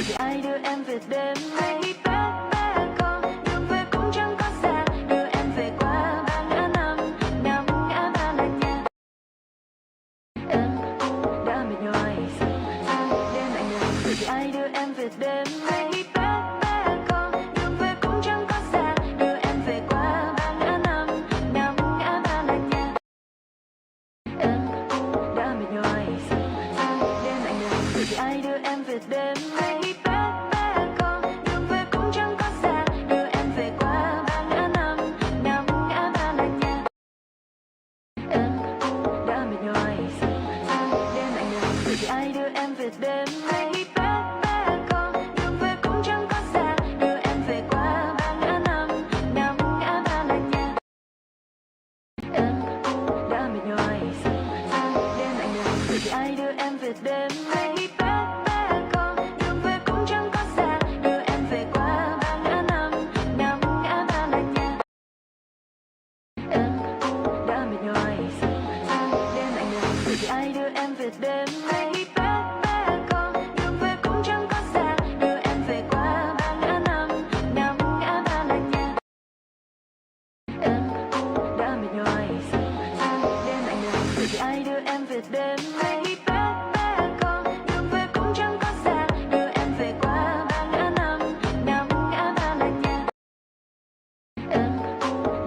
thì ai đưa em về đêm nay bé bé con đường về cũng chẳng có xa đưa em về qua ba ngã năm năm ngã ba là nhà em đã mệt nhoài đêm lạnh lẽo thì ai đưa em về đêm nay bé bé con đường về cũng chẳng có xa đưa em về qua ba ngã năm năm ngã ba là nhà em đã mệt nhoài đêm lạnh lẽo thì ai đưa em về đêm nay bé bé con đường về cũng chẳng có xa đưa em về qua ba ngã năm năm ngã ba là nhà em đã mệt nhoài đêm lạnh lẽo thì ai đưa em về đêm nay bé bé con đường về cũng chẳng có xa đưa em về qua ba ngã năm năm ngã ba là nhà em đã mệt nhoài đêm lạnh lẽo thì ai đưa em về đêm nay bé bé con đường về cũng chẳng có xa đưa em về qua ba ngã năm năm ngã ba là nhà em đã mệt nhoài đêm lạnh lẽo thì ai đưa em về đêm nay bé bé con đường về cũng chẳng có xa đưa em về qua ba ngã năm năm ngã ba là nhà em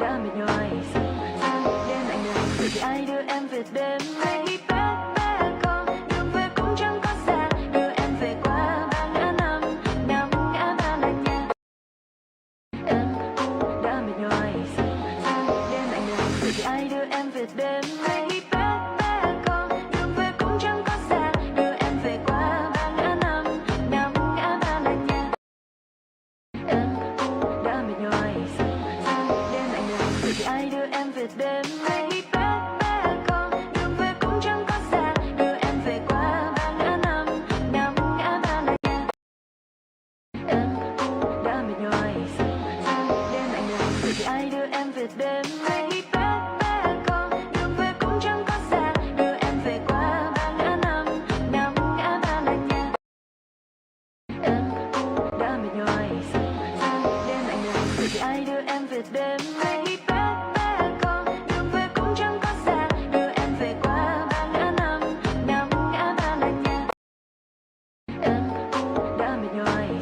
đã mệt nhoài đêm lạnh lẽo thì ai đưa em về đêm nay bé bé con đường về cũng chẳng có xa đưa em về qua ba ngã năm năm ngã ba là nhà em đã mệt nhoài đêm lạnh lẽo thì ai đưa em về đêm nay bé bé con đường về cũng chẳng có xa đưa em về qua ba ngã năm năm ngã ba là nhà em đã mệt nhoài đêm lạnh lẽo thì ai đưa em về đêm nay bé bé con đường về cũng chẳng có xa đưa em về qua ba ngã năm năm ngã ba là nhà em đã mệt nhoài đêm lạnh lẽo thì ai đưa em về đêm nay bé bé con đường về cũng chẳng có xa đưa em về qua ba ngã năm năm ngã ba là nhà em đã mệt nhoài đêm lạnh lẽo thì ai đưa em về đêm nay bé bé con đường về cũng chẳng có xa đưa em về qua ba ngã năm năm ngã ba là nhà em đã mệt nhoài đêm lạnh lẽo thì ai đưa em về đêm nay bé bé con đường về cũng chẳng có xa đưa em về qua ba ngã năm năm ngã ba là nhà em đã mệt nhoài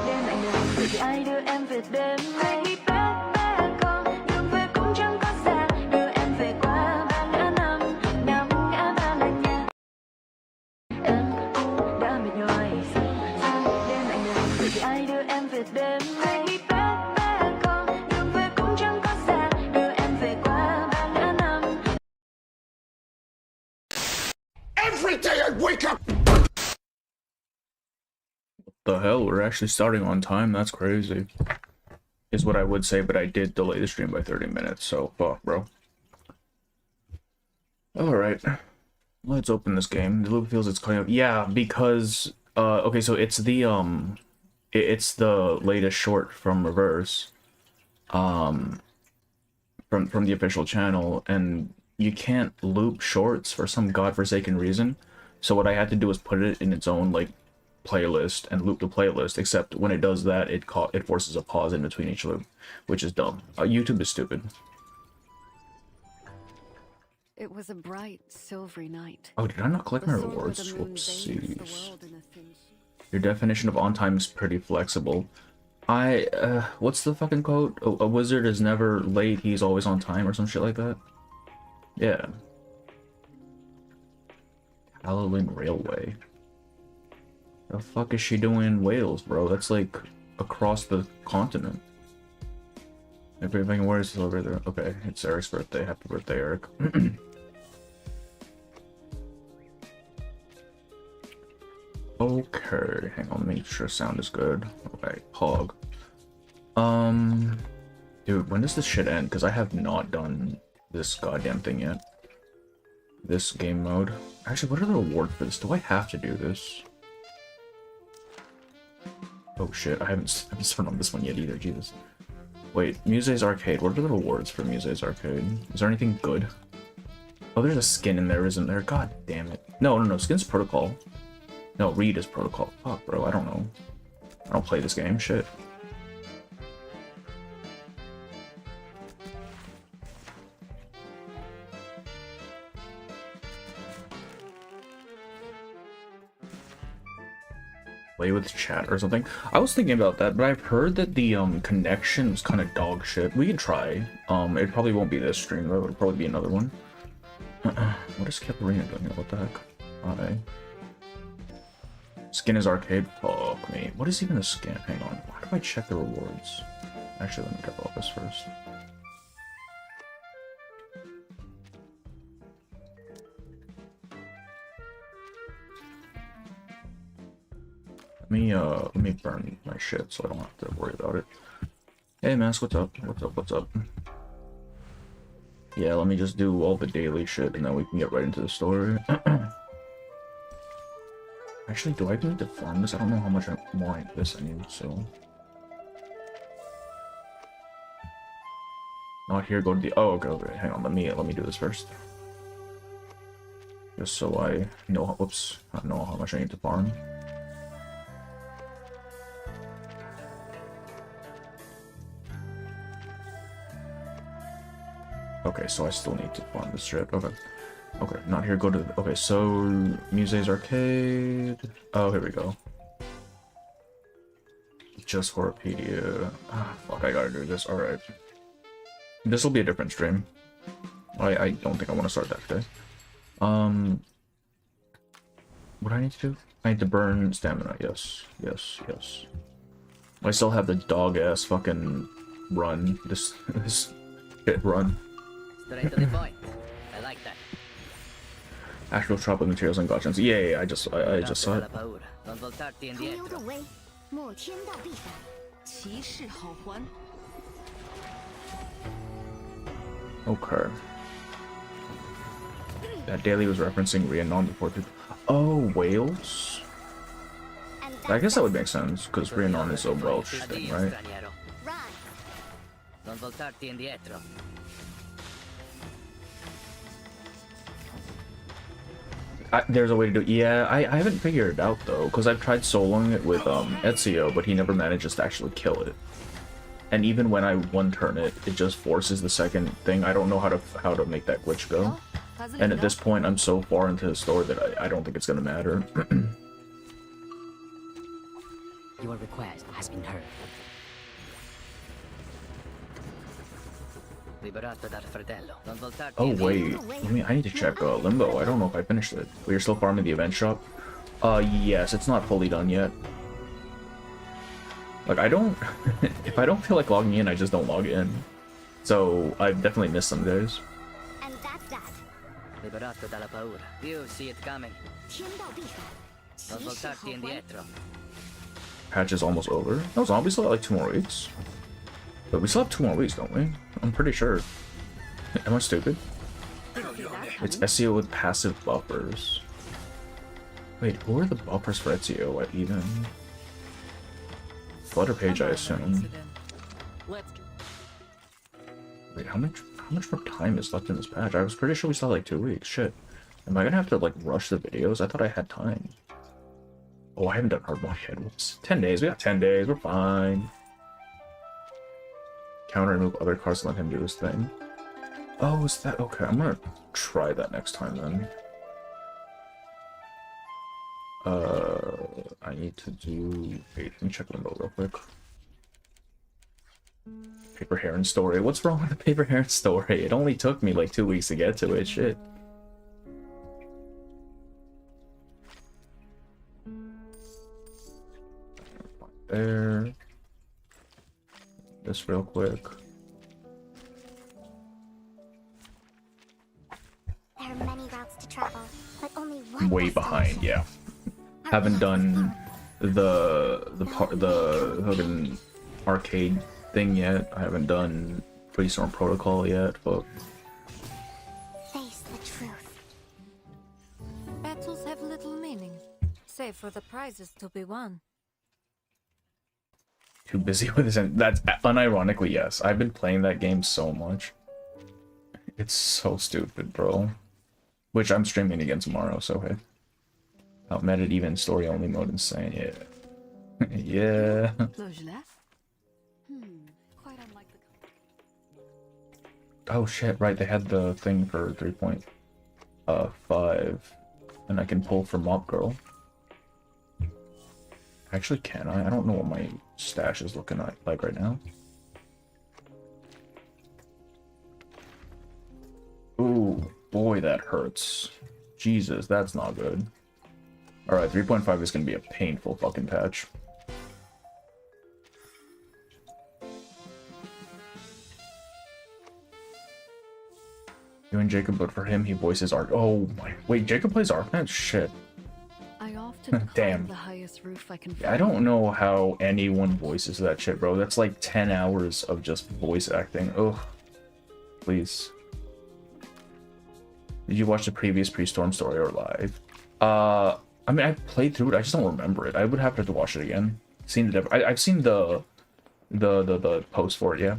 đêm lạnh lẽo thì ai đưa em về đêm nay bé bé con đường về cũng chẳng có xa đưa em về qua ba ngã năm năm ngã ba là nhà em đã mệt nhoài đêm lạnh lẽo thì ai đưa em về đêm nay bé bé con đường về cũng chẳng có xa đưa em về qua ba ngã năm. Every day I wake up. The hell, we're actually starting on time. That's crazy. Is what I would say, but I did delay the stream by 30 minutes, so fuck, bro. Alright. Let's open this game. The loop feels it's coming up. Yeah, because okay, so it's the it's the latest short from Reverse. From the official channel, and you can't loop shorts for some godforsaken reason. So what I had to do was put it in its own like playlist and loop the playlist, except when it does that it forces a pause in between each loop, which is dumb. YouTube is stupid. It was a bright, silvery night. Oh, did I not collect my rewards? Whoopsies. Your definition of on time is pretty flexible. What's the fucking quote? A wizard is never late, he's always on time, or some shit like that? Yeah. Halloween Railway. The fuck is she doing in Wales, bro? That's like across the continent. If I can wear this over there. Okay, it's Eric's birthday. Happy birthday, Eric. Okay, hang on, make sure sound is good. Okay, Pog. Dude, when does this shit end? Because I have not done this goddamn thing yet. This game mode. Actually, what are the rewards for this? Do I have to do this? Oh shit, I haven't started on this one yet either, Jesus. Wait, Muse's Arcade. What are the rewards for Muse's Arcade? Is there anything good? Oh, there's a skin in there, isn't there? God damn it. No, Skin's Protocol. No, read is protocol. Fuck, bro, I don't know. I don't play this game, shit. Play with chat or something. I was thinking about that, but I've heard that the connection was kind of dog shit. We can try. It probably won't be this stream though. It'll probably be another one. What is Caparina doing? What the heck? Hi. Skin is arcade. Fuck me. What is even a skin? Hang on. How do I check the rewards? Actually, let me get all this first. Let me burn my shit so I don't have to worry about it. Hey Mask, what's up? What's up? What's up? Yeah, let me just do all the daily shit and then we can get right into the story. Actually, do I need to farm this? I don't know how much more this I need, so... Not here, go to the... Oh, okay, hang on, let me do this first. Just so I know... Whoops, I know how much I need to farm. Okay, so I still need to farm this shit. Okay. Okay, not here, go to the... Okay, so... Muse's Arcade... Oh, here we go. Just Horrorpedia... Ah, fuck, I gotta do this. Alright. This will be a different stream. I don't think I want to start that today. What do I need to do? I need to burn stamina. Yes. Yes, yes. I still have the dog-ass fucking run. This shit run. Straight to the point. I like that. Actual tropical materials and gotchas. Yeah, I just saw it. Non voltarti 朋友 indietro. 入微，莫天道必反。骑士好还。 Okay. That daily was referencing Rhiannon before people. Oh, Wales? I guess that would make sense, because Rhiannon is a Welsh thing, right? Straniero. Non voltarti indietro. There's a way to do it. Yeah, I haven't figured it out, though, because I've tried soloing it with Ezio, but he never manages to actually kill it. And even when I one-turn it, it just forces the second thing. I don't know how to make that glitch go. And at this point, I'm so far into the story that I don't think it's gonna matter. Your request has been heard. Liberato dal fratello. Non voltarti Oh indietro. wait, I need to check Limbo. I don't know if I finished it. We're still farming the event shop. Yes, it's not fully done yet. Like, I don't... if I don't feel like logging in, I just don't log in. So, I've definitely missed some days. And that's that. Liberato dalla paura. You see it coming. 天道必反。 Non 骑士好 voltarti 还。 indietro. Patch is almost over. No, zombie still got like 2 more weeks. But we still have 2 more weeks, don't we? I'm pretty sure. Am I stupid? It's Ezio with passive buffers. Wait, who are the buffers for Ezio at even? Flutter page, I assume. Wait, how much more time is left in this patch? I was pretty sure we still had like 2 weeks. Shit. Am I gonna have to like rush the videos? I thought I had time. Oh, I haven't done hard mode yet. Whoops. 10 days. We got 10 days. We're fine. Counter remove other cards and let him do his thing. Oh, is that... Okay, I'm gonna try that next time then. I need to do... Wait, let me check Limbo real quick. Paper Heron story. What's wrong with the Paper Heron story? It only took me like 2 weeks to get to it. Shit. There. This real quick. There are many routes to travel, but only one. Way behind, yeah. Haven't done the fucking arcade thing yet. I haven't done Freestorm Protocol yet, but Face the truth. Battles have little meaning, save for the prizes to be won. too busy with this. And that's unironically, yes. I've been playing that game so much. It's so stupid, bro. Which I'm streaming again tomorrow, so hey. Outmatted even story only mode insane. Yeah. Yeah. Oh shit, right, they had the thing for 3.5 and I can pull from Mob Girl. Actually, can I? I don't know what my stash is looking like right now. Ooh, boy, that hurts. Jesus, that's not good. Alright, 3.5 is gonna be a painful fucking patch. You and Jacob, but for him, he voices Arc. Oh my. Wait, Jacob plays Arknight? Shit. I often Damn. the highest roof I can Yeah, I don't know how anyone voices that shit, bro. That's like 10 hours of just voice acting. Ugh. Please. Did you watch the previous pre-storm story or live? I mean, I played through it. I just don't remember it. I would have to watch it again. Seen the I've seen the post for it, yeah.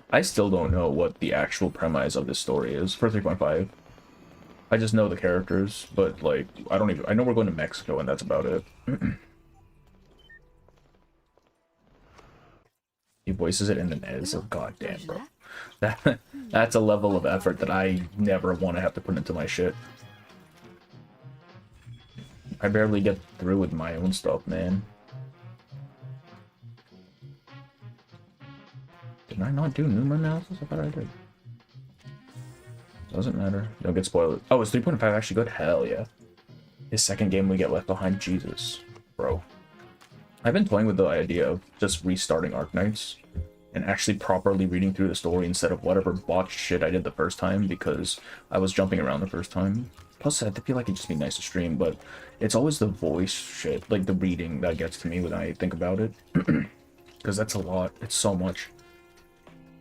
I still don't know what the actual premise of this story is for 3.5. I just know the characters, but like I know we're going to Mexico and that's about it. He voices it in the Nez. Oh goddamn, bro. That's a level of effort that I never want to have to put into my shit. I barely get through with my own stuff, man. Did I not do Numa analysis? I thought I did. Doesn't matter. Don't get spoiled. Oh, is 3.5 actually good? Hell yeah. His second game we get left behind. Jesus. Bro. I've been toying with the idea of just restarting Arknights and actually properly reading through the story instead of whatever botched shit I did the first time because I was jumping around the first time. Plus, I feel like it'd just be nice to stream, but it's always the voice shit, like the reading that gets to me when I think about it. Because that's a lot. It's so much.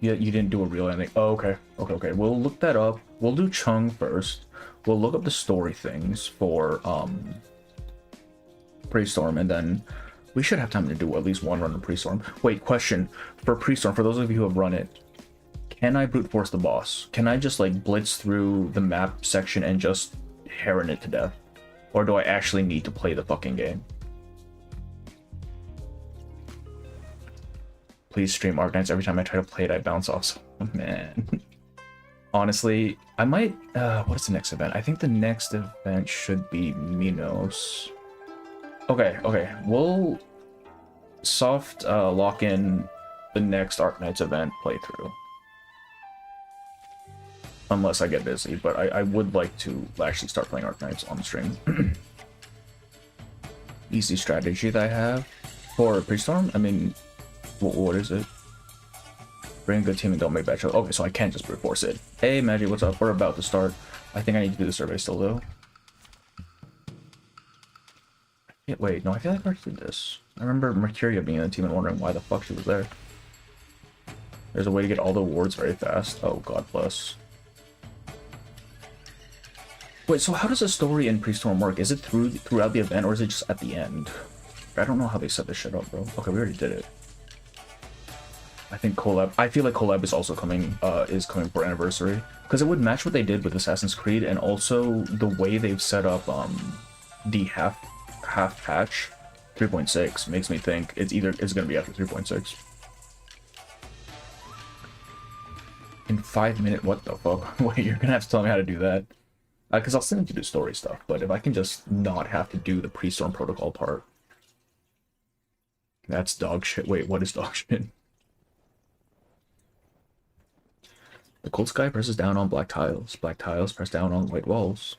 Yeah, you didn't do a real ending. Oh, okay. Okay. We'll look that up. We'll do Cheng first. We'll look up the story things for Pre-Storm, and then we should have time to do at least one run of Pre-Storm. Wait, question. For Pre-Storm, for those of you who have run it, can I brute force the boss? Can I just like blitz through the map section and just herring it to death? Or do I actually need to play the fucking game? Please stream Arknights. Every time I try to play it, I bounce off. Oh, man. Honestly, I might... what is the next event? I think the next event should be Minos. Okay. We'll soft lock in the next Arknights event playthrough. Unless I get busy, but I would like to actually start playing Arknights on stream. Easy strategy that I have for Pre-Storm? I mean... What is it? Bring a good team and don't make bad choices. Okay, so I can't just brute force it. Hey, Maggie, what's up? We're about to start. I think I need to do the survey still, though. Yeah, wait, no, I feel like I already did this. I remember Mercuria being in the team and wondering why the fuck she was there. There's a way to get all the awards very fast. Oh, God bless. Wait, so how does the story in Pre-Storm work? Is it throughout the event, or is it just at the end? I don't know how they set this shit up, bro. Okay, we already did it. I think collab. I feel like collab is also coming for anniversary because it would match what they did with Assassin's Creed, and also the way they've set up the half patch 3.6 makes me think it's gonna be after 3.6. In 5 minutes, what the fuck? Wait, you're gonna have to tell me how to do that because I'll send it to do story stuff. But if I can just not have to do the pre-storm protocol part, that's dog shit. Wait, what is dog shit? The cold sky presses down on black tiles. Black tiles press down on white walls.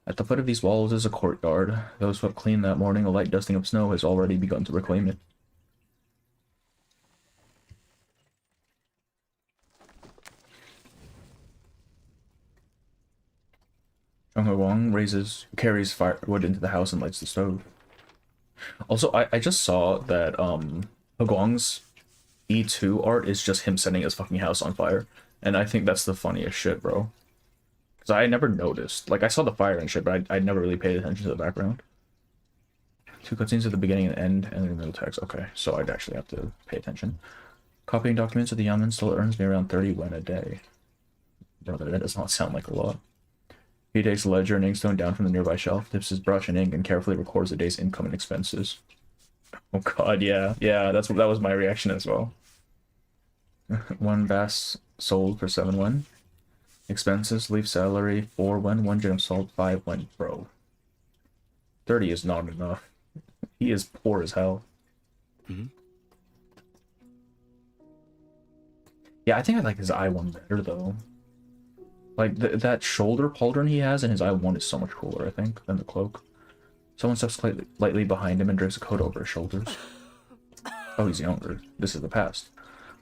At the foot of these walls is a courtyard. Though swept clean that morning, a light dusting of snow has already begun to reclaim it. Heguang carries firewood into the house and lights the stove. Also, I just saw that Heguang's E2 art is just him setting his fucking house on fire, and I think that's the funniest shit, bro. Because I never noticed. Like, I saw the fire and shit, but I never really paid attention to the background. 2 cutscenes at the beginning and end, and the middle text. Okay, so I'd actually have to pay attention. Copying documents at the Yamen still earns me around 30 yen a day. Brother, that does not sound like a lot. He takes a ledger and inkstone down from the nearby shelf, dips his brush in ink, and carefully records the day's income and expenses. Oh god, yeah. Yeah, that was my reaction as well. 1 bass sold for 7 won. Expenses, leaf salary, 4 won, 1 gin of salt, 5 won. Bro. 30 is not enough. He is poor as hell. Yeah, I think I like his I1 better, though. Like, that shoulder pauldron he has in his I1 is so much cooler, I think, than the cloak. Someone steps lightly behind him and drapes a coat over his shoulders. Oh, he's younger. This is the past.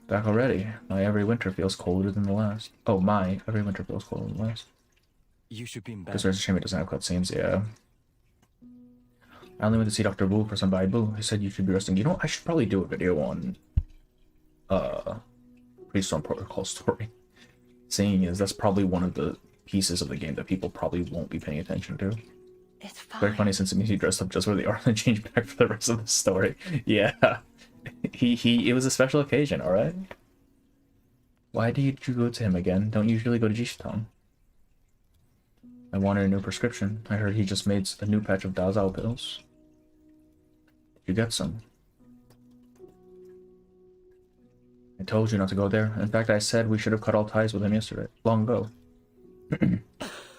Back already. My every winter feels colder than the last. Oh, my every winter feels colder than the last. You should be in bed. Because there's a shame it doesn't have cutscenes, yeah. I only went to see Dr. Wu for some Baibu. He said you should be resting. You know, I should probably do a video on Freestone Protocol story. Saying is that's probably one of the pieces of the game that people probably won't be paying attention to. It's fine. Very funny since it means he dressed up just where they are and then changed back for the rest of the story. Yeah. It was a special occasion, alright? Why did you go to him again? Don't you usually go to Jishitong? I wanted a new prescription. I heard he just made a new patch of Dazao pills. Did you get some? I told you not to go there. In fact, I said we should have cut all ties with him yesterday. Long ago.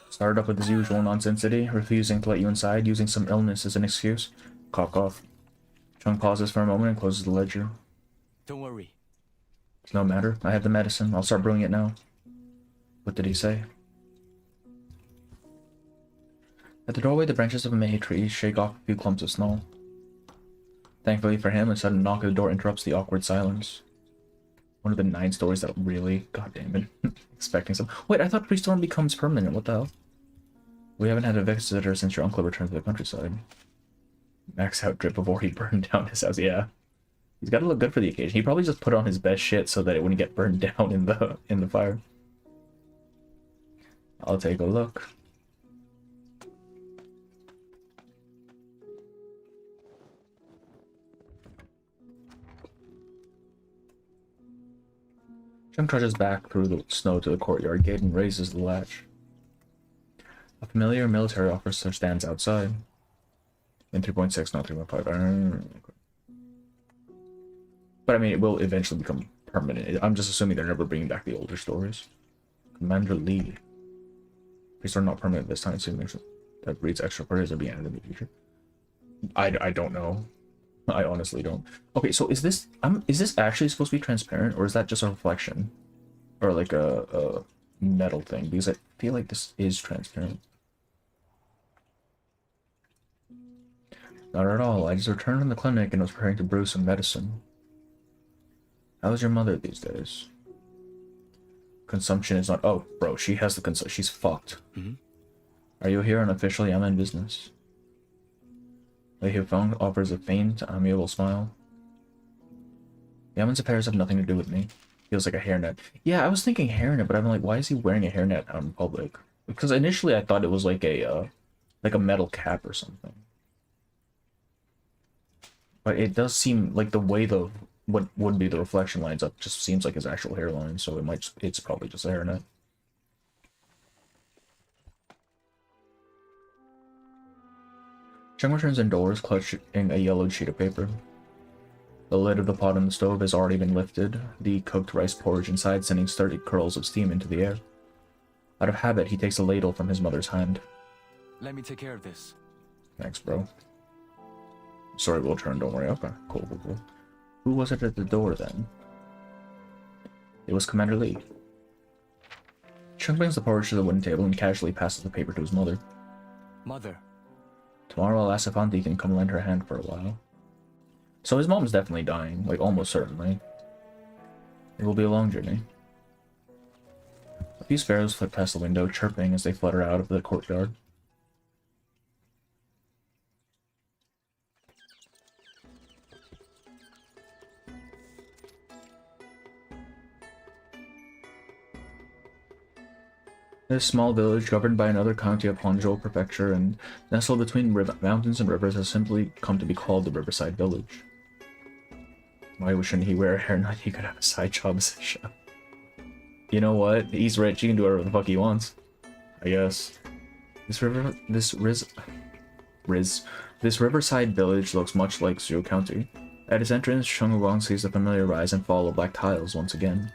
Started up with his usual nonsensity, refusing to let you inside, using some illness as an excuse. Cough, cough. Cheng pauses for a moment and closes the ledger. Don't worry. It's no matter. I have the medicine. I'll start brewing it now. What did he say? At the doorway, the branches of a mei tree shake off a few clumps of snow. Thankfully for him, a sudden knock at the door interrupts the awkward silence. One of the 9 stories that really, god damn it, expecting some. Wait, I thought Priestorm becomes permanent. What the hell? We haven't had a visitor since your uncle returned to the countryside. Max out drip before he burned down his house. Yeah, he's got to look good for the occasion. He probably just put on his best shit so that it wouldn't get burned down in the fire. I'll take a look. Cheng trudges back through the snow to the courtyard gate and raises the latch. A familiar military officer stands outside. In 3.6, not 3.5. But I mean, it will eventually become permanent. I'm just assuming they're never bringing back the older stories. Commander Lee. These are not permanent this time, so that breeds extra players are being added in the future. I don't know. I honestly don't. Okay, so is this actually supposed to be transparent, or is that just a reflection, or like a metal thing? Because I feel like this is transparent. Not at all. I just returned from the clinic and was preparing to brew some medicine. How's your mother these days? Consumption is not. Oh, bro, she has the she's fucked. Are you here unofficially? I'm in business. Heguang offers a faint, amiable smile. Yaman's affairs have nothing to do with me. Feels like a hairnet. Yeah, I was thinking hairnet, but I'm like, why is he wearing a hairnet out in public? Because initially I thought it was like a metal cap or something. But it does seem like the way what would be the reflection lines up just seems like his actual hairline, so it's probably just a hairnet. Cheng returns indoors, clutching a yellowed sheet of paper. The lid of the pot on the stove has already been lifted, the cooked rice porridge inside sending sturdy curls of steam into the air. Out of habit, he takes a ladle from his mother's hand. Let me take care of this. Thanks, bro. Sorry, we'll turn, don't worry. Okay, cool. Who was it at the door, then? It was Commander Lee. Cheng brings the porridge to the wooden table and casually passes the paper to his mother. Mother. Tomorrow I'll ask if Auntie can come lend her hand for a while. So his mom's definitely dying, like almost certainly. It will be a long journey. A few sparrows flit past the window, chirping as they flutter out of the courtyard. This small village, governed by another county of Honzhou Prefecture and nestled between mountains and rivers, has simply come to be called the Riverside Village. Why shouldn't he wear a hairnet? He could have a side job as a chef. You know what? He's rich. He can do whatever the fuck he wants. I guess. This riverside village looks much like Zhu County. At its entrance, Heguang sees the familiar rise and fall of black tiles once again.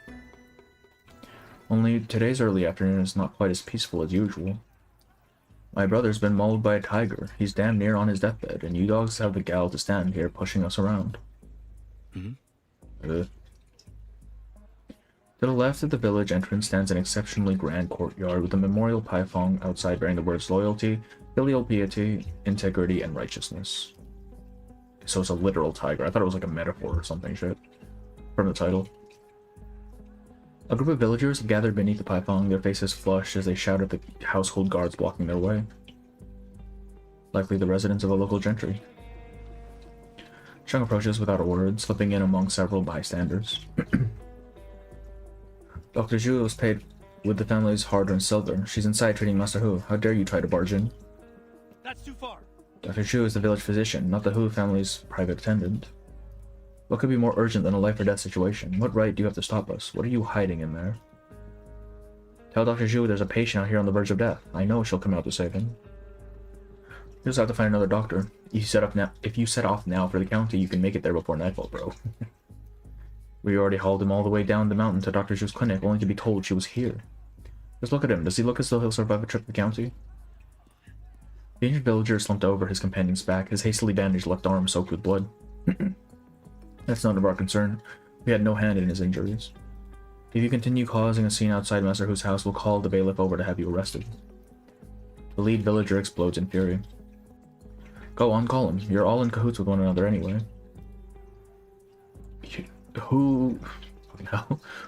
Only today's early afternoon is not quite as peaceful as usual. My brother's been mauled by a tiger. He's damn near on his deathbed, and you dogs have the gall to stand here pushing us around. To the left of the village entrance stands an exceptionally grand courtyard with a memorial python outside bearing the words loyalty, filial piety, integrity, and righteousness. So it's a literal tiger. I thought it was like a metaphor or something shit from the title. A group of villagers have gathered beneath the python, their faces flushed as they shout at the household guards blocking their way. Likely the residents of a local gentry. Cheng approaches without a word, slipping in among several bystanders. Dr. Zhu was paid with the family's hard-earned silver. She's inside treating Master Hu. How dare you try to barge in? That's too far. Dr. Zhu is the village physician, not the Hu family's private attendant. What could be more urgent than a life-or-death situation? What right do you have to stop us? What are you hiding in there? Tell Dr. Zhu there's a patient out here on the verge of death. I know she'll come out to save him. You just have to find another doctor. If you set off now for the county, you can make it there before nightfall, bro. We already hauled him all the way down the mountain to Dr. Zhu's clinic, only to be told she was here. Just look at him. Does he look as though he'll survive a trip to the county? The injured villager slumped over his companion's back, his hastily bandaged left arm soaked with blood. That's none of our concern. We had no hand in his injuries. If you continue causing a scene outside Master Hu's house, we'll call the bailiff over to have you arrested. The lead villager explodes in fury. Go on, call him. You're all in cahoots with one another anyway. Who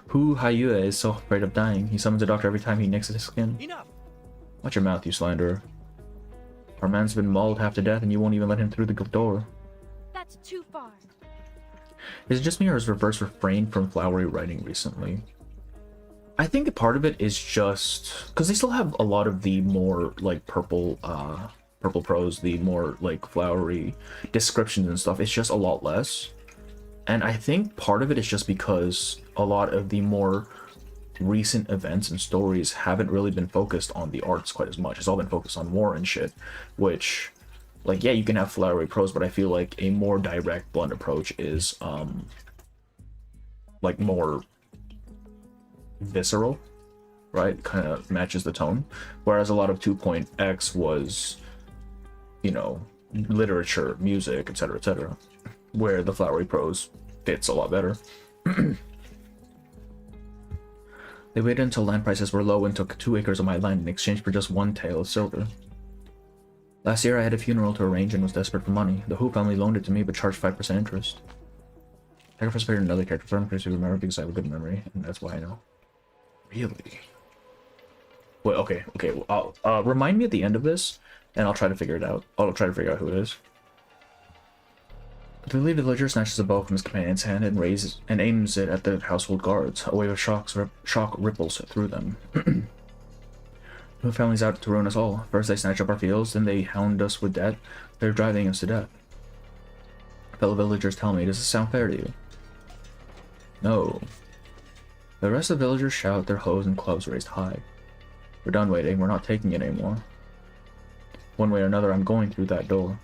Haiyue is so afraid of dying. He summons a doctor every time he nicks his skin. Enough. Watch your mouth, you slanderer. Our man's been mauled half to death and you won't even let him through the door. That's too far. Is it just me or has Reverse refrained from flowery writing recently? I think a part of it is just because they still have a lot of the more like purple prose, the more like flowery descriptions and stuff. It's just a lot less. And I think part of it is just because a lot of the more recent events and stories haven't really been focused on the arts quite as much. It's all been focused on war and shit, which, like, yeah, you can have flowery prose, but I feel like a more direct, blunt approach is, like, more visceral, right? Kind of matches the tone. Whereas a lot of 2.x was, you know, literature, music, etc., where the flowery prose fits a lot better. They waited until land prices were low and took 2 acres of my land in exchange for just 1 tael of silver. Last year I had a funeral to arrange and was desperate for money. The Hu family loaned it to me but charged 5% interest. Sacrifice paid another character for him because you remember because I have a good memory, and that's why I know. Really? Wait, okay, well, I'll remind me at the end of this, and I'll try to figure it out. I'll try to figure out who it is. The lead villager snatches a bow from his companion's hand and raises and aims it at the household guards. A wave of shock ripples through them. The family's out to ruin us all. First they snatch up our fields, then they hound us with debt. They're driving us to death. Fellow villagers tell me, does this sound fair to you? No. The rest of the villagers shout, their hoes and clubs raised high. We're done waiting, we're not taking it anymore. One way or another, I'm going through that door.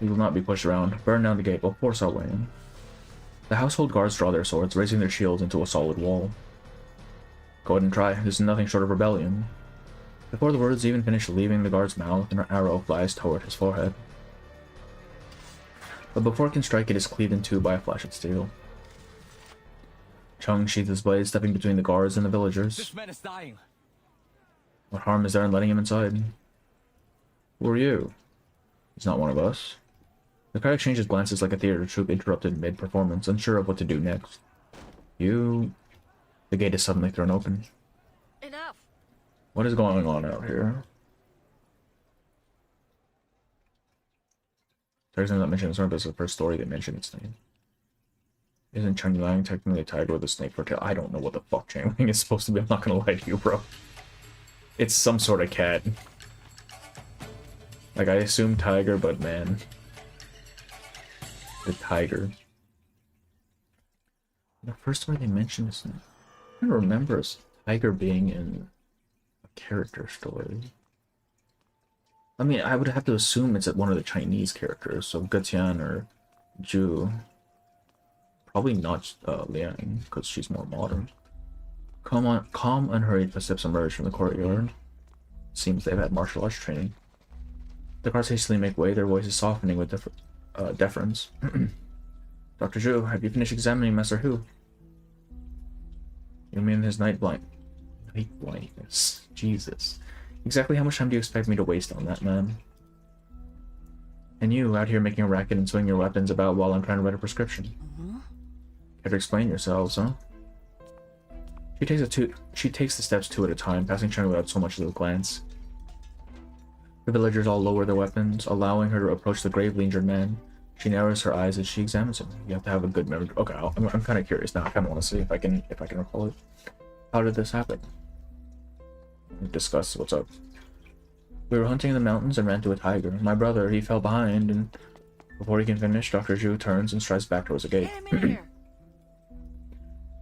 We will not be pushed around. Burn down the gate, we'll force our way in. The household guards draw their swords, raising their shields into a solid wall. Go ahead and try, this is nothing short of rebellion. Before the words even finish leaving the guard's mouth, an arrow flies toward his forehead. But before it can strike, it is cleaved in two by a flash of steel. Cheng sheathes his blade, stepping between the guards and the villagers. This man is dying. What harm is there in letting him inside? Who are you? He's not one of us. The crowd exchanges glances like a theater troupe interrupted mid-performance, unsure of what to do next. You... The gate is suddenly thrown open. Enough. What is going on out here? There's not mentioned it's the first story they mentioned its name. Isn't Cheng Lang technically a tiger with a snake for a tail? I don't know what the fuck Cheng Lang is supposed to be. I'm not gonna lie to you, bro. It's some sort of cat. Like, I assume tiger, but man. The tiger. The first time they mentioned this, I don't remember a tiger being in a character story. I mean, I would have to assume it's one of the Chinese characters, so Getian or Ju. Probably not Liang, because she's more modern. Calm, unhurried footsteps emerge from the courtyard. Seems they've had martial arts training. The guards hastily make way, their voices softening with deference. Dr. Zhu, have you finished examining Master Hu? You mean his night blindness? Jesus. Exactly how much time do you expect me to waste on that, man? And you, out here making a racket and swinging your weapons about while I'm trying to write a prescription. Care to explain yourselves, huh? She takes the steps two at a time, passing Cheng without so much as a glance. The villagers all lower their weapons, allowing her to approach the gravely injured man. She narrows her eyes as she examines him. You have to have a good memory. Okay, I'm kind of curious now. I kind of want to see if I can recall it. How did this happen? Discuss what's up. We were hunting in the mountains and ran to a tiger. My brother, he fell behind, and before he can finish, Dr. Zhu turns and strides back towards the gate.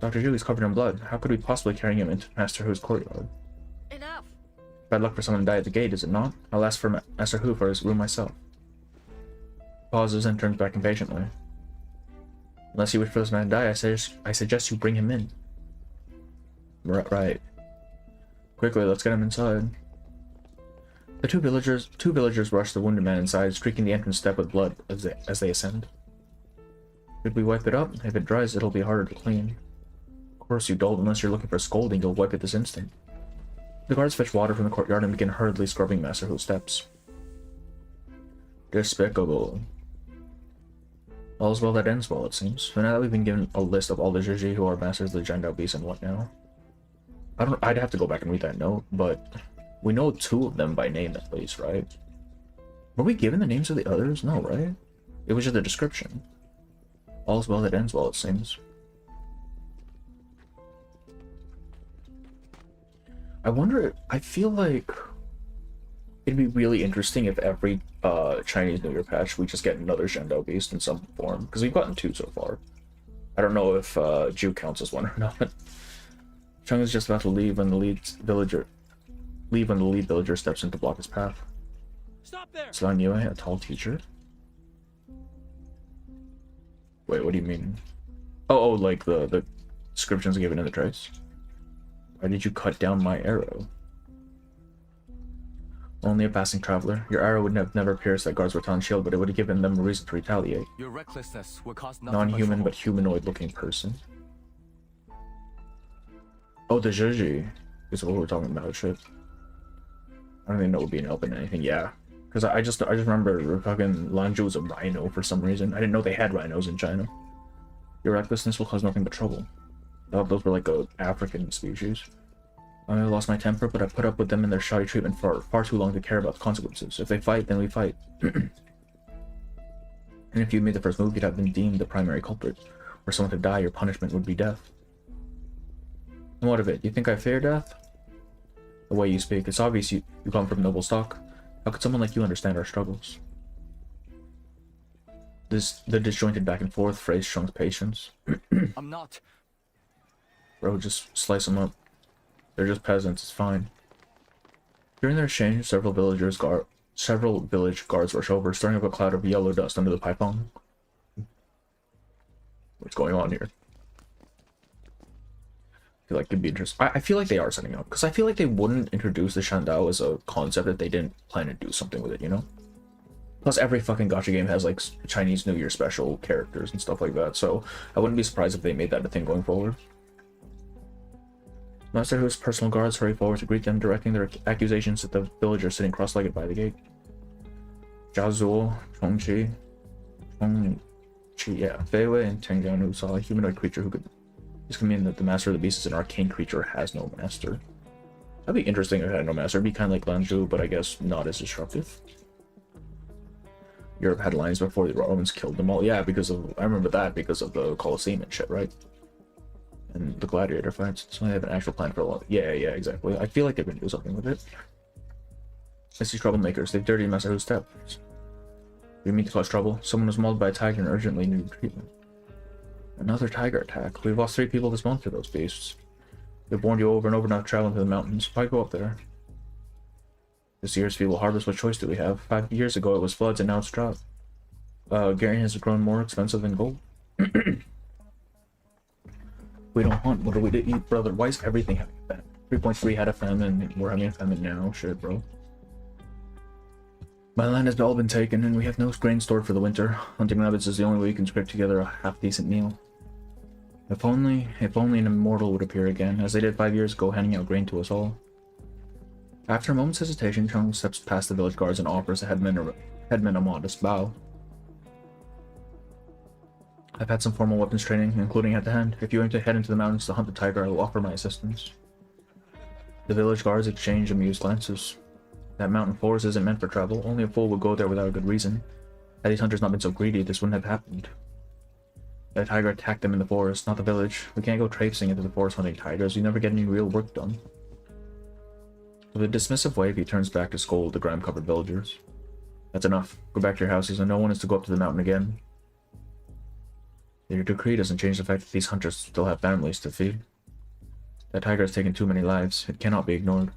Dr. Zhu is covered in blood. How could we possibly carry him into Master Hu's courtyard? Enough. Bad luck for someone to die at the gate, is it not? I'll ask for Master Hu for his room myself. Pauses and turns back impatiently. Unless you wish for this man to die, I suggest you bring him in. Right. Quickly, let's get him inside. The two villagers rush the wounded man inside, streaking the entrance step with blood as they ascend. Should we wipe it up? If it dries, it'll be harder to clean. Of course you don't, unless you're looking for scolding, you'll wipe it this instant. The guards fetch water from the courtyard and begin hurriedly scrubbing Master Hu's steps. Despicable. All's well that ends well, it seems. So now that we've been given a list of all the Zhiji who are masters of the Zhendao beast and what now? I'd have to go back and read that note, but we know two of them by name at least, right? Were we given the names of the others? No, right? It was just a description. All's well that ends well, it seems. I wonder, I feel like it'd be really interesting if every Chinese New Year patch we just get another Zhendao beast in some form, because we've gotten two so far. I don't know if Ju counts as one or not. Cheng is just about to leave when the lead villager steps in to block his path. Stop there! Slan Yue, a tall teacher. Wait, what do you mean? Oh, like the descriptions given in the trace. Why did you cut down my arrow? Only a passing traveler. Your arrow would have never pierced that guard's rattan shield, but it would have given them a reason to retaliate. Your recklessness will cause nothing Non-human but humanoid-looking person. Oh, the Zhiji is what we're talking about. Shit. I don't even know it would be an help in anything. Yeah, because I just remember fucking Lanzhou was a rhino for some reason. I didn't know they had rhinos in China. Your recklessness will cause nothing but trouble. I thought those were like a African species. I may have lost my temper, but I put up with them and their shoddy treatment for far too long to care about the consequences. If they fight, then we fight. And if you made the first move, you'd have been deemed the primary culprit. Were someone to die, your punishment would be death. And what of it? You think I fear death? The way you speak, it's obvious you come from noble stock. How could someone like you understand our struggles? The disjointed back and forth phrase Cheng's patience. I'm not. Bro, just slice them up. They're just peasants, it's fine. During their exchange, several village guards rush over, stirring up a cloud of yellow dust under the paipong. What's going on here? I feel like it'd be interesting. I feel like they are setting up, because I feel like they wouldn't introduce the Shandao as a concept if they didn't plan to do something with it, you know? Plus, every fucking gacha game has, like, Chinese New Year special characters and stuff like that, so I wouldn't be surprised if they made that a thing going forward. Master Hu's personal guards hurry forward to greet them, directing their accusations at the villagers sitting cross-legged by the gate. Jiazuo, Chongqi, yeah, Fei Wei, and Teng Jianhu saw a humanoid creature who could... This could mean that the Master of the Beast is an arcane creature has no master. That'd be interesting if it had no master. It'd be kind of like Lanzhou, but I guess not as disruptive. Europe had lions before the Romans killed them all. Yeah, because of... I remember that because of the Colosseum and shit, right? And the gladiator fights. So they have an actual plan for a lot. Yeah, exactly. I feel like they're gonna do something with it. I see troublemakers. They've dirtied Master Hu's steps. We mean to cause trouble. Someone was mauled by a tiger and urgently needed treatment. Another tiger attack. We've lost 3 people this month to those beasts. They've warned you over and over not to travel into the mountains. Why go up there? This year's feeble harvest, what choice do we have? 5 years ago it was floods and now it's drought. Grain has grown more expensive than gold. We don't hunt, what are we to eat, brother? Why is everything having a famine? 3.3 had a famine, we're having a famine now. Shit, bro. My land has all been taken, and we have no grain stored for the winter. Hunting rabbits is the only way you can scrape together a half-decent meal. If only an immortal would appear again, as they did 5 years ago, handing out grain to us all. After a moment's hesitation, Cheng steps past the village guards and offers the headman a modest bow. I've had some formal weapons training, including hand-to-hand. If you aim to head into the mountains to hunt the tiger, I will offer my assistance. The village guards exchange amused glances. That mountain forest isn't meant for travel. Only a fool would go there without a good reason. Had these hunters not been so greedy, this wouldn't have happened. That tiger attacked them in the forest, not the village. We can't go traipsing into the forest hunting tigers. We never get any real work done. With a dismissive wave, he turns back to scold the grime-covered villagers. That's enough. Go back to your houses, and no one is to go up to the mountain again. Your decree doesn't change the fact that these hunters still have families to feed. That tiger has taken too many lives. It cannot be ignored.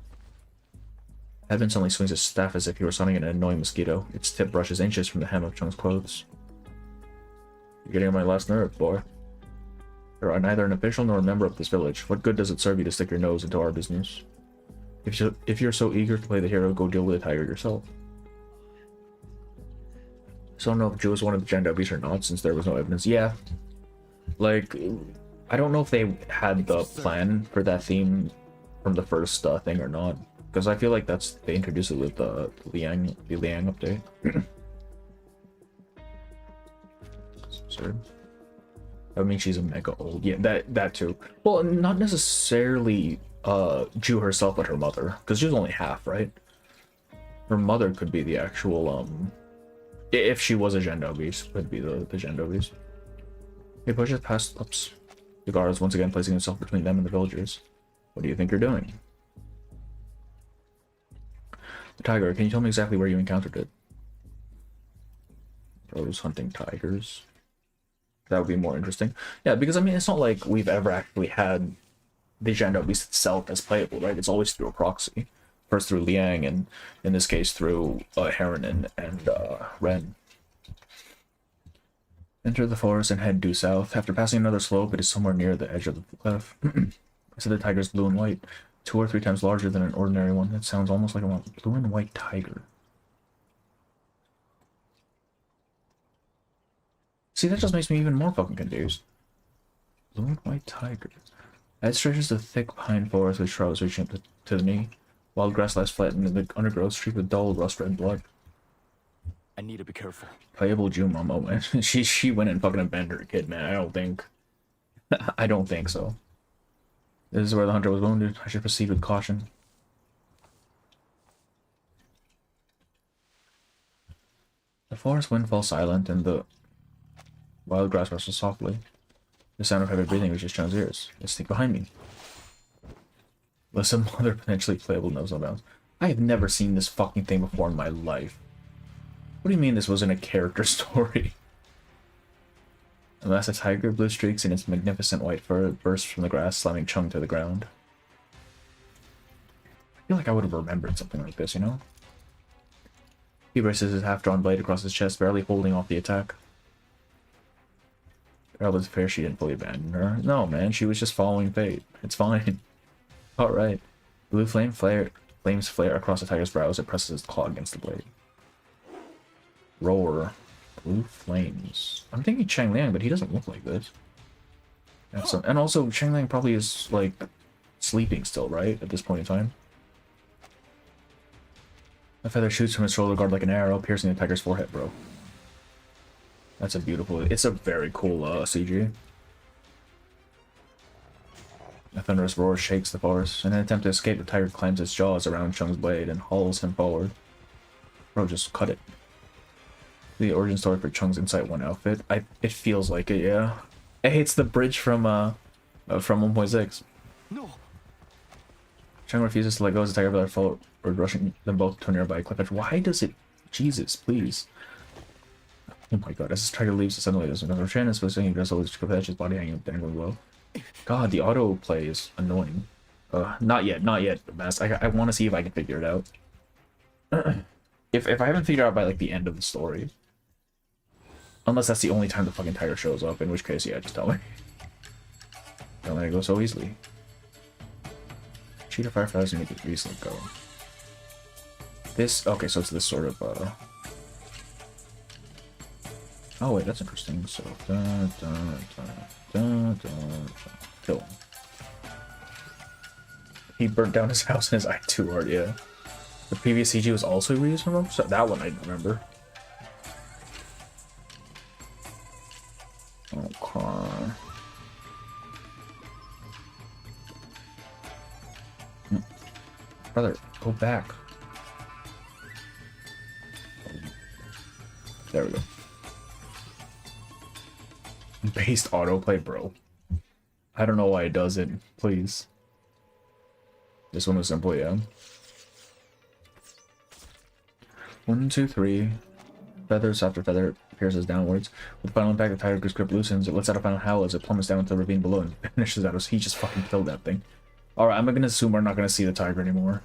Edmund suddenly swings his staff as if he were swatting at an annoying mosquito. Its tip brushes inches from the hem of Cheng's clothes. You're getting on my last nerve, boy. You are neither an official nor a member of this village. What good does it serve you to stick your nose into our business? If you're so eager to play the hero, go deal with the tiger yourself. So I don't know if Jew was one of the Gen W's or not, since there was no evidence. Yeah. Like, I don't know if they had the plan for that theme from the first thing or not. Because I feel like they introduced it with the Liang update. Sorry. I mean, she's a mega old. Yeah, that too. Well, not necessarily Jew herself, but her mother. Because she was only half, right? Her mother could be the actual, if she was a Gendovis, could be the Gendovis. He pushes past the guards, once again placing himself between them and the villagers. What do you think you're doing? The tiger, can you tell me exactly where you encountered it? Those hunting tigers. That would be more interesting. Yeah, because I mean, it's not like we've ever actually had the Gendovis itself as playable, right? It's always through a proxy. First through Liang, and in this case through Heron and Ren. Enter the forest and head due south. After passing another slope, it is somewhere near the edge of the cliff. I said the tiger is blue and white, 2 or 3 times larger than an ordinary one. That sounds almost like a blue and white tiger. See, that just makes me even more fucking confused. Blue and white tiger. It stretches the thick pine forest with shrubs reaching up to the knee. Wild grass lies flattened in the undergrowth, streaked with dull rust-red blood. I need to be careful. Playable Juma moment. she went and fucking abandoned her kid, man. I don't think so. This is where the hunter was wounded. I should proceed with caution. The forest wind fell silent, and the wild grass rustled softly. The sound of heavy breathing reaches Cheng's ears. They sneak behind me. Listen, other potentially playable nose bounds. I have never seen this fucking thing before in my life. What do you mean this wasn't a character story? Unless a tiger, blue streaks in its magnificent white fur, bursts from the grass, slamming Cheng to the ground. I feel like I would have remembered something like this, you know? He braces his half-drawn blade across his chest, barely holding off the attack. Girl, it's fair she didn't fully abandon her. No, man, she was just following fate. It's fine. Alright. Blue flames flare across the tiger's brow as it presses its claw against the blade. Roar. Blue flames. I'm thinking Cheng Liang, but he doesn't look like this. And also, Cheng Liang probably is, like, sleeping still, right? At this point in time. A feather shoots from his shoulder guard like an arrow, piercing the tiger's forehead, bro. That's a beautiful... It's a very cool CG. A thunderous roar shakes the forest. In an attempt to escape, the tiger climbs its jaws around Cheng's blade and hauls him forward. Bro, just cut it. The origin story for Cheng's Insight 1 outfit. It feels like it, yeah. It hits the bridge from 1.6. No. Cheng refuses to let go as the tiger brother follow, or rushing them both to a nearby cliff edge. Why does it... Jesus, please. Oh my god, as this tiger leaves, suddenly there's another Chen is supposed to hang against the cliff edge, his body hanging dangling low. God, the autoplay is annoying. Not yet, Mask. I want to see if I can figure it out. If I haven't figured out by like the end of the story, unless that's the only time the fucking tiger shows up, in which case, yeah, just tell me. Don't let it go so easily. Cheetah fireflies make it easily go. This, okay, so it's this sort of, oh wait, that's interesting. So, kill him. He burnt down his house in his Act 2 art, yeah. The previous CG was also reused from him, so that one I remember. Okay. Brother, go back. There we go. Based autoplay, bro. I don't know why it does it. Please. This one was simple, yeah. 1, 2, 3. Feathers after feather pierces downwards. With final impact, the tiger's grip loosens. It lets out a final howl as it plummets down into the ravine below and finishes out. He just fucking killed that thing. Alright, I'm gonna assume we're not gonna see the tiger anymore.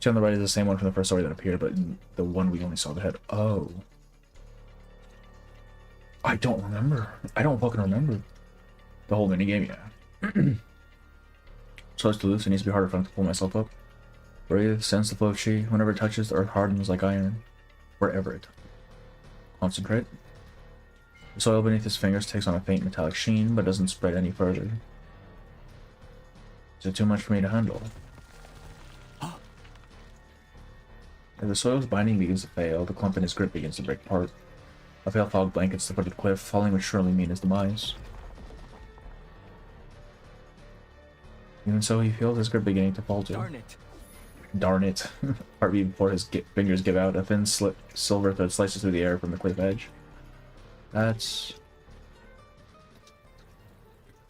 See on the right is the same one from the first story that appeared, but the one we only saw the head. Oh. I don't remember. I don't fucking remember. The whole minigame, yeah. So it's too loose, it needs to be harder for me to pull myself up. Breathe, sense the flow of chi. Whenever it touches, the earth hardens like iron. Wherever it touches. Concentrate. The soil beneath his fingers takes on a faint metallic sheen, but doesn't spread any further. Is it too much for me to handle? As the soil's binding begins to fail, the clump in his grip begins to break apart. A pale fog blankets the foot of the cliff, falling would surely mean his demise. Even so, he feels his grip beginning to falter. Darn it. Darn it. Heartbeat before his fingers give out, a thin silver thread slices through the air from the cliff edge. That's...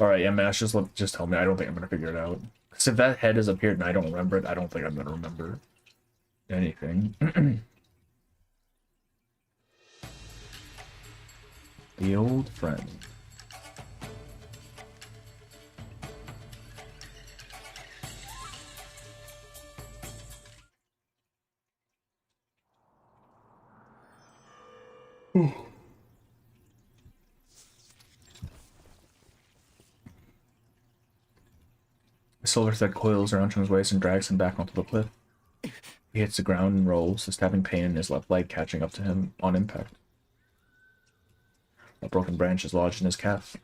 Alright, yeah, Mash, just tell me. I don't think I'm gonna figure it out. Because if that head has appeared and I don't remember it, I don't think I'm gonna remember anything. The old friend. The silver thread coils around Cheng's waist and drags him back onto the cliff. He hits the ground and rolls, the stabbing pain in his left leg catching up to him on impact. A broken branch is lodged in his calf.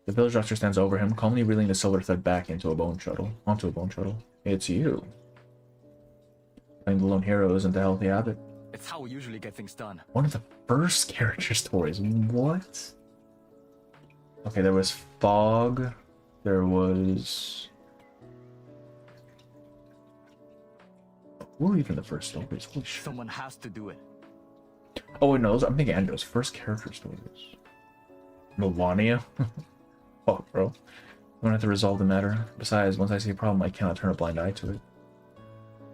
The village doctor stands over him, calmly reeling the silver thread back onto a bone shuttle. It's you. Playing the lone hero isn't a healthy habit. It's how we usually get things done. One of the first character stories. What? Okay, there was fog. There was... What were even the first stories? Holy shit. Someone has to do it. Oh, wait, no, I'm thinking Andrew's first character stories. Melania? Fuck, bro. I don't have to resolve the matter. Besides, once I see a problem, I cannot turn a blind eye to it.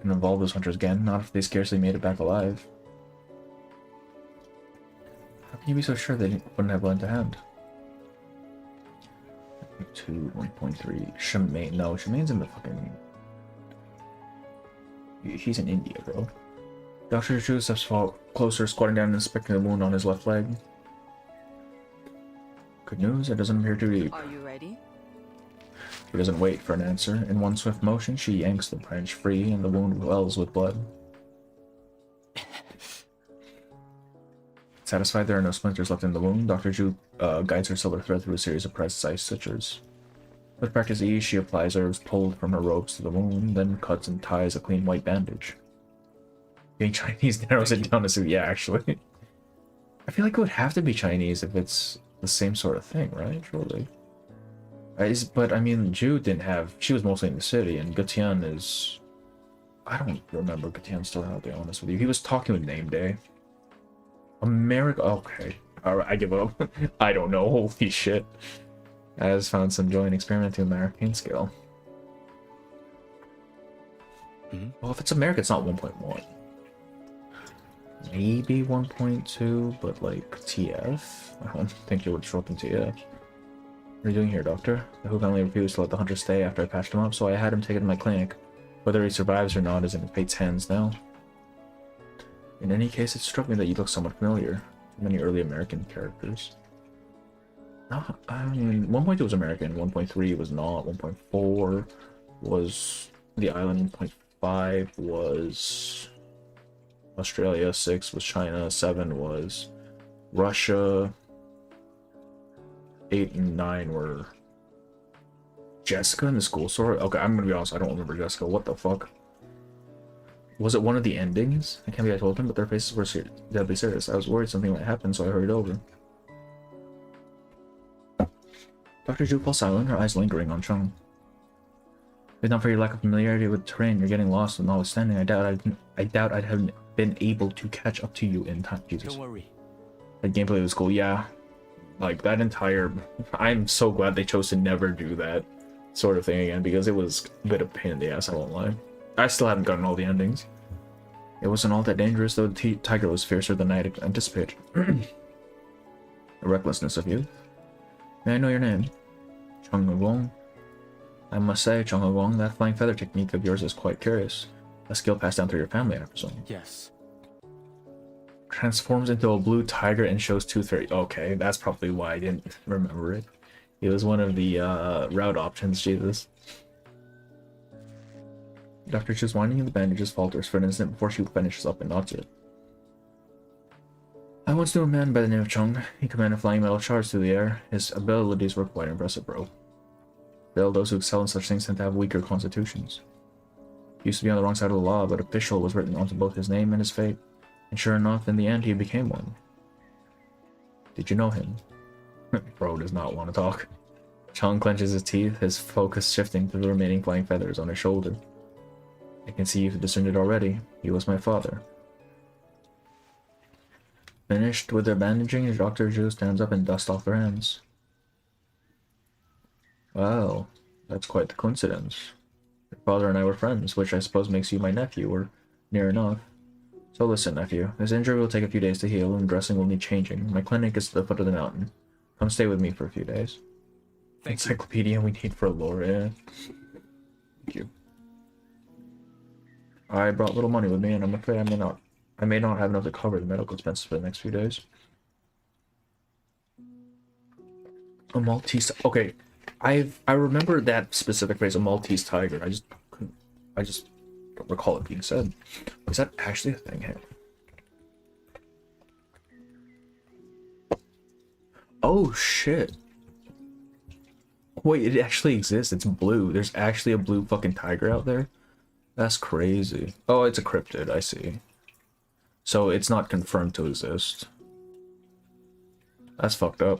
And involve those hunters again, not if they scarcely made it back alive. How can you be so sure they wouldn't have lent a hand? 2, 1.3. Shemaine. No, Shemaine's in the fucking... He's in India, bro. Dr. Chu steps closer, squatting down and inspecting the wound on his left leg. Good news, it doesn't appear too deep. Are you ready? She doesn't wait for an answer. In one swift motion, she yanks the branch free, and the wound wells with blood. Satisfied there are no splinters left in the wound, Dr. Ju guides her silver thread through a series of precise stitches. With practice ease, she applies herbs pulled from her robes to the wound, then cuts and ties a clean white bandage. Being Chinese narrows it down to... Yeah, actually. I feel like it would have to be Chinese if it's the same sort of thing, right? Surely. But, I mean, Ju didn't have... She was mostly in the city, and Gutian is... I don't remember Gutian's story, I'll be honest with you. He was talking with Name Day. America... Okay. Alright, I give up. I don't know. Holy shit. I just found some joy in experimenting with my arcane skill. Well, if it's America, it's not 1.1. Maybe 1.2, but like TF? I don't think it would show up in TF. What are you doing here, Doctor? The Heguang refused to let the hunter stay after I patched him up, so I had him taken to my clinic. Whether he survives or not is in fate's hands now. In any case, it struck me that you look somewhat familiar to many early American characters. No, I mean, 1.2 was American, 1.3 was not, 1.4 was the island, 1.5 was Australia, 6 was China, 7 was Russia, 8 and 9 were Jessica in the school store. Okay, I'm gonna be honest, I don't remember Jessica. What the fuck? Was it one of the endings? I can't believe I told him, but their faces were deadly serious. I was worried something might happen, so I hurried over. Dr. Zhu fell silent, her eyes lingering on Cheng. If not for your lack of familiarity with terrain, you're getting lost, and notwithstanding, I doubt I'd have been able to catch up to you in time. Jesus. Don't worry. That gameplay was cool, yeah. Like, that entire... I'm so glad they chose to never do that sort of thing again, because it was a bit of a pain in the ass, I won't lie. I still haven't gotten all the endings. It wasn't all that dangerous, though the tiger was fiercer than I had anticipated. The recklessness of youth. May I know your name? Cheng Heguang. I must say, Cheng Heguang, that flying feather technique of yours is quite curious. A skill passed down through your family, I presume. Yes. Transforms into a blue tiger and shows tooth fairy. Okay, that's probably why I didn't remember it. It was one of the route options, Jesus. Dr. Chu's winding in the bandages falters for an instant before she finishes up and nods it. I once knew a man by the name of Cheng. He commanded flying metal shards through the air. His abilities were quite impressive, bro. Still, those who excel in such things tend to have weaker constitutions. He used to be on the wrong side of the law, but official was written onto both his name and his fate. And sure enough, in the end, he became one. Did you know him? Bro does not want to talk. Cheng clenches his teeth, his focus shifting to the remaining flying feathers on his shoulder. I can see you've discerned it already. He was my father. Finished with their bandaging, Dr. Zhu stands up and dusts off their hands. Well, that's quite the coincidence. Your father and I were friends, which I suppose makes you my nephew, or near enough. So listen, nephew. This injury will take a few days to heal, and dressing will need changing. My clinic is at the foot of the mountain. Come stay with me for a few days. Encyclopedia we need for lore, yeah. Thank you. I brought little money with me, and I'm afraid I may not have enough to cover the medical expenses for the next few days. A Maltese... Okay, I remember that specific phrase, a Maltese tiger. I just don't recall it being said. Is that actually a thing here? Oh, shit. Wait, it actually exists. It's blue. There's actually a blue fucking tiger out there? That's crazy. Oh, it's a cryptid, I see. So it's not confirmed to exist. That's fucked up.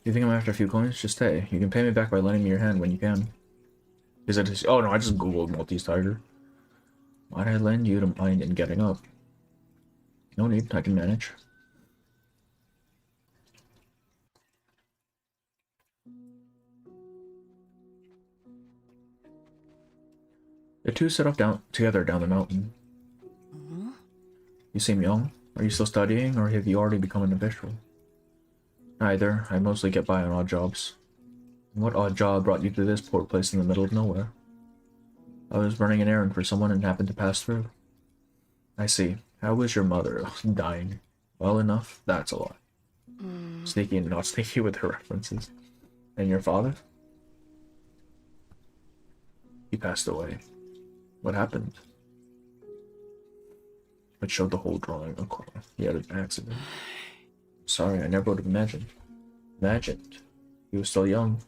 You think I'm after a few coins? Just stay. You can pay me back by lending me your hand when you can. Is it? Oh no, I just googled Maltese tiger. Why'd I lend you to mine in getting up? No need, I can manage. The two set off together down the mountain. You seem young. Are you still studying, or have you already become an official? Neither. I mostly get by on odd jobs. And what odd job brought you to this poor place in the middle of nowhere? I was running an errand for someone and happened to pass through. I see. How was your mother? Dying. Well enough, that's a lot. Sneaky and not sneaky with her references. And your father? He passed away. What happened? It showed the whole drawing. Okay. He had an accident. Sorry, I never would have imagined. Imagined. He was still young.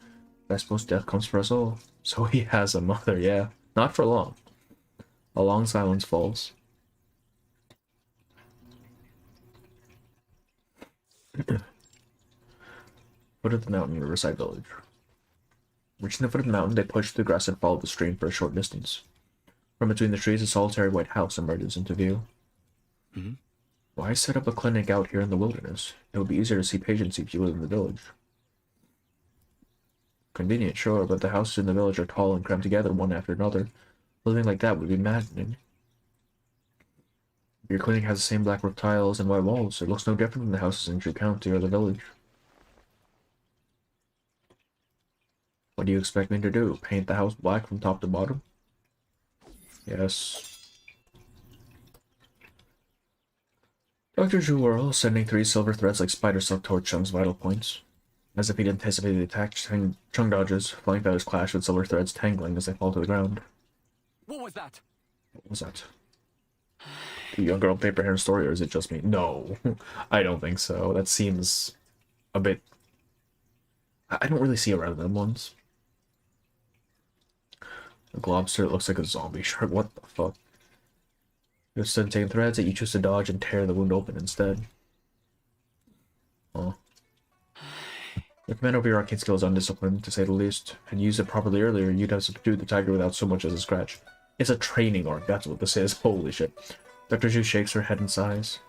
But I suppose death comes for us all. So he has a mother, yeah. Not for long. A long silence falls. Foot of the mountain, Riverside Village. Reaching the foot of the mountain, they push through the grass and follow the stream for a short distance. From between the trees, a solitary white house emerges into view. Why set up a clinic out here in the wilderness? It would be easier to see patients if you live in the village. Convenient, sure, but the houses in the village are tall and crammed together one after another. Living like that would be maddening. Your clinic has the same black roof tiles and white walls. It looks no different than the houses in Drew County or the village. What do you expect me to do? Paint the house black from top to bottom? Yes. Dr. Zhu whirls, sending 3 silver threads like spider silk toward Cheng's vital points. As if he'd anticipated the attack, Cheng dodges, flying feathers clash with silver threads tangling as they fall to the ground. What was that? What was that? The young girl paper hair story, or is it just me? No, I don't think so. That seems a bit... I don't really see around them ones. The globster looks like a zombie shark. What the fuck? You're taking threads that you choose to dodge and tear the wound open instead. Oh. Your command over your arcane skill is undisciplined, to say the least. Had you used it properly earlier, you'd have subdued the tiger without so much as a scratch. It's a training arc, that's what this is. Holy shit. Dr. Zhu shakes her head and sighs.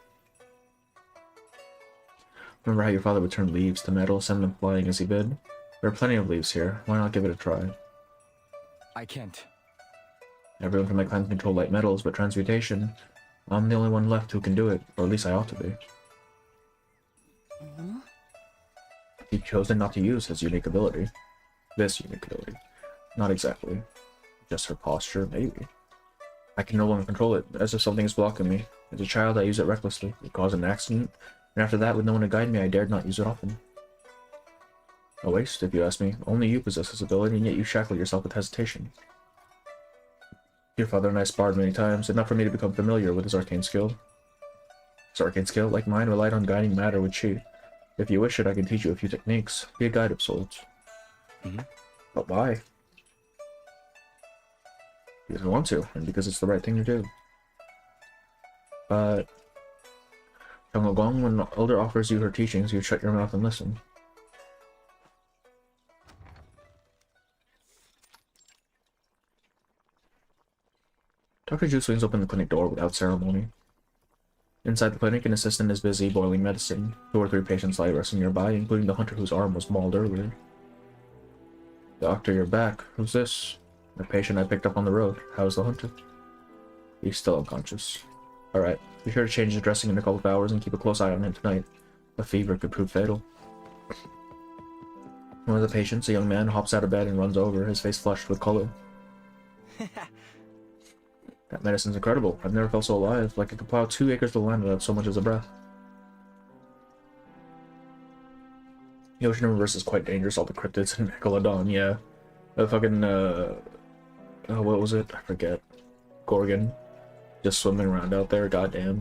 Remember how your father would turn leaves to metal, send them flying as he bid? There are plenty of leaves here. Why not give it a try? I can't. Everyone from my clan can control light metals, but transmutation, I'm the only one left who can do it, or at least I ought to be. He's chosen not to use his unique ability. This unique ability. Not exactly. Just her posture, maybe. I can no longer control it, as if something is blocking me. As a child, I used it recklessly. It caused an accident, and after that, with no one to guide me, I dared not use it often. A waste, if you ask me. Only you possess this ability, and yet you shackle yourself with hesitation. Your father and I sparred many times, enough for me to become familiar with his arcane skill. His arcane skill, like mine, relied on guiding matter with chi. If you wish it, I can teach you a few techniques. Be a guide of sorts. But why? Because I want to, and because it's the right thing to do. But Heguang, when the elder offers you her teachings, you shut your mouth and listen. Dr. Zhu swings open the clinic door without ceremony. Inside the clinic, an assistant is busy boiling medicine. 2 or 3 patients lie resting nearby, including the hunter whose arm was mauled earlier. Doctor, you're back. Who's this? The patient I picked up on the road. How's the hunter? He's still unconscious. Alright, be sure to change his dressing in a couple of hours and keep a close eye on him tonight. A fever could prove fatal. One of the patients, a young man, hops out of bed and runs over, his face flushed with color. That medicine's incredible. I've never felt so alive, like I could plow 2 acres of land without so much as a breath. The ocean in reverse is quite dangerous, all the cryptids in Megalodon, yeah. The fucking, what was it? I forget. Gorgon. Just swimming around out there, goddamn.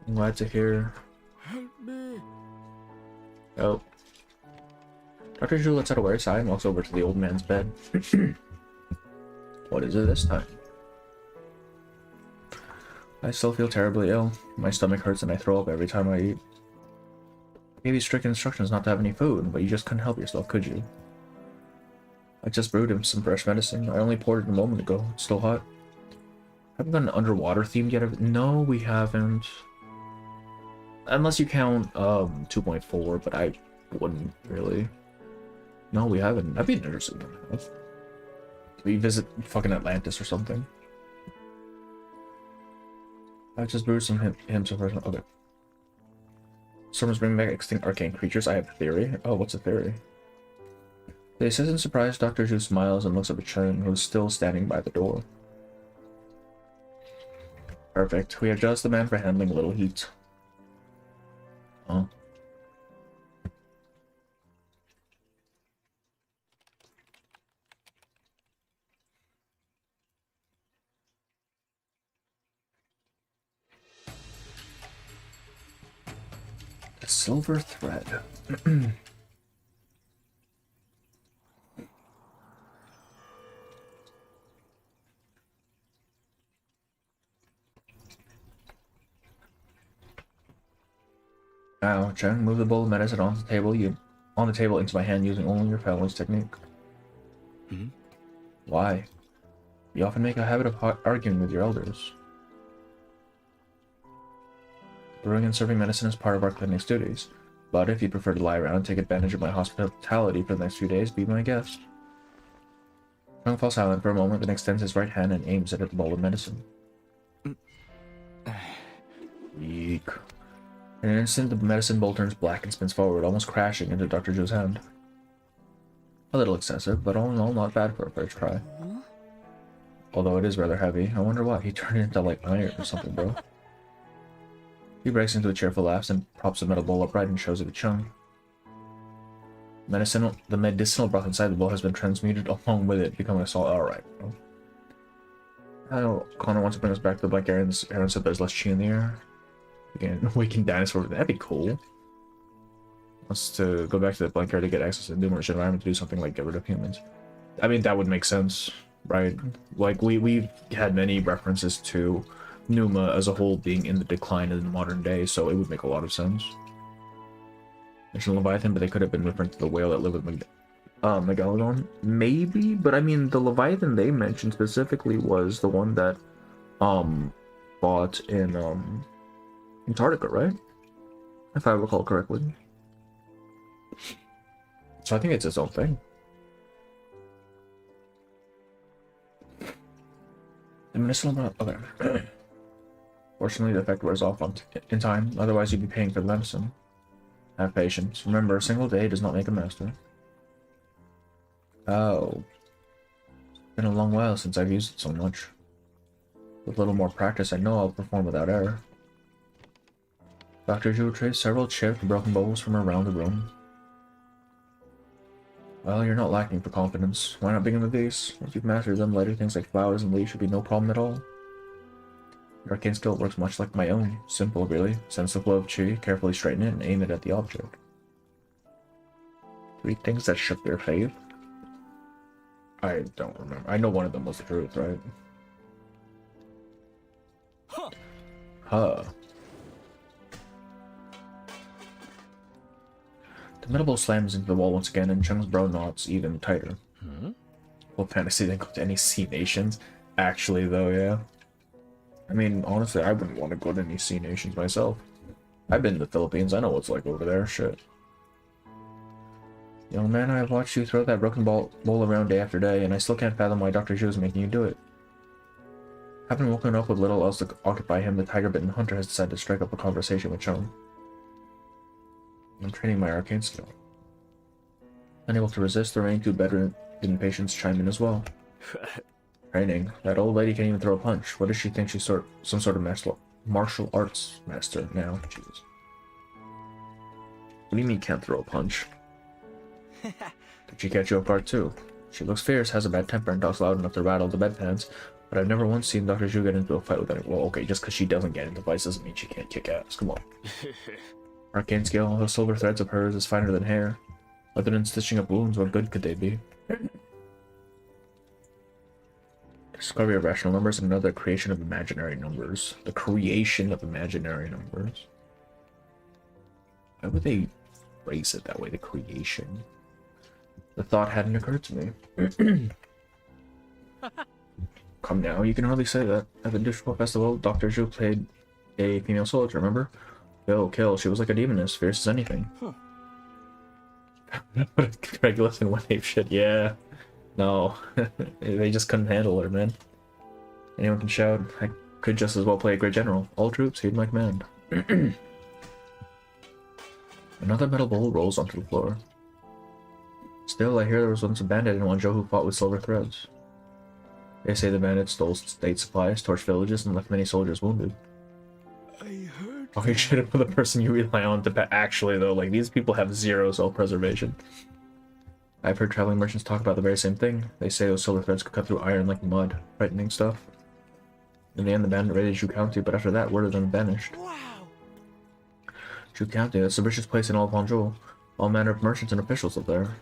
I'm glad to hear. Help me. Oh. Dr. Zhu lets out a weary sigh and walks over to the old man's bed. What is it this time? I still feel terribly ill. My stomach hurts and I throw up every time I eat. I gave you strict instructions not to have any food, but you just couldn't help yourself, could you? I just brewed him some fresh medicine. I only poured it a moment ago. It's still hot. Haven't got an underwater themed yet? No, we haven't. Unless you count 2.4, but I wouldn't really. No, we haven't. I'd be interested in that. We visit fucking Atlantis or something. I just brewed some him some fresh. Okay. Storms bring back extinct arcane creatures. I have a theory. Oh, what's a theory? The assistant surprised Dr. Zhu smiles and looks up at Cheng, who is still standing by the door. Perfect. We have just the man for handling a little heat. Oh. The silver thread. Now, Cheng, move the bowl of medicine on the table. Into my hand using only your family's technique. Why? You often make a habit of arguing with your elders. Brewing and serving medicine is part of our clinic's duties, but if you prefer to lie around and take advantage of my hospitality for the next few days, be my guest. Cheng falls silent for a moment, then extends his right hand and aims it at the bowl of medicine. Eek. In an instant, the medicine bowl turns black and spins forward, almost crashing into Dr. Zhu's hand. A little excessive, but all in all, not bad for a first try. Although it is rather heavy. I wonder why. He turned it into, like, iron or something, bro. He breaks into a cheerful laugh and props the metal bowl upright and shows it to Cheng. The medicinal broth inside the bowl has been transmuted along with it, becoming a solid. Alright, bro. I know Connor wants to bring us back to the Black Area, and Aaron said there's less chi in the air. We can awaken dinosaur. That'd be cool. Wants to go back to the Black Area to get access to the numerous environment to do something like get rid of humans. I mean, that would make sense, right? Like, we've had many references to Numa as a whole being in the decline in the modern day, so it would make a lot of sense. There's a Leviathan, but they could have been referring to the whale that lived with Megalodon? Maybe, but I mean, the Leviathan they mentioned specifically was the one that, fought in, Antarctica, right? If I recall correctly. So I think it's its own thing. The medicinal... Okay. Fortunately, the effect wears off in time, otherwise you'd be paying for the medicine. Have patience. Remember, a single day does not make a master. Oh. It's been a long while since I've used it so much. With a little more practice, I know I'll perform without error. Dr. Zhu retrieved several chipped, broken bowls from around the room. Well, you're not lacking for confidence. Why not begin with these? Once you've mastered them, later things like flowers and leaves should be no problem at all. Your arcane skill works much like my own. Simple, really. Sense the flow of chi, carefully straighten it, and aim it at the object. 3 things that shook their faith? I don't remember. I know one of them was the truth, right? Huh. The metal bowl slams into the wall once again, and Cheng's brow knots even tighter. Well, fantasy didn't go to any sea nations. Actually, though, yeah. I mean, honestly, I wouldn't want to go to any sea nations myself. I've been to the Philippines. I know what it's like over there. Shit. Young man, I have watched you throw that broken bowl around day after day, and I still can't fathom why Dr. Zhu is making you do it. Having woken up with little else to occupy him, the tiger-bitten hunter has decided to strike up a conversation with Cheng. I'm training my arcane skill. Unable to resist, the remaining 2 bedridden patients chime in as well. Training? That old lady can't even throw a punch. What does she think she's some sort of martial arts master now? Jesus. What do you mean can't throw a punch? Did she catch you off guard too? She looks fierce, has a bad temper, and talks loud enough to rattle the bedpans, but I've never once seen Dr. Zhu get into a fight with anyone. Well, okay, just because she doesn't get into fights doesn't mean she can't kick ass. Come on. Arcane skill, those silver threads of hers is finer than hair. Other than stitching up wounds, what good could they be? Discovery of rational numbers and another creation of imaginary numbers. The creation of imaginary numbers. Why would they phrase it that way, the creation? The thought hadn't occurred to me. Come now, you can hardly say that. At the Dishwell Festival, Dr. Zhu played a female soldier, remember? Kill. She was like a demoness, fierce as anything. Regulus and one ape shit, yeah. No. They just couldn't handle her, man. Anyone can shout. I could just as well play a great general. All troops, heed my command. Another metal bowl rolls onto the floor. Still, I hear there was once a bandit in Wanzhou who fought with silver threads. They say the bandits stole state supplies, torched villages, and left many soldiers wounded. I heard. Oh, you should have put the person you rely on to actually, though, like, these people have zero self-preservation. I've heard traveling merchants talk about the very same thing. They say those silver threads could cut through iron like mud, frightening stuff. In the end, the bandit raided Zhu County, but after that, word of them vanished. Wow. Zhu County, that's the richest place in all of Wanzhou. All manner of merchants and officials live there.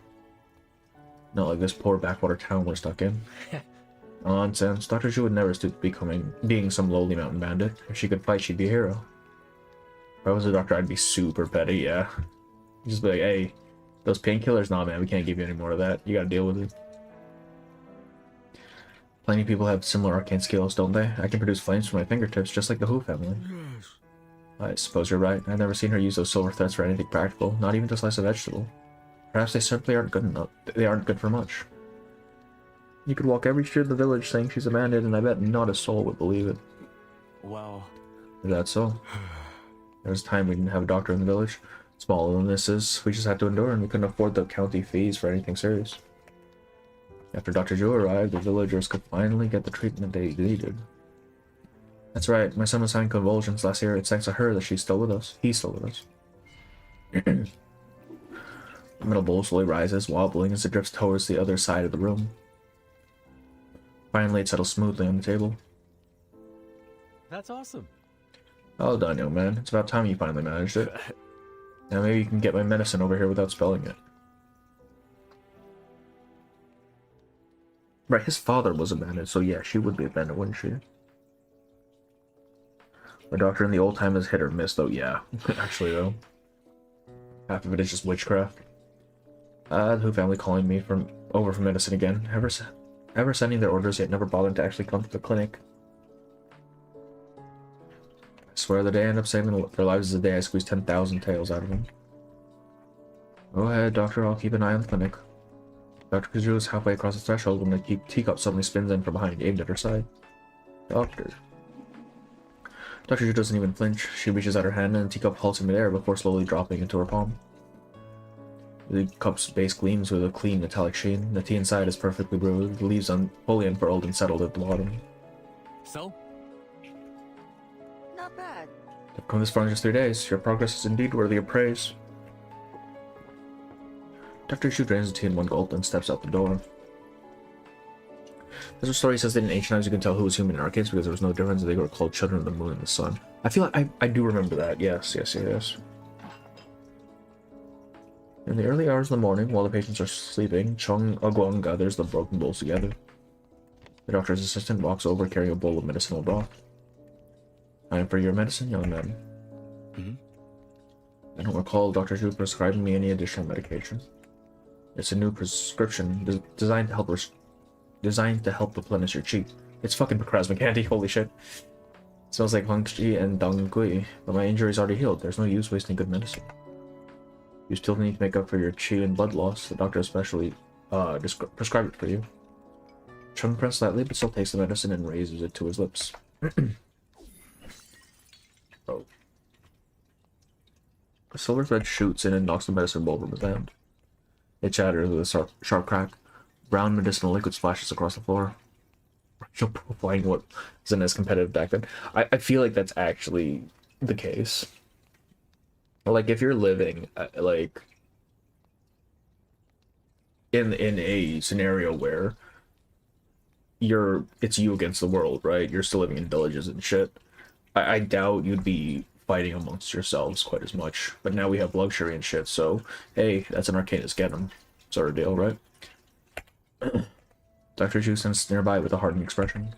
Not like this poor backwater town we're stuck in. Nonsense. Dr. Zhu would never stoop to being some lowly mountain bandit. If she could fight, she'd be a hero. If I was a doctor, I'd be super petty, yeah. Just be like, hey, those painkillers? Nah, man, we can't give you any more of that. You gotta deal with it. Plenty of people have similar arcane skills, don't they? I can produce flames from my fingertips, just like the Hu family. Yes. I suppose you're right. I've never seen her use those silver threads for anything practical, not even to slice a vegetable. Perhaps they simply aren't good enough. They aren't good for much. You could walk every street of the village saying she's a bandit, and I bet not a soul would believe it. Well. Is that so? There was a time we didn't have a doctor in the village. Small illnesses we just had to endure, and we couldn't afford the county fees for anything serious. After Dr. Zhu arrived, the villagers could finally get the treatment they needed. That's right, my son was having convulsions last year. It's thanks to her that she's still with us. He's still with us. The metal bowl slowly rises, wobbling as it drifts towards the other side of the room. Finally, it settles smoothly on the table. That's awesome. Well done, young man. It's about time you finally managed it. Now maybe you can get my medicine over here without spelling it. Right, his father was a bandit, so yeah, she would be a bandit, wouldn't she? My doctor in the old time is hit or miss, though, yeah. Actually, though. Half of it is just witchcraft. The Hu family calling me over for medicine again. Ever sending their orders, yet never bothering to actually come to the clinic. I swear the day I end up saving their lives is the day I squeeze 10,000 tails out of them. Go ahead, doctor, I'll keep an eye on the clinic. Dr. Kazoo is halfway across the threshold when the teacup suddenly spins in from behind, aimed at her side. Doctor. Dr. Zhu doesn't even flinch. She reaches out her hand and the teacup halts in midair before slowly dropping into her palm. The cup's base gleams with a clean metallic sheen. The tea inside is perfectly brewed, the leaves fully unfurled and settled at the bottom. So? Not bad. You've come this far in just 3 days. Your progress is indeed worthy of praise. Dr. Zhu drains the tea in one gulp and steps out the door. There's a story says that in ancient times you can tell who was human in arcades because there was no difference. They were called children of the moon and the sun. I feel like I do remember that. Yes. In the early hours of the morning, while the patients are sleeping, Cheng Heguang gathers the broken bowls together. The doctor's assistant walks over carrying a bowl of medicinal broth. Time for your medicine, young man. I don't recall Dr. Zhu prescribing me any additional medication. It's a new prescription designed to help replenish your chi. It's fucking plasma candy, holy shit. It smells like Huang Chi and Dang Gui, but my injury's already healed. There's no use wasting good medicine. You still need to make up for your chi and blood loss. The doctor especially prescribed it for you. Cheng pressed slightly, but still takes the medicine and raises it to his lips. Oh. A silver thread shoots in and knocks the medicine bowl from his hand. It shatters with a sharp crack. Brown medicinal liquid splashes across the floor. Racial profiling wasn't as competitive back then. I feel like that's actually the case. Like, if you're living, like, in a scenario where it's you against the world, right? You're still living in villages and shit. I doubt you'd be fighting amongst yourselves quite as much. But now we have luxury and shit, so, hey, that's an Arcanist, get him. Sort of deal, right? Dr. Zhu sits nearby with a hardened expression.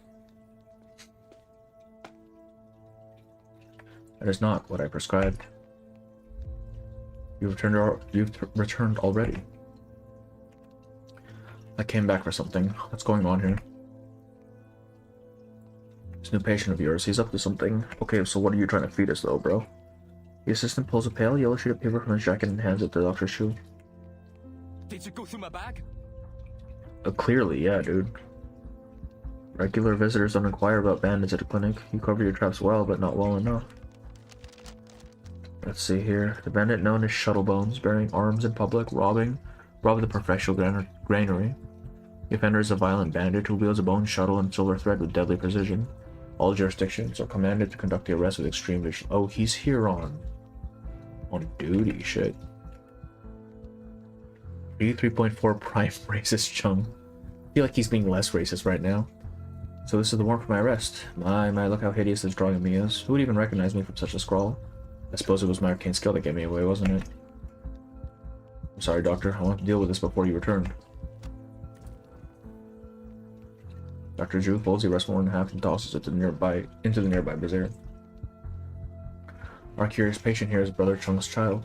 That is not what I prescribed. You've returned already. I came back for something. What's going on here? This new patient of yours, he's up to something. Okay, so what are you trying to feed us though, bro? The assistant pulls a pale yellow sheet of paper from his jacket and hands it to Dr. Zhu. Did you go through my bag? Clearly, yeah, dude. Regular visitors don't inquire about bandits at a clinic. You cover your traps well, but not well enough. Let's see here. The bandit known as Shuttlebones, bearing arms in public, robbed the professional granary. The offender is a violent bandit who wields a bone shuttle and silver thread with deadly precision. All jurisdictions are commanded to conduct the arrest with extreme vision. Oh, he's here on duty, shit. 83.4 prime racist Cheng. I feel like he's being less racist right now. So this is the warrant for my arrest. My, look how hideous this drawing of me is. Who would even recognize me from such a scrawl? I suppose it was my arcane skill that gave me away, wasn't it? I'm sorry, Doctor. I want to deal with this before you return. Dr. Zhu folds the arrest warrant in half and tosses it into the nearby brazier. Our curious patient here is Brother Cheng's child.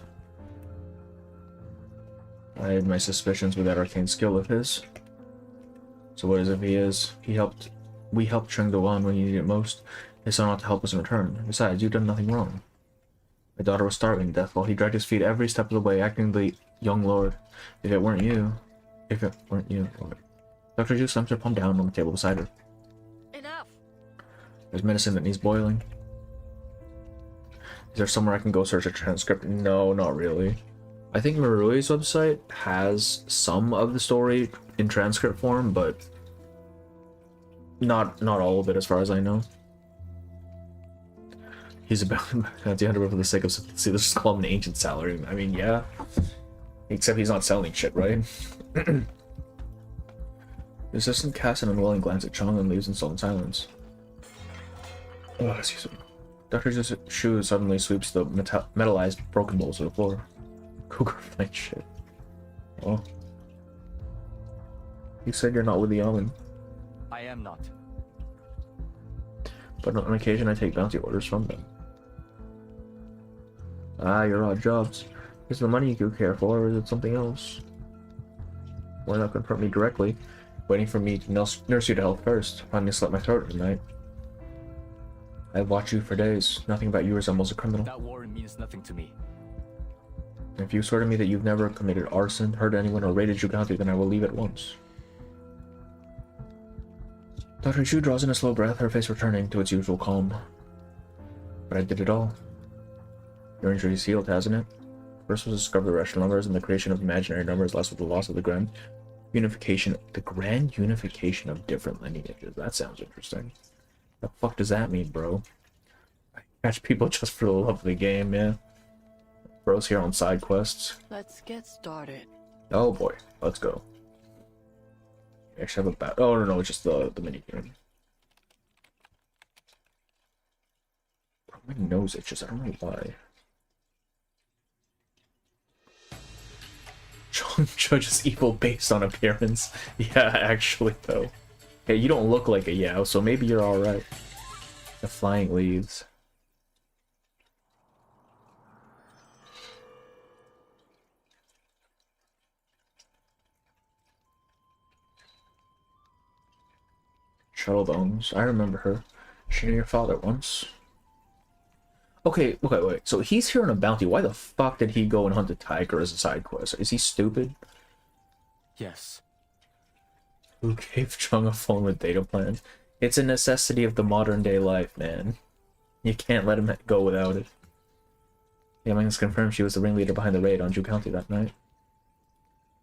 I had my suspicions with that arcane skill of his. So what is if he is? We helped Cheng Duan when he needed it most. His son ought to help us in return. Besides, you've done nothing wrong. My daughter was starving to death while he dragged his feet every step of the way, acting the young lord. If it weren't you... Dr. Zhu slams her palm down on the table beside her. Enough. There's medicine that needs boiling. Is there somewhere I can go search a transcript? No, not really. I think Marui's website has some of the story in transcript form, but not all of it as far as I know. He's about to hand over for the sake of simplicity. Let's just call him an ancient salary. I mean, yeah. Except he's not selling shit, right? The assistant casts an unwilling glance at Cheng and leaves in sullen silence. Oh, excuse me. Dr. Shu suddenly sweeps the metallized broken bowls to the floor. Cougar fight shit. Oh. You said you're not with the Yamen. I am not. But on occasion I take bounty orders from them. Ah, your odd jobs. Is the money you care for, or is it something else? Why not confront me directly, waiting for me to nurse you to health first? Finally slit my throat at night. I've watched you for days. Nothing about you resembles a criminal. That warrant means nothing to me. If you swear to me that you've never committed arson, hurt anyone, or raided Juganti, then I will leave at once. Dr. Chu draws in a slow breath, her face returning to its usual calm. But I did it all. Your injury is healed, hasn't it? First was discover the rational numbers and the creation of imaginary numbers, last with the loss of the grand unification of different lineages. That sounds interesting. The fuck does that mean, bro? I catch people just for the love of the game, man. Bro's here on side quests. Let's get started. Oh boy, let's go. I actually have a bat. Oh no, it's just the mini game. My nose itches. I don't know why. Judge is evil based on appearance. Yeah, actually though. Hey, you don't look like a Yao, so maybe you're alright. The flying leaves. Shuttlebones. I remember her. She knew your father once. Okay, wait. So he's here on a bounty. Why the fuck did he go and hunt a tiger as a side quest? Is he stupid? Yes. Who gave Chung a phone with data plan? It's a necessity of the modern day life, man. You can't let him go without it. Yang has confirmed she was the ringleader behind the raid on Ju County that night.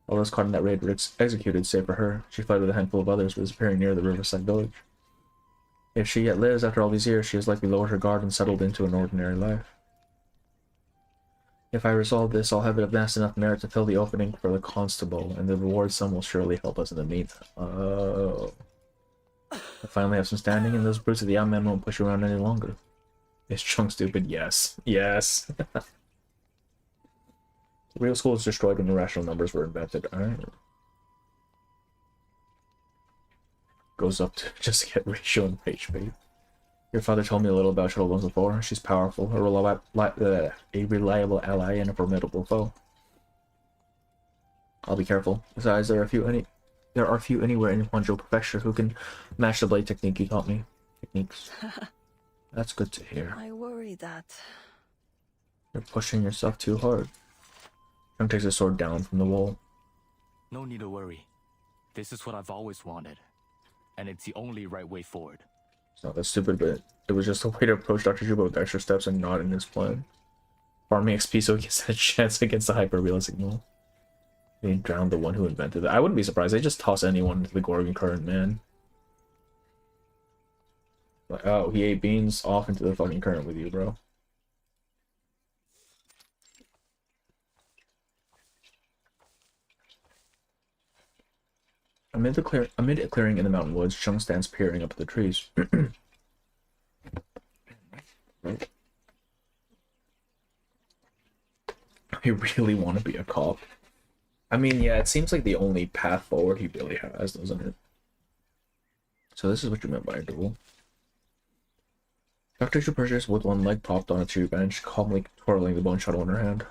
All those caught in that raid were executed, save for her. She fled with a handful of others, disappearing near the riverside village. If she yet lives after all these years, she has likely lowered her guard and settled into an ordinary life. If I resolve this, I'll have it of vast enough merit to fill the opening for the constable, and the reward sum will surely help us in the meantime. Oh. I finally have some standing, and those brutes of the young man won't push you around any longer. Is Chung stupid? Yes. Yes. The real school was destroyed when irrational numbers were invented. Alright. Goes up to just get ratio and rage bait. Your father told me a little about Shuttlebones before. She's powerful, a reliable ally, and a formidable foe. I'll be careful. Besides, there are few anywhere in Huanzhou Prefecture who can match the blade technique you taught me. That's good to hear. I worry that... You're pushing yourself too hard. Cheng takes his sword down from the wall. No need to worry. This is what I've always wanted. And it's the only right way forward. It's not that stupid, but it was just a way to approach Dr. Juba with extra steps and not in his plan. Farming XP so he gets a chance against the hyper-realistic null. They drowned the one who invented it. I wouldn't be surprised. They just toss anyone into the Gorgon current, man. Like, oh, he ate beans, off into the fucking current with you, bro. Amid a clearing in the mountain woods, Cheng stands peering up at the trees. I really want to be a cop. I mean, yeah, it seems like the only path forward he really has, doesn't it? So this is what you meant by a duel. Dr. Chu purchased with one leg propped on a tree bench, calmly twirling the bone shuttle in her hand.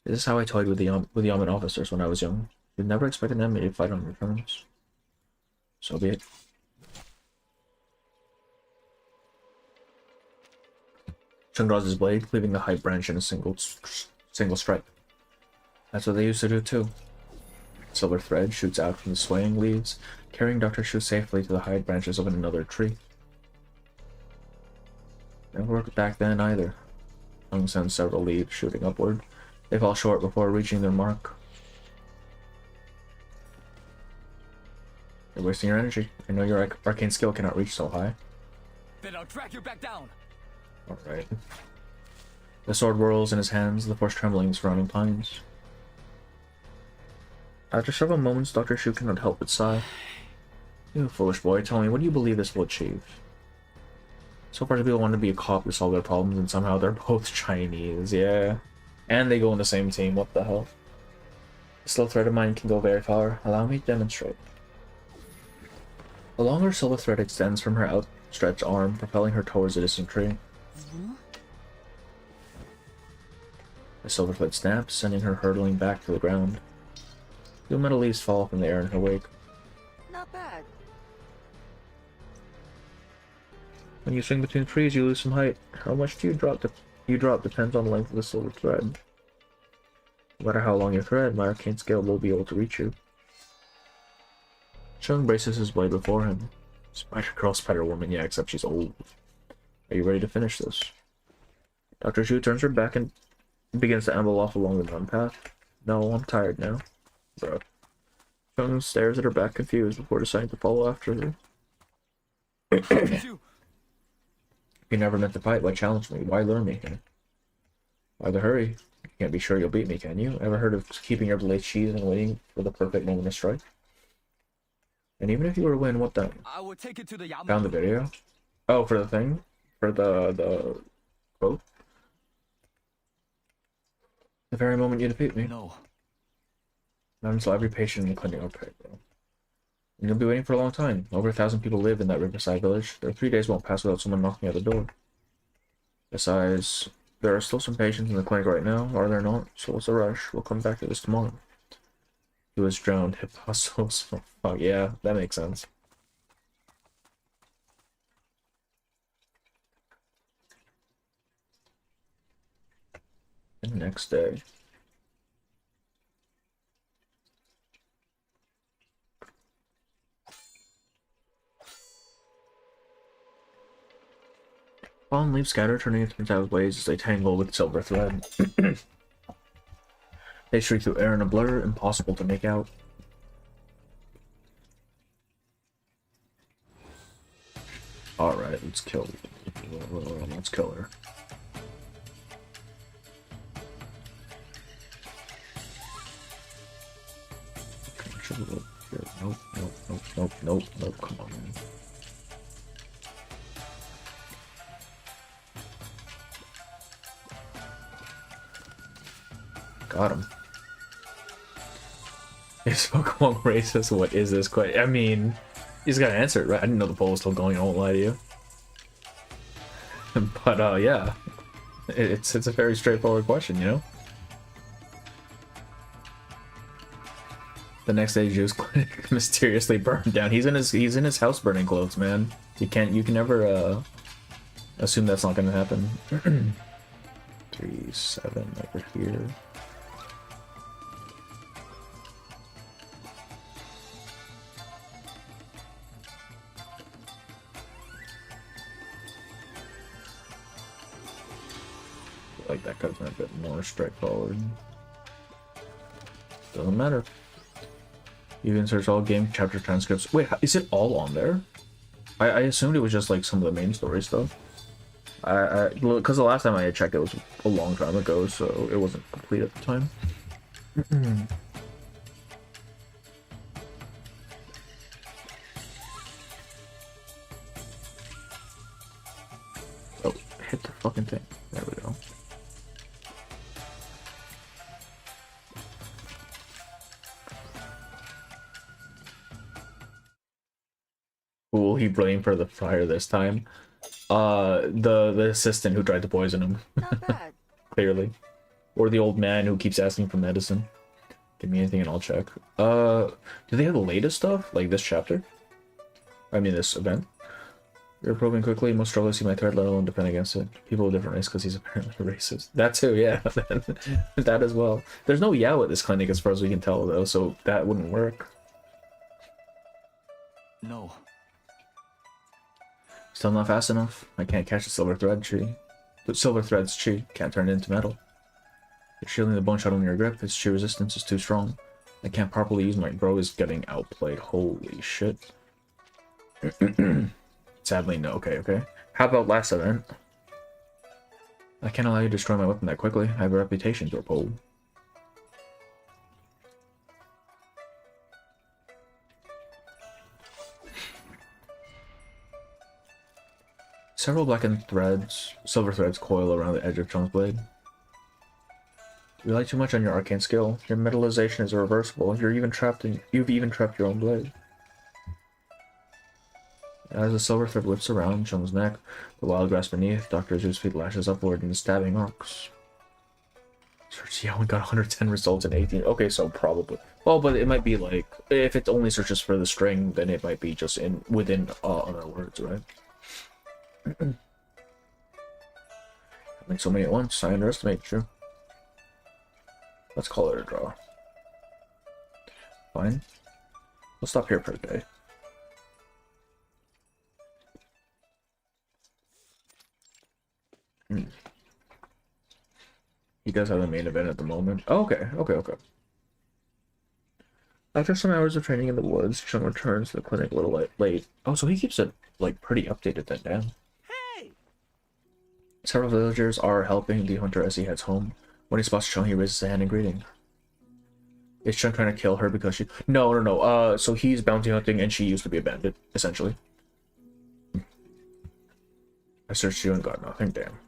This is how I toyed with the Yamen officers when I was young. You'd never expect an enemy to fight on your terms. So be it. Cheng draws his blade, cleaving the high branch in a single strike. That's what they used to do too. Silver thread shoots out from the swaying leaves, carrying Dr. Shu safely to the high branches of another tree. Never worked back then either. Cheng sends several leaves shooting upward. They fall short before reaching their mark. You're wasting your energy. I know your arcane skill cannot reach so high. Then I'll drag you back down. Alright. The sword whirls in his hands, the force trembling in surrounding pines. After several moments, Dr. Shu cannot help but sigh. You foolish boy, tell me, what do you believe this will achieve? So far, people want to be a cop to solve their problems, and somehow they're both Chinese, yeah. And they go in the same team, what the hell? A slow thread of mine can go very far. Allow me to demonstrate. A longer silver thread extends from her outstretched arm, propelling her towards a distant tree. The silver thread snaps, sending her hurtling back to the ground. Two metal leaves fall from the air in her wake. Not bad. When you swing between trees, you lose some height. How much do you drop depends on the length of the silver thread. No matter how long your thread, my arcane skill will be able to reach you. Cheng braces his blade before him. Spider-Girl, Spider-Woman, yeah, except she's old. Are you ready to finish this? Dr. Zhu turns her back and begins to amble off along the mountain path. No, I'm tired now. Bro. Cheng stares at her back confused before deciding to follow after her. You. You never meant to fight, why challenge me? Why lure me? Why the hurry? You can't be sure you'll beat me, can you? Ever heard of keeping your blade sheathed and waiting for the perfect moment to strike? And even if you were to win, what then? I will take it to the Yao. Found the video? Oh, for the thing? For the quote? The very moment you defeat me. No. Not until every patient in the clinic. Okay, bro. And you'll be waiting for a long time. Over 1,000 people live in that riverside village. There are 3 days won't pass without someone knocking at the door. Besides, there are still some patients in the clinic right now, are there not? So what's the rush? We'll come back to this tomorrow. He was drowned. Hip hustles. Oh, fuck yeah, that makes sense. The next day. Fallen leaves scatter, turning into metallic waves as they tangle with silver thread. They streak through air in a blur, impossible to make out. Alright, let's kill her. Let's kill her. Okay, nope, nope, nope, nope, nope, nope, come on, man. Got him. Is Pokemon racist? What is this question? I mean, he's got to answer it, right? I didn't know the poll was still going, I won't lie to you. But, yeah. It's a very straightforward question, you know? The next day, Juice Clinic mysteriously burned down. He's in his house burning clothes, man. You can never, assume that's not gonna happen. 3, 7, over here. Like that could have been a bit more straightforward. Doesn't matter. You can search all game chapter transcripts. Wait, is it all on there? I assumed it was just like some of the main story stuff. Because the last time I had checked, it was a long time ago, so it wasn't complete at the time. Oh, hit the fucking thing. There we go. Who will he blame for the fire this time? The assistant who tried to poison him. Not bad. Clearly. Or the old man who keeps asking for medicine. Give me anything and I'll check. Do they have the latest stuff? Like this chapter? I mean this event? You're probing quickly, most struggle to see my thread, let alone defend against it. People of different race because he's apparently racist. That too, yeah. That as well. There's no Yao at this clinic as far as we can tell though, so that wouldn't work. No. Still not fast enough. I can't catch the silver thread tree. But silver thread's chi can't turn it into metal. You're shielding the bone shuttle in your grip. Its chi resistance is too strong. I can't properly use my bro is getting outplayed. Holy shit. Sadly, no. Okay, okay. How about last event? I can't allow you to destroy my weapon that quickly. I have a reputation to uphold. Several blackened threads, silver threads coil around the edge of Cheng's blade. You rely too much on your arcane skill. Your metallization is irreversible. You've even trapped your own blade. As the silver thread whips around Cheng's neck, the wild grass beneath, Dr. Zhu's feet lashes upward in stabbing arcs. Search Yao and got 110 results in 18. Okay, so probably. Well, but it might be like, if it only searches for the string, then it might be just within other words, right? Having so many at once, I underestimate you. Let's call it a draw. Fine. We'll stop here for a day. He does have the main event at the moment. Oh, okay. After some hours of training in the woods, Cheng returns to the clinic a little late. Oh, so he keeps it, like, pretty updated then, damn. Hey! Several villagers are helping the hunter as he heads home. When he spots Cheng, he raises a hand in greeting. Is Cheng trying to kill her because she... No. So he's bounty hunting and she used to be a bandit, essentially. I searched you and got nothing, damn.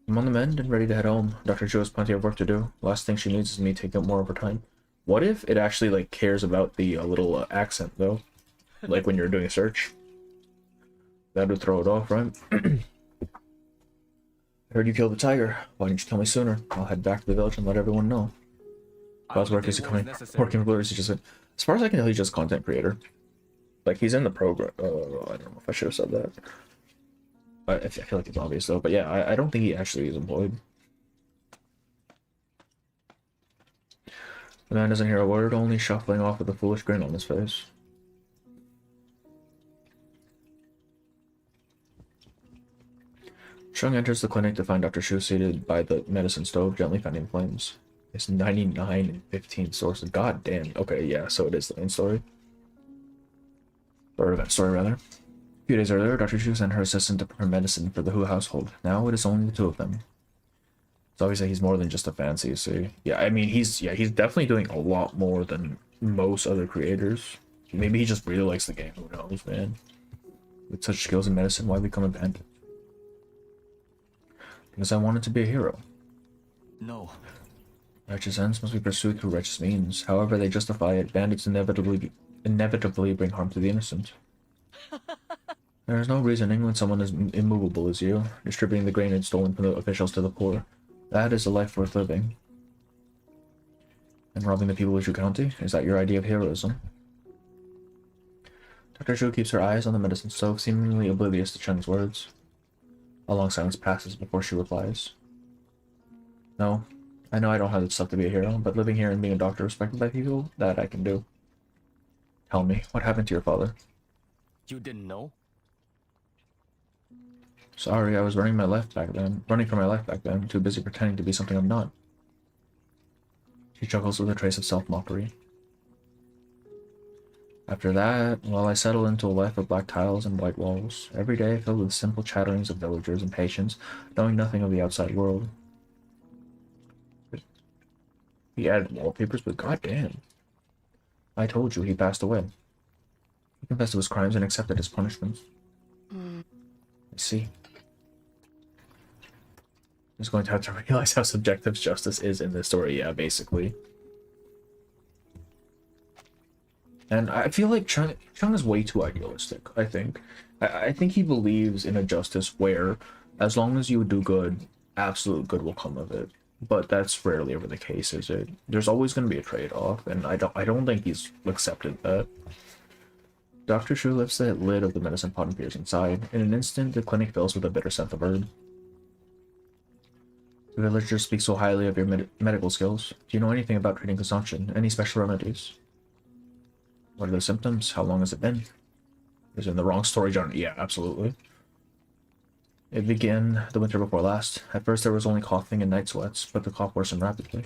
I'm on the mend and ready to head home. Dr. Zhu has plenty of work to do. Last thing she needs is me taking up more of her time. What if it actually, like, cares about the little accent, though? Like, when you're doing a search? That would throw it off, right? I heard you killed the tiger. Why didn't you tell me sooner? I'll head back to the village and let everyone know. Bob's work is working for Blurry. As far as I can tell, he's just content creator. Like, he's in the program. I don't know if I should have said that. I feel like it's obvious, though. But yeah, I don't think he actually is employed. The man doesn't hear a word, only shuffling off with a foolish grin on his face. Cheng enters the clinic to find Dr. Zhu seated by the medicine stove, gently fanning flames. It's 99 and 15 sources. God damn. Okay, yeah, so it is the main story. Or event story, rather. A few days earlier, Dr. Zhu sent her assistant to prepare medicine for the Hu household. Now it is only the two of them. It's obviously he's more than just a fancy, you see. Yeah, I mean, he's definitely doing a lot more than most other creators. Maybe he just really likes the game, who knows, man. With such skills in medicine, why become a bandit? Because I wanted to be a hero. No. Righteous ends must be pursued through righteous means. However they justify it, bandits inevitably bring harm to the innocent. There is no reasoning when someone as immovable as you, distributing the grain and stolen from the officials to the poor. That is a life worth living. And robbing the people of Zhu County? Is that your idea of heroism? Dr. Zhu keeps her eyes on the medicine stove, seemingly oblivious to Cheng's words. A long silence passes before she replies. No, I know I don't have the stuff to be a hero, but living here and being a doctor respected by people, that I can do. Tell me, what happened to your father? You didn't know? Sorry, I was running for my life back then, too busy pretending to be something I'm not. She chuckles with a trace of self-mockery. After that, well, I settled into a life of black tiles and white walls, every day filled with simple chatterings of villagers and patients, knowing nothing of the outside world. He added wallpapers, but goddamn. I told you he passed away. He confessed to his crimes and accepted his punishments. I see. He's going to have to realize how subjective justice is in this story, yeah, basically. And I feel like Cheng is way too idealistic, I think. I think he believes in a justice where, as long as you do good, absolute good will come of it. But that's rarely ever the case, is it? There's always going to be a trade-off, and I don't think he's accepted that. Dr. Zhu lifts the lid of the medicine pot and peers inside. In an instant, the clinic fills with a bitter scent of herb. The villagers speak so highly of your medical skills. Do you know anything about treating consumption? Any special remedies? What are the symptoms? How long has it been? Is it in the wrong story genre? Yeah, absolutely. It began the winter before last. At first there was only coughing and night sweats, but the cough worsened rapidly.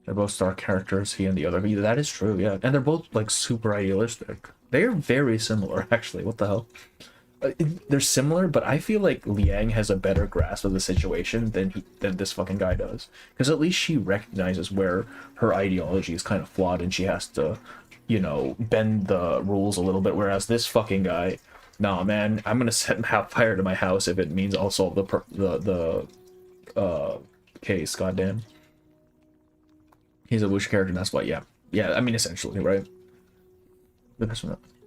They're both star characters, he and the other. That is true, yeah. And they're both, like, super idealistic. They are very similar, actually. What the hell? They're similar, but I feel like Liang has a better grasp of the situation than this fucking guy does. Because at least she recognizes where her ideology is kind of flawed and she has to, you know, bend the rules a little bit. Whereas this fucking guy, nah, man, I'm gonna set fire to my house if it means I'll solve the case. Goddamn. He's a Wuxia character, and that's why, yeah. Yeah, I mean, essentially, right?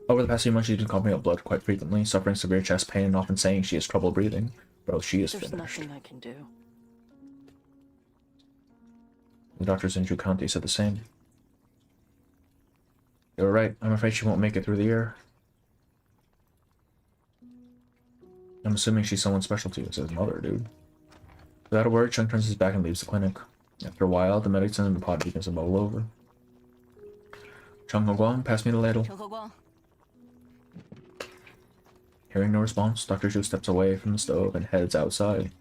Over the past few months, she's been coughing up blood quite frequently, suffering severe chest pain, and often saying she has trouble breathing. Bro, she is There's finished. nothing I can do. The doctors in Zhu County said the same. They were right. I'm afraid she won't make it through the year. I'm assuming she's someone special to you. It's his mother, dude. Without a word, Cheng turns his back and leaves the clinic. After a while, the medics in the pod begins to mull over. Cheng Heguang, pass me the ladle. Hearing no response, Dr. Zhu steps away from the stove and heads outside.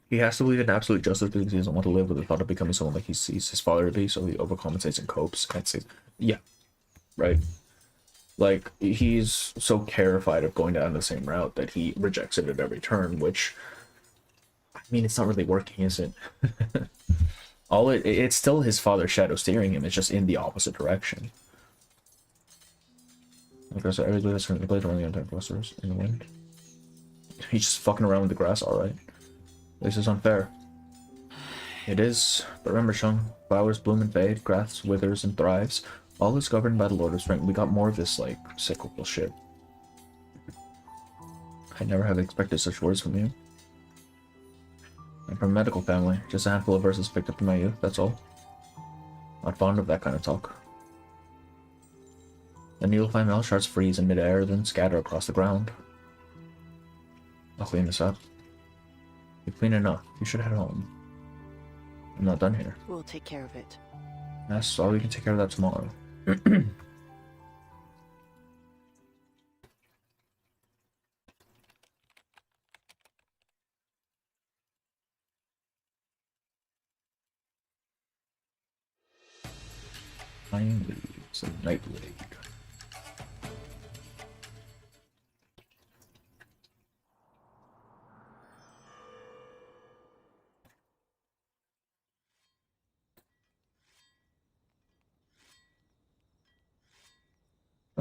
He has to believe in absolute justice because he doesn't want to live with the thought of becoming someone like he sees his father to be, so he overcompensates and copes. I'd say, yeah, right. Like, he's so terrified of going down the same route that he rejects it at every turn, which, I mean, it's not really working, is it? It's still his father's shadow steering him, it's just in the opposite direction. Okay, so everybody that's currently played around the entire clusters in the wind. He's just fucking around with the grass, alright. This is unfair. It is, but remember, Cheng, flowers bloom and fade, grass withers and thrives. All is governed by the Lord of Spring. We got more of this, like, cyclical shit. I never have expected such words from you. I'm from a medical family. Just a handful of verses picked up in my youth, that's all. Not fond of that kind of talk. Then you'll find metal shards freeze in midair, then scatter across the ground. I'll clean this up. You've cleaned enough. You should head home. I'm not done here. We'll take care of it. That's all we can take care of that tomorrow. Pine leaves and nightblade.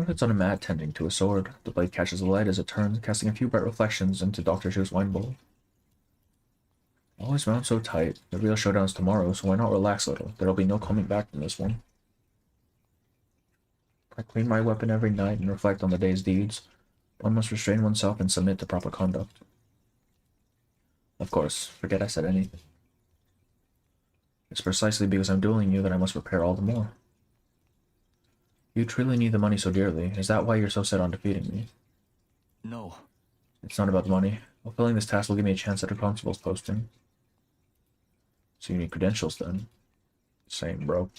It's on a mat tending to a sword. The blade catches the light as it turns, casting a few bright reflections into Dr. Zhu's wine bowl. Always wound so tight. The real showdown's tomorrow, so why not relax a little? There'll be no coming back from this one. I clean my weapon every night and reflect on the day's deeds. One must restrain oneself and submit to proper conduct. Of course, forget I said anything. It's precisely because I'm dueling you that I must prepare all the more. You truly need the money so dearly. Is that why you're so set on defeating me? No. It's not about the money. Fulfilling this task will give me a chance at a constable's posting. So you need credentials then. Same, bro.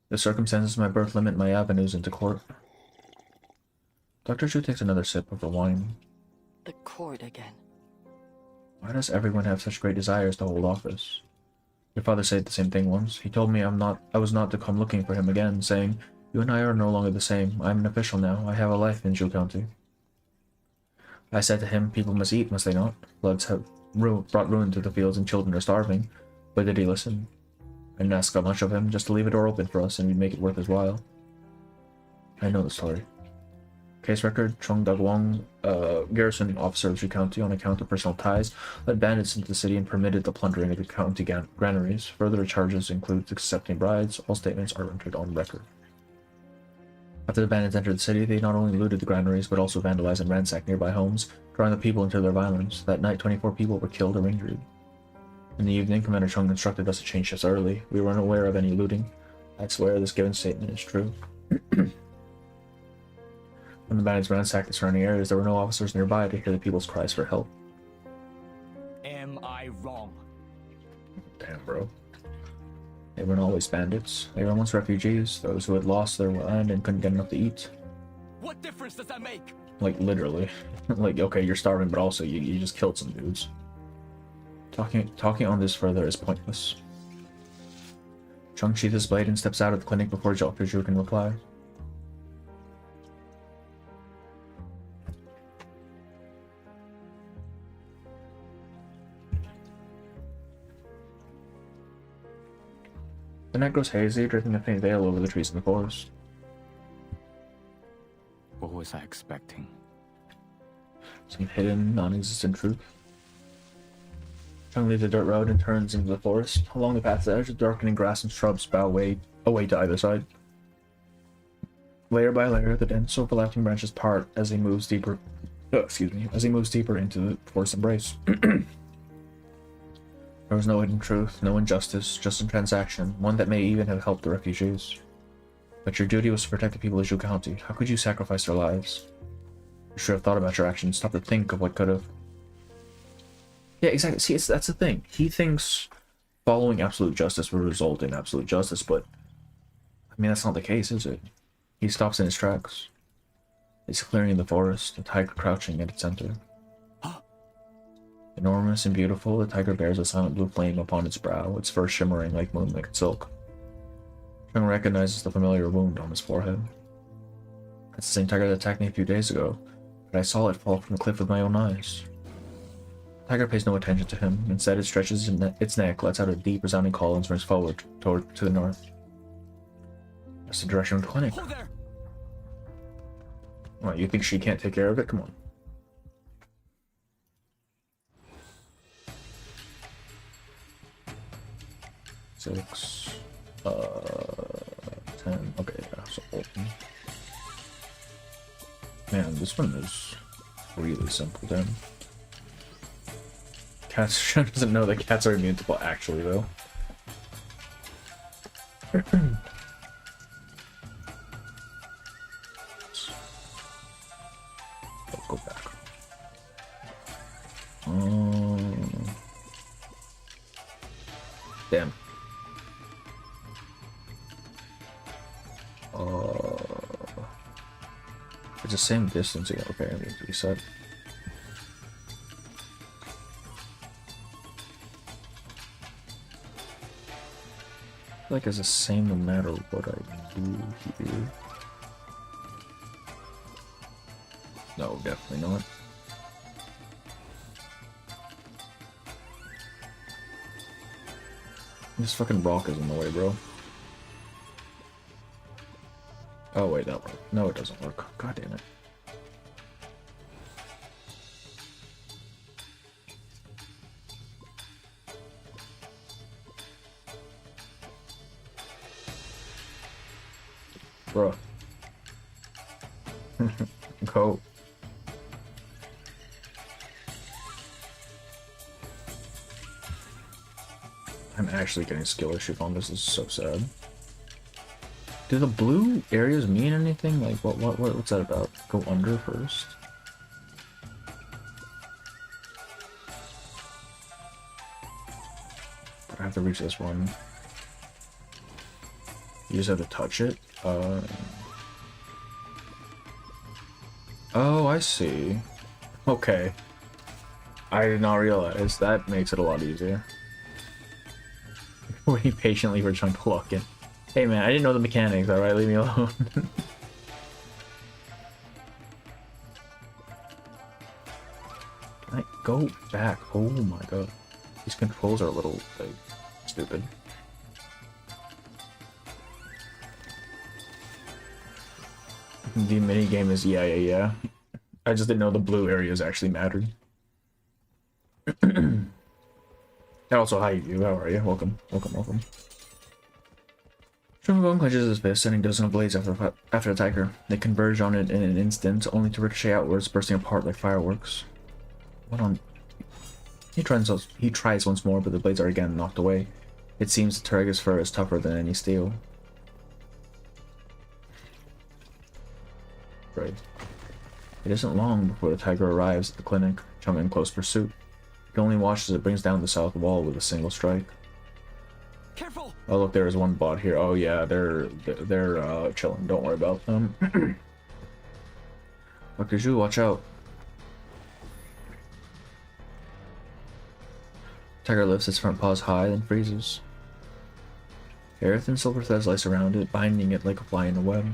The circumstances of my birth limit my avenues into court. Dr. Zhu takes another sip of the wine. The court again. Why does everyone have such great desires to hold office? Your father said the same thing once. He told me I was not to come looking for him again, saying, "You and I are no longer the same. I'm an official now. I have a life in Zhu County." I said to him, people must eat, must they not? Floods have brought ruin to the fields and children are starving. But did he listen? I didn't ask much of him, just to leave a door open for us and we'd make it worth his while. I know the story. Case record, Cheng Dagwang, garrison officer of Zhu County on account of personal ties, led bandits into the city and permitted the plundering of the county granaries. Further charges include accepting bribes. All statements are entered on record. After the bandits entered the city, they not only looted the granaries, but also vandalized and ransacked nearby homes, drawing the people into their violence. That night, 24 people were killed or injured. In the evening, Commander Cheng instructed us to change shifts early. We were unaware of any looting. I swear this given statement is true. When the bandits ransacked the surrounding areas, there were no officers nearby to hear the people's cries for help. Am I wrong? Damn, bro. They weren't always bandits. They were once refugees, those who had lost their land and couldn't get enough to eat. What difference does that make? Like, literally. Like, okay, you're starving, but also you just killed some dudes. Talking on this further is pointless. Cheng sheathes his blade and steps out of the clinic before Dr. Zhu can reply. The night grows hazy, drifting a faint veil over the trees in the forest. What was I expecting? Some hidden, non-existent truth. Cheng leaves the dirt road and turns into the forest. Along the path's edge, the darkening grass and shrubs bow away to either side. Layer by layer, the dense overlapping branches part as he moves deeper. As he moves deeper into the forest embrace. There was no hidden truth, no injustice, just a transaction, one that may even have helped the refugees. But your duty was to protect the people of Zhu County. How could you sacrifice their lives? You should have thought about your actions, stop to think of what could have. Yeah, exactly. See, that's the thing. He thinks following absolute justice will result in absolute justice, but I mean, that's not the case, is it? He stops in his tracks. It's clearing in the forest, a tiger crouching at its center. Enormous and beautiful, the tiger bears a silent blue flame upon its brow, its fur shimmering like moonlit silk. Cheng recognizes the familiar wound on his forehead. That's the same tiger that attacked me a few days ago, but I saw it fall from the cliff with my own eyes. The tiger pays no attention to him. Instead, it stretches its neck, lets out a deep, resounding call, and springs forward to the north. That's the direction of the clinic. What, you think she can't take care of it? Come on. Six, 10. Okay, yeah, so open. Man, this one is really simple then. Cats doesn't know that cats are immune to blood, actually, though. I'll go back. Damn. It's the same distance again. Okay, I need to reset. I feel like it's the same no matter what I do here. No, definitely not. This fucking rock is in the way, bro. Oh wait, that worked. No, it doesn't work. God damn it. Bro. Go. I'm actually getting skill issues on this. This is so sad. Do the blue areas mean anything? Like, what's that about? Go under first? I have to reach this one. You just have to touch it? Oh, I see. Okay. I did not realize. That makes it a lot easier. Waiting patiently for Cheng to lock in. Hey man, I didn't know the mechanics, alright? Leave me alone. Can I go back? Oh my god. These controls are a little, like, stupid. The minigame is yeah. I just didn't know the blue areas actually mattered. And also, hi you, how are you? Welcome. Heguang clenches his fist, sending dozens of blades after the tiger. They converge on it in an instant, only to ricochet outwards, bursting apart like fireworks. What on... He tries once more, but the blades are again knocked away. It seems the tiger's fur is tougher than any steel. Right. It isn't long before the tiger arrives at the clinic, Cheng in close pursuit. He can only watch as it brings down the south wall with a single strike. Careful! Oh look, there is one bot here. Oh yeah, they're chilling. Don't worry about them. Dr. Zhu, watch out. Tiger lifts its front paws high, then freezes. Hair thin silver threads lace around it, binding it like a fly in a web.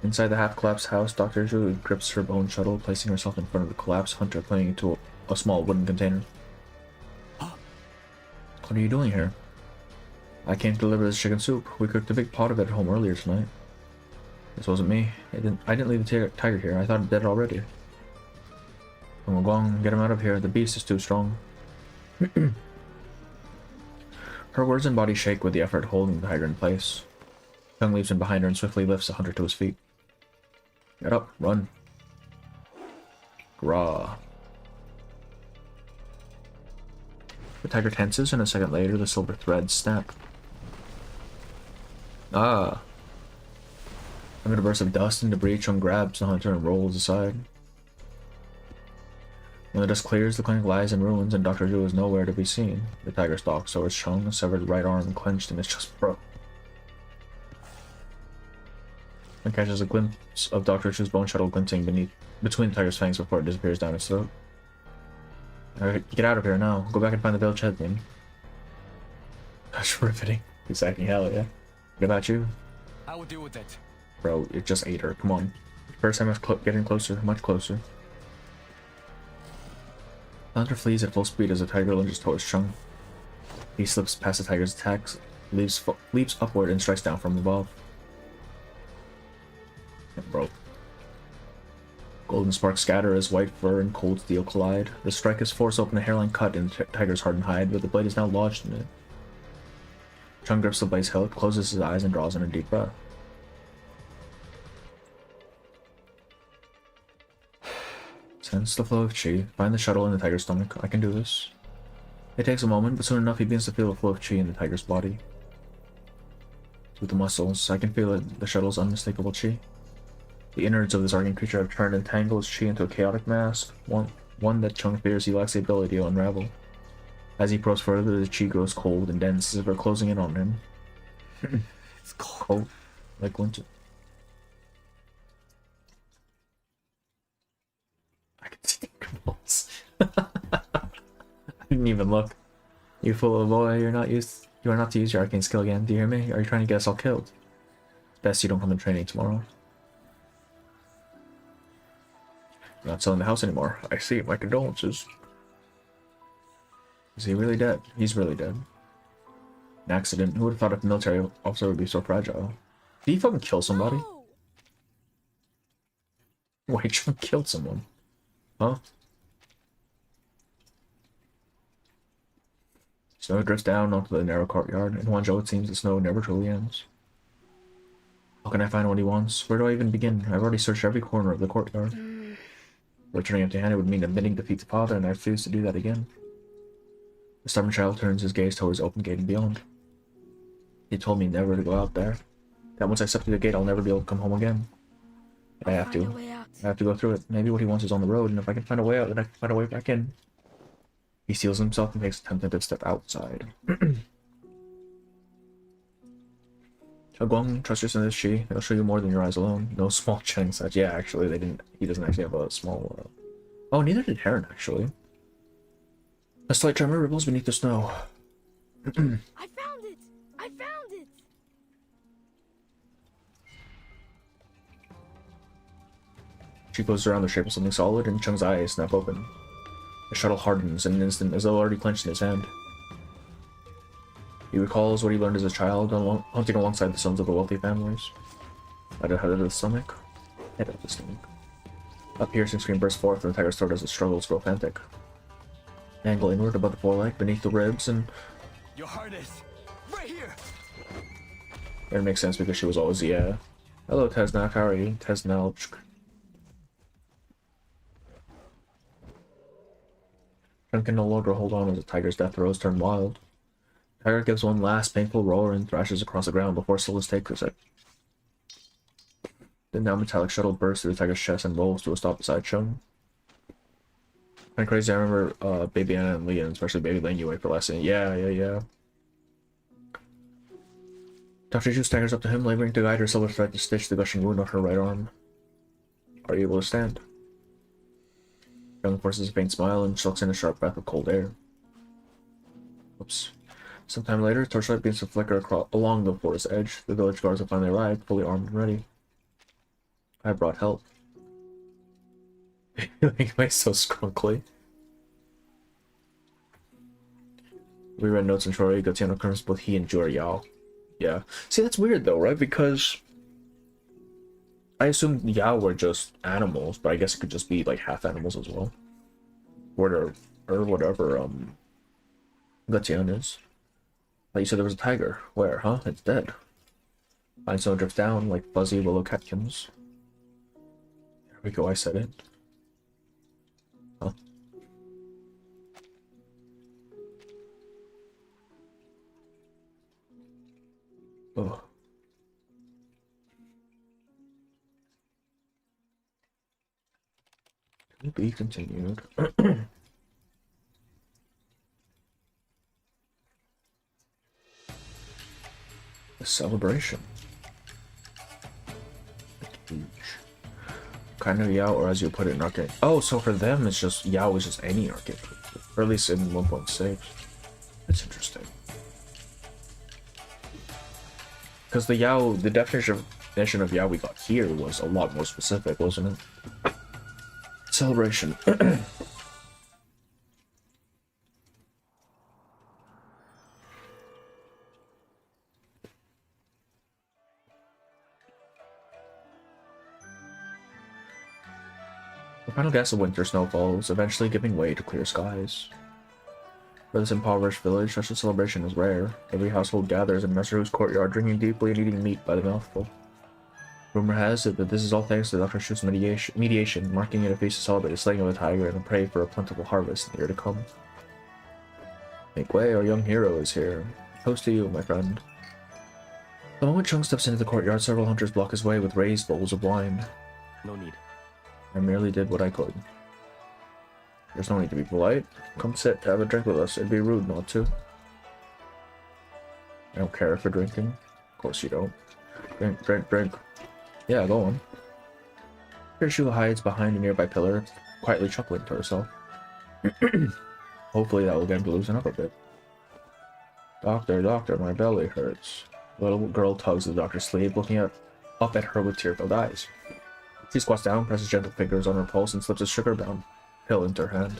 Inside the half-collapsed house, Dr. Zhu grips her bone shuttle, placing herself in front of the collapsed hunter, pointing it to a small wooden container. What are you doing here? I came to deliver this chicken soup. We cooked a big pot of it at home earlier tonight. This wasn't me. I didn't leave the tiger here. I thought it dead already. Heguang, get him out of here. The beast is too strong. Her words and body shake with the effort holding the tiger in place. Cheng leaps in behind her and swiftly lifts the hunter to his feet. Get up, run. Grah. The tiger tenses, and a second later, the silver threads snap. Ah. Amid a burst of dust and debris, Cheng grabs the hunter and rolls aside. When the dust clears, the clinic lies in ruins, and Dr. Zhu is nowhere to be seen. The tiger stalks over Cheng, a severed right arm clenched in his chest broke. And catches a glimpse of Dr. Zhu's bone shuttle glinting between the tiger's fangs before it disappears down its throat. Alright, get out of here now. Go back and find the village headman. That's riveting. Exactly, hell yeah. What about you? I will deal with it. Bro, it just ate her. Come on. First time getting closer, much closer. The hunter flees at full speed as the tiger lunges towards Cheng. He slips past the tiger's attacks, leaps upward, and strikes down from above. Bro. Golden sparks scatter as white fur and cold steel collide. The strike has forced open a hairline cut in the tiger's hardened hide, but the blade is now lodged in it. Cheng grips the blade's hilt, closes his eyes, and draws in a deep breath. Sense the flow of chi. Find the shuttle in the tiger's stomach. I can do this. It takes a moment, but soon enough he begins to feel the flow of chi in the tiger's body. Through the muscles, I can feel it, the shuttle's unmistakable chi. The innards of this arcane creature have turned and tangled his chi into a chaotic mass, one that Cheng fears he lacks the ability to unravel. As he probes further, the chi grows cold and dense as if it were closing in on him. It's cold. Cold, like winter. I can see the criminals. I didn't even look. You fool of a boy, you are not to use your arcane skill again, do you hear me? Are you trying to get us all killed? It's best you don't come in training tomorrow. You're not selling the house anymore. I see, my condolences. Is he really dead? He's really dead. An accident. Who would have thought a military officer would be so fragile? Did he fucking kill somebody? No! Wait, Cheng killed someone. Huh? Snow drifts down onto the narrow courtyard. In Guangzhou, it seems the snow never truly ends. How can I find what he wants? Where do I even begin? I've already searched every corner of the courtyard. Returning empty-handed would mean admitting defeat to father, and I refuse to do that again. The stubborn child turns his gaze towards the open gate and beyond. He told me never to go out there. That once I step through the gate, I'll never be able to come home again. But I have to. I have to go through it. Maybe what he wants is on the road, and if I can find a way out, then I can find a way back in. He seals himself and takes a tentative step outside. Heguang, trust yourself in this Shi. It'll show you more than your eyes alone. No small Cheng such. Yeah, actually, they didn't. He doesn't actually have a small. Oh, neither did Heron actually. A slight tremor ripples beneath the snow. I found it! I found it! She closes around the shape of something solid, and Cheng's eyes snap open. The shuttle hardens in an instant, as though already clenched in his hand. He recalls what he learned as a child, hunting alongside the sons of the wealthy families. At the head of the stomach. Head of the stomach. A piercing scream bursts forth from the tiger's throat as it struggles to grow frantic. Angle inward above the foreleg, beneath the ribs, and... Your heart is right here. It makes sense because she was always, yeah. Hello, Tesnak, how are you? Tesnalchk. Cheng can no longer hold on as the tiger's death throes turn wild. The tiger gives one last painful roar and thrashes across the ground before Silas takes it. The now metallic shuttle bursts through the tiger's chest and rolls to a stop beside Cheng. Kinda crazy, I remember Baby Anna and Leah, and especially Baby laying you away for lesson. Yeah. Dr. Zhu staggers up to him, laboring to guide her silver thread to stitch the gushing wound on her right arm. Are you able to stand? Cheng forces a faint smile and sucks in a sharp breath of cold air. Oops. Sometime later, torchlight begins to flicker along the forest edge. The village guards have finally arrived, fully armed and ready. I brought help. Like, am I so scrunkly? We read notes in Chori, Gatiano confirms both he and Ju are Yao. Yeah. See, that's weird though, right? Because I assumed Yao were just animals, but I guess it could just be like half animals as well. Or whatever, Gatian is. Like you said there was a tiger. Where, huh? It's dead. Limestone drifts down like fuzzy willow catkins. There we go, I said it. Huh? Oh. To be continued. A celebration. Huge. Kind of Yao, or as you put it, an arcade. Oh, so for them, it's just Yao is just any arcade, or at least in 1.6. That's interesting. Because the Yao, the definition of Yao we got here was a lot more specific, wasn't it? Celebration. The final gas of winter snowfalls, eventually giving way to clear skies. For this impoverished village, such a celebration is rare. Every household gathers in Messer Hu's courtyard, drinking deeply and eating meat by the mouthful. Rumor has it that this is all thanks to Dr. Shu's mediation, marking it a feast to celebrate the slaying of a tiger and a pray for a plentiful harvest in the year to come. Make way, our young hero is here. Toast to you, my friend. The moment Cheng steps into the courtyard, several hunters block his way with raised bowls of wine. No need. I merely did what I could. There's no need to be polite. Come sit, have a drink with us. It'd be rude not to. I don't care if you're drinking. Of course you don't. Drink, drink, drink. Yeah, go on. Hirshu hides behind a nearby pillar, quietly chuckling to herself. Hopefully that will get him to loosen up a bit. Doctor, doctor, my belly hurts. The little girl tugs at the doctor's sleeve, looking up at her with tear-filled eyes. She squats down, presses gentle fingers on her pulse, and slips a sugar-bound pill into her hand.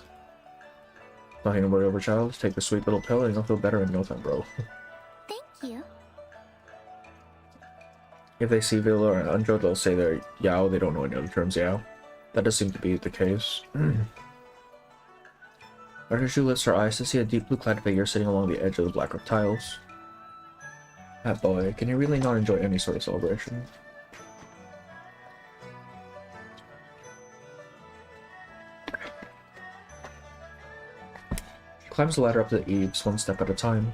Nothing to worry over, child. Take the sweet little pill and you'll feel better in no time, bro. Thank you. If they see Villa or Anjo, they'll say they're Yao. They don't know any other terms Yao. That does seem to be the case. Dr. Shu lifts her eyes to see a deep blue-clad figure sitting along the edge of the black rock tiles. That boy, can you really not enjoy any sort of celebration? She climbs the ladder up the eaves, one step at a time.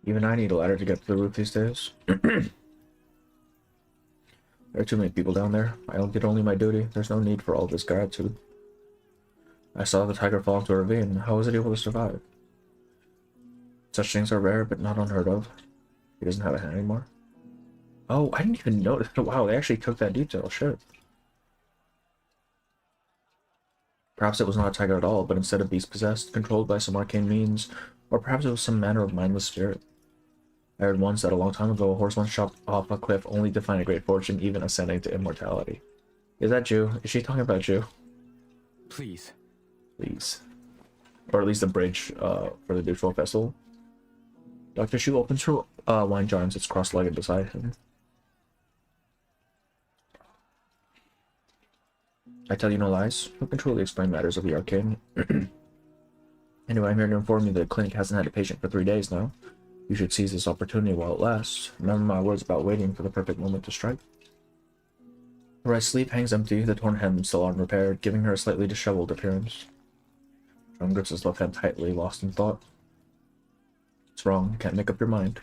Even I need a ladder to get to the roof these days. There are too many people down there. I did only my duty. There's no need for all this gratitude. I saw the tiger fall into a ravine. How was it able to survive? Such things are rare, but not unheard of. He doesn't have a hand anymore. Oh, I didn't even notice. Wow, they actually took that detail. Shit. Perhaps it was not a tiger at all, but instead of beast possessed, controlled by some arcane means, or perhaps it was some manner of mindless spirit. I heard once that a long time ago a horse once shot off a cliff only to find a great fortune, even ascending to immortality. Is that Jew? Is she talking about Jew? Please. Please. Or at least the bridge for the Neutral Festival. Dr. Shu opens her wine jar and sits cross-legged beside him. I tell you no lies. Who can truly explain matters of the arcane? Anyway, I'm here to inform you that the clinic hasn't had a patient for 3 days now. You should seize this opportunity while it lasts. Remember my words about waiting for the perfect moment to strike. Her right sleeve hangs empty, the torn hem still unrepaired, giving her a slightly disheveled appearance. John grips his left hand tightly, lost in thought. What's wrong? You can't make up your mind.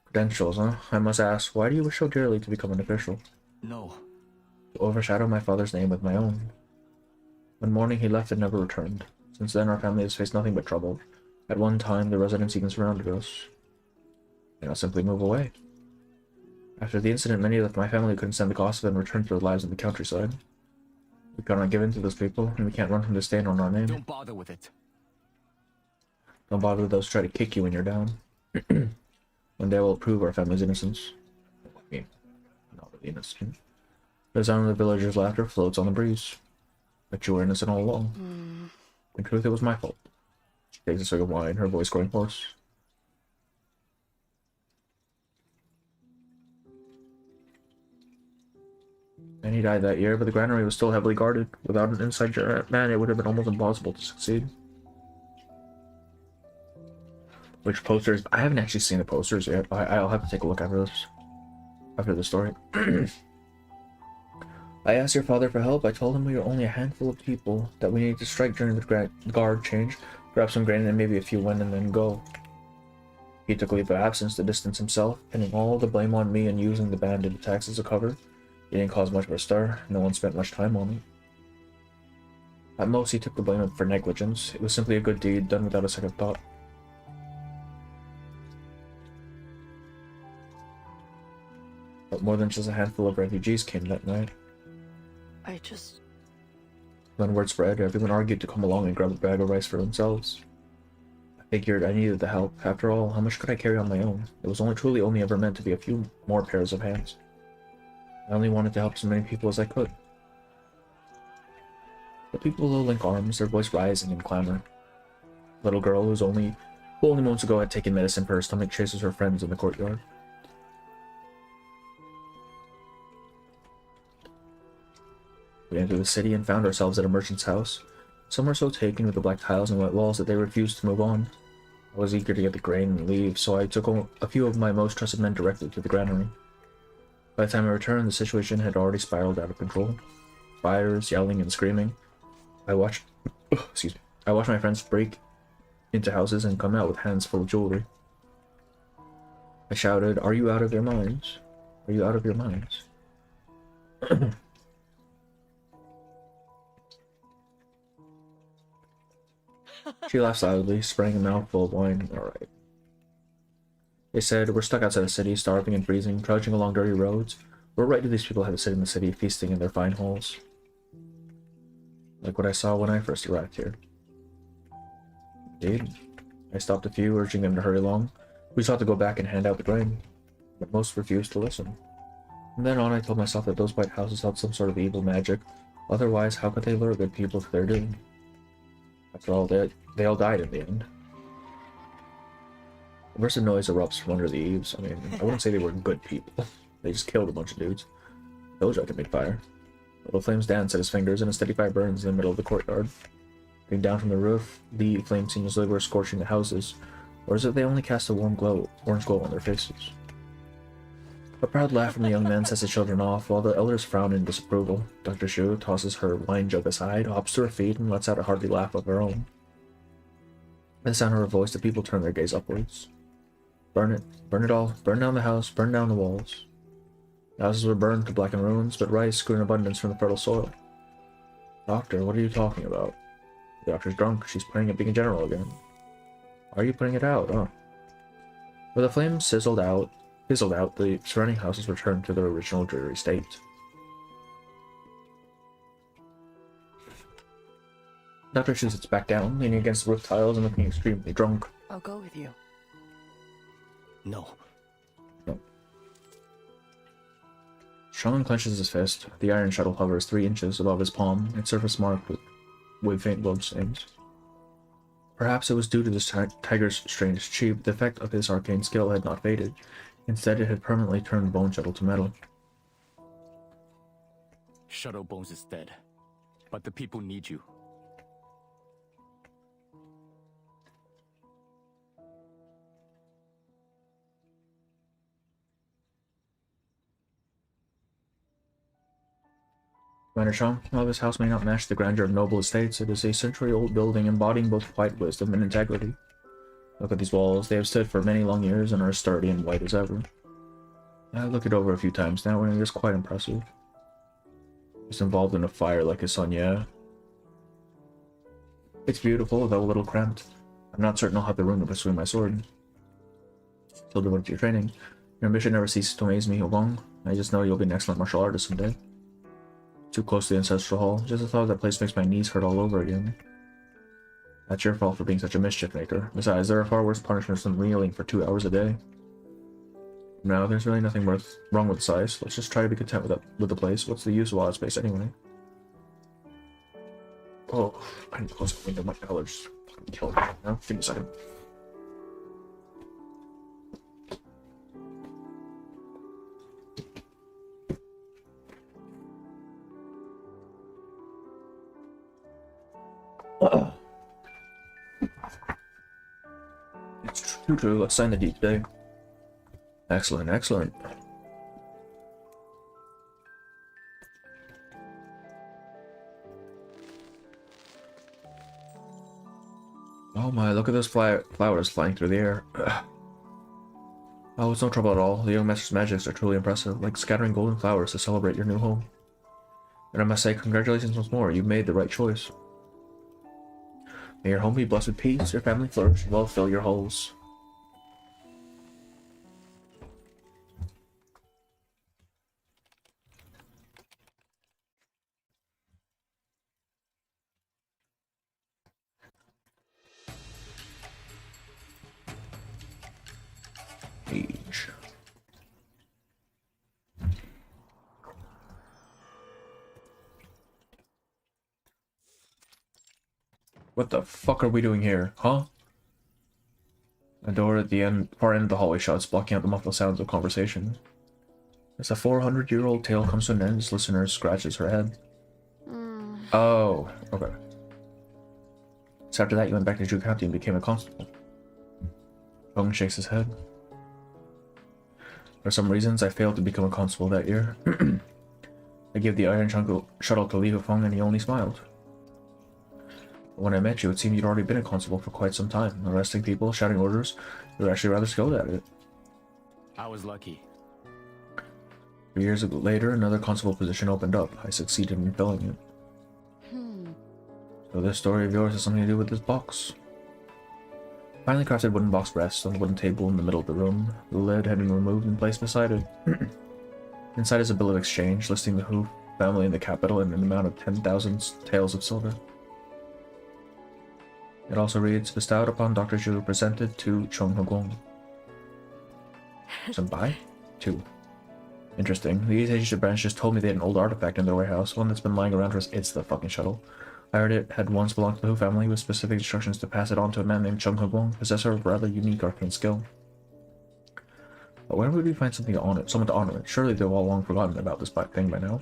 Credentials, huh? I must ask, why do you wish so dearly to become an official? No. To overshadow my father's name with my own. One morning he left and never returned. Since then our family has faced nothing but trouble. At one time the residents even surrounded us. They now simply move away. After the incident, many of my family couldn't stand the cost of it and returned to their lives in the countryside. We cannot give in to those people, and we can't run from the stain on our name. Don't bother with it. Don't bother with those who try to kick you when you're down. One day we'll prove our family's innocence. I mean, not really innocent. The sound of the villagers' laughter floats on the breeze. But you were innocent all along. In truth, it was my fault. She takes a swig of wine, her voice growing hoarse. And he died that year, but the granary was still heavily guarded. Without an inside man, it would have been almost impossible to succeed. Which posters? I haven't actually seen the posters yet. I'll have to take a look after this. After the story. I asked your father for help. I told him we were only a handful of people, that we needed to strike during the guard change, grab some grain and maybe a few win and then go. He took leave of absence to distance himself, pinning all the blame on me and using the bandit attacks as a cover. He didn't cause much of a stir. No one spent much time on it. At most, he took the blame for negligence. It was simply a good deed done without a second thought. But more than just a handful of refugees came that night. When word spread, everyone argued to come along and grab a bag of rice for themselves. I figured I needed the help. After all, how much could I carry on my own? It was truly only ever meant to be a few more pairs of hands. I only wanted to help as many people as I could. The people below link arms, their voice rising in clamor. A little girl who only moments ago had taken medicine for her stomach chases her friends in the courtyard. We entered the city and found ourselves at a merchant's house. Some were so taken with the black tiles and white walls that they refused to move on. I was eager to get the grain and leave, so I took a few of my most trusted men directly to the granary. By the time I returned, the situation had already spiraled out of control. Fires, yelling, and screaming. I watched my friends break into houses and come out with hands full of jewelry. I shouted, "Are you out of your minds? Are you out of your minds?" She laughed loudly, spraying a mouthful of wine. Alright. They said, "We're stuck outside the city, starving and freezing, trudging along dirty roads. What right do these people have to sit in the city, feasting in their fine halls?" Like what I saw when I first arrived here. Indeed. I stopped a few, urging them to hurry along. We sought to go back and hand out the grain, but most refused to listen. From then on, I told myself that those white houses held some sort of evil magic. Otherwise, how could they lure good people to their doom? After all, they all died in the end. A burst of noise erupts from under the eaves. I mean, I wouldn't say they were good people. They just killed a bunch of dudes. Told you I could make fire. Little flames dance at his fingers, and a steady fire burns in the middle of the courtyard. Coming down from the roof, the flames seem as though they were scorching the houses, or as if they only cast a orange glow on their faces. A proud laugh from the young man sets the children off, while the elders frown in disapproval. Dr. Shu tosses her wine jug aside, hops to her feet, and lets out a hearty laugh of her own. At the sound of her voice, the people turn their gaze upwards. Burn it all, burn down the house, burn down the walls. The houses were burned to blackened ruins, but rice grew in abundance from the fertile soil. Doctor, what are you talking about? The doctor's drunk, she's praying at being a general again. Why are you putting it out, huh? Where the flames fizzled out, the surrounding houses returned to their original dreary state. Dr. Shu sits back down, leaning against the roof tiles and looking extremely drunk. I'll go with you. No. Cheng clenches his fist. The iron shuttle hovers 3 inches above his palm, its surface marked with faint blood stains. Perhaps it was due to this tiger's strange chi, but the effect of his arcane skill had not faded. Instead, it had permanently turned the bone shuttle to metal. Shuttle Bones is dead, but the people need you. Commander Cheng, while this house may not match the grandeur of noble estates, it is a century-old building embodying both quiet wisdom and integrity. Look at these walls. They have stood for many long years and are as sturdy and white as ever. I've looked it over a few times now, and it is quite impressive. He's involved in a fire like his son, yeah. It's beautiful, though a little cramped. I'm not certain I'll have the room to pursue my sword. Still devoted to your training. Your ambition never ceases to amaze me, Heguang. I just know you'll be an excellent martial artist someday. Too close to the ancestral hall. Just the thought of that place makes my knees hurt all over again. That's your fault for being such a mischief maker. Besides, there are far worse punishments than kneeling for 2 hours a day. No, there's really nothing wrong with size. Let's just try to be content with the place. What's the use of all that space anyway? Oh, I need to close the window. My allergies fucking killing me now. Give me a second. It's true. Let's sign the deed today. Excellent, excellent. Oh my, look at those flowers flying through the air. Ugh. Oh, it's no trouble at all. The young master's magics are truly impressive, like scattering golden flowers to celebrate your new home. And I must say, congratulations once more. You made the right choice. May your home be blessed with peace, your family flourish, and well fill your halls. Age. What the fuck are we doing here, huh? A door at the far end of the hallway shuts, blocking out the muffled sounds of conversation. As a 400-year-old tale comes to an end, his listener scratches her head. Oh, okay. So after that, you went back to Zhu County and became a constable. Cheng shakes his head. For some reasons, I failed to become a constable that year. I gave the iron shuttle to Li Heguang and he only smiled. But when I met you, it seemed you'd already been a constable for quite some time, arresting people, shouting orders. You were actually rather skilled at it. I was lucky. 3 years later, another constable position opened up. I succeeded in filling it. So this story of yours has something to do with this box. Finely crafted wooden box rests on the wooden table in the middle of the room. The lid had been removed and placed beside it. Inside is a bill of exchange listing the Hu family in the capital and an amount of 10,000 taels of silver. It also reads, bestowed upon Dr. Zhu, presented to Cheng Heguang. Senpai? 2. Interesting. The East Asia branch just told me they had an old artifact in their warehouse, one that's been lying around for us. It's the fucking shuttle. I heard it had once belonged to the Hu family with specific instructions to pass it on to a man named Cheng Heguang, possessor of rather unique arcane skill. But where would we find something to honor, someone to honor it? Surely they've all long forgotten about this thing by now.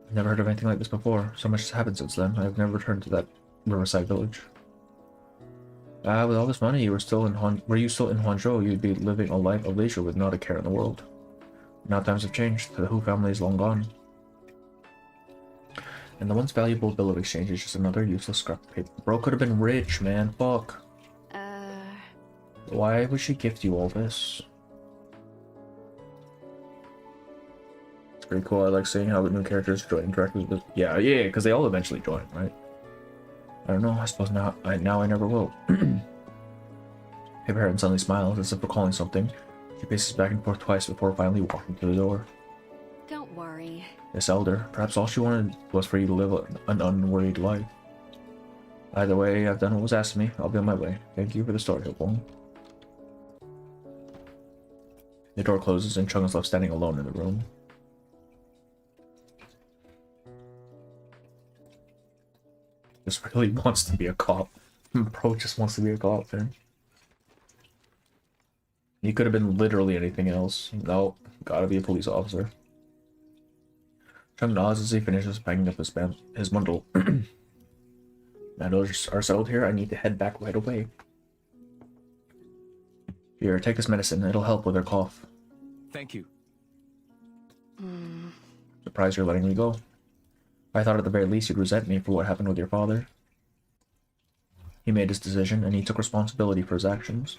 I've never heard of anything like this before. So much has happened since then. I've never returned to that riverside village. With all this money, were you still in Huanzhou, you'd be living a life of leisure with not a care in the world. Now times have changed. The Hu family is long gone. And the once valuable bill of exchange is just another useless scrap of paper. Bro could have been rich, man. Fuck. Why would she gift you all this? It's pretty cool. I like seeing how the new characters join directly with. Yeah, because they all eventually join, right? I don't know. I suppose now I never will. Paperhead suddenly smiles as if recalling something. She paces back and forth twice before finally walking to the door. Don't worry. Miss Elder, perhaps all she wanted was for you to live an unworried life. Either way, I've done what was asked of me. I'll be on my way. Thank you for the story, Heguang. The door closes and Cheng is left standing alone in the room. Just really wants to be a cop. Bro just wants to be a cop, man. He could have been literally anything else. No, gotta be a police officer. Cheng nods as he finishes packing up his bundle. Matters are settled here. I need to head back right away. Here, take this medicine. It'll help with her cough. Thank you. Surprised you're letting me go. I thought at the very least you'd resent me for what happened with your father. He made his decision, and he took responsibility for his actions.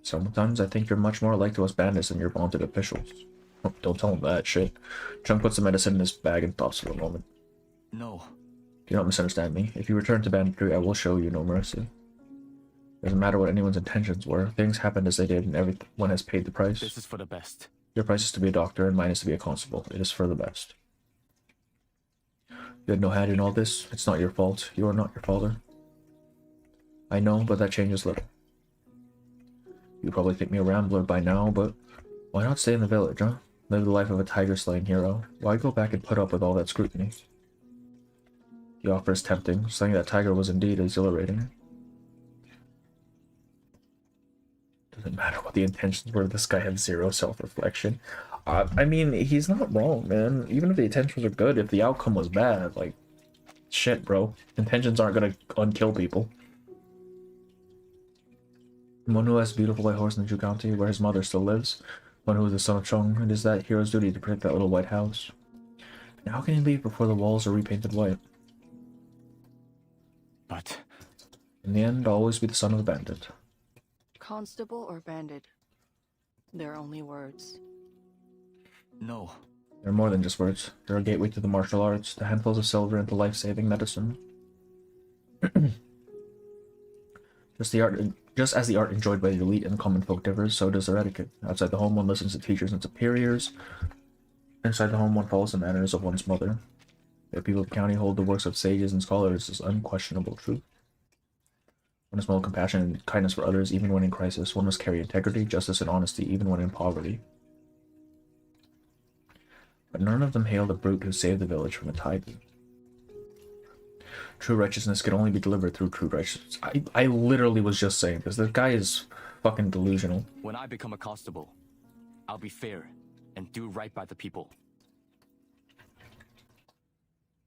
Sometimes I think you're much more alike to us bandits than your vaunted officials. Oh, don't tell him that shit. Cheng puts the medicine in his bag and thoughts for a moment. No. Do not misunderstand me. If you return to banditry, I will show you no mercy. Doesn't matter what anyone's intentions were. Things happened as they did, and everyone has paid the price. This is for the best. Your price is to be a doctor, and mine is to be a constable. It is for the best. You had no hand in all this. It's not your fault. You are not your father. I know, but that changes little. You probably think me a rambler by now, but why not stay in the village, huh? Live the life of a tiger-slaying hero. Why go back and put up with all that scrutiny? The offer is tempting. Slaying that tiger was indeed exhilarating. Doesn't matter what the intentions were, this guy had zero self-reflection. I mean, he's not wrong, man. Even if the intentions are good, if the outcome was bad, like, shit, bro. Intentions aren't gonna unkill people. One who has a beautiful white horse in the Chu County, where his mother still lives. One who is the son of Cheng. It is that hero's duty to protect that little white house. And how can he leave before the walls are repainted white? But In the end, I'll always be the son of a bandit. Constable or bandit? They're only words. no. They're more than just words. They're a gateway to the martial arts, to handfuls of silver, and to life-saving medicine. Just as the art enjoyed by the elite and common folk differs, so does their etiquette. Outside the home, one listens to teachers and superiors. Inside the home, one follows the manners of one's mother. The people of the county hold the works of sages and scholars as unquestionable truth. One must mold compassion and kindness for others, even when in crisis. One must carry integrity, justice, and honesty, even when in poverty. But none of them hail the brute who saved the village from a tiger. True righteousness can only be delivered through true righteousness. I literally was just saying this. This guy is fucking delusional. When I become a constable, I'll be fair and do right by the people.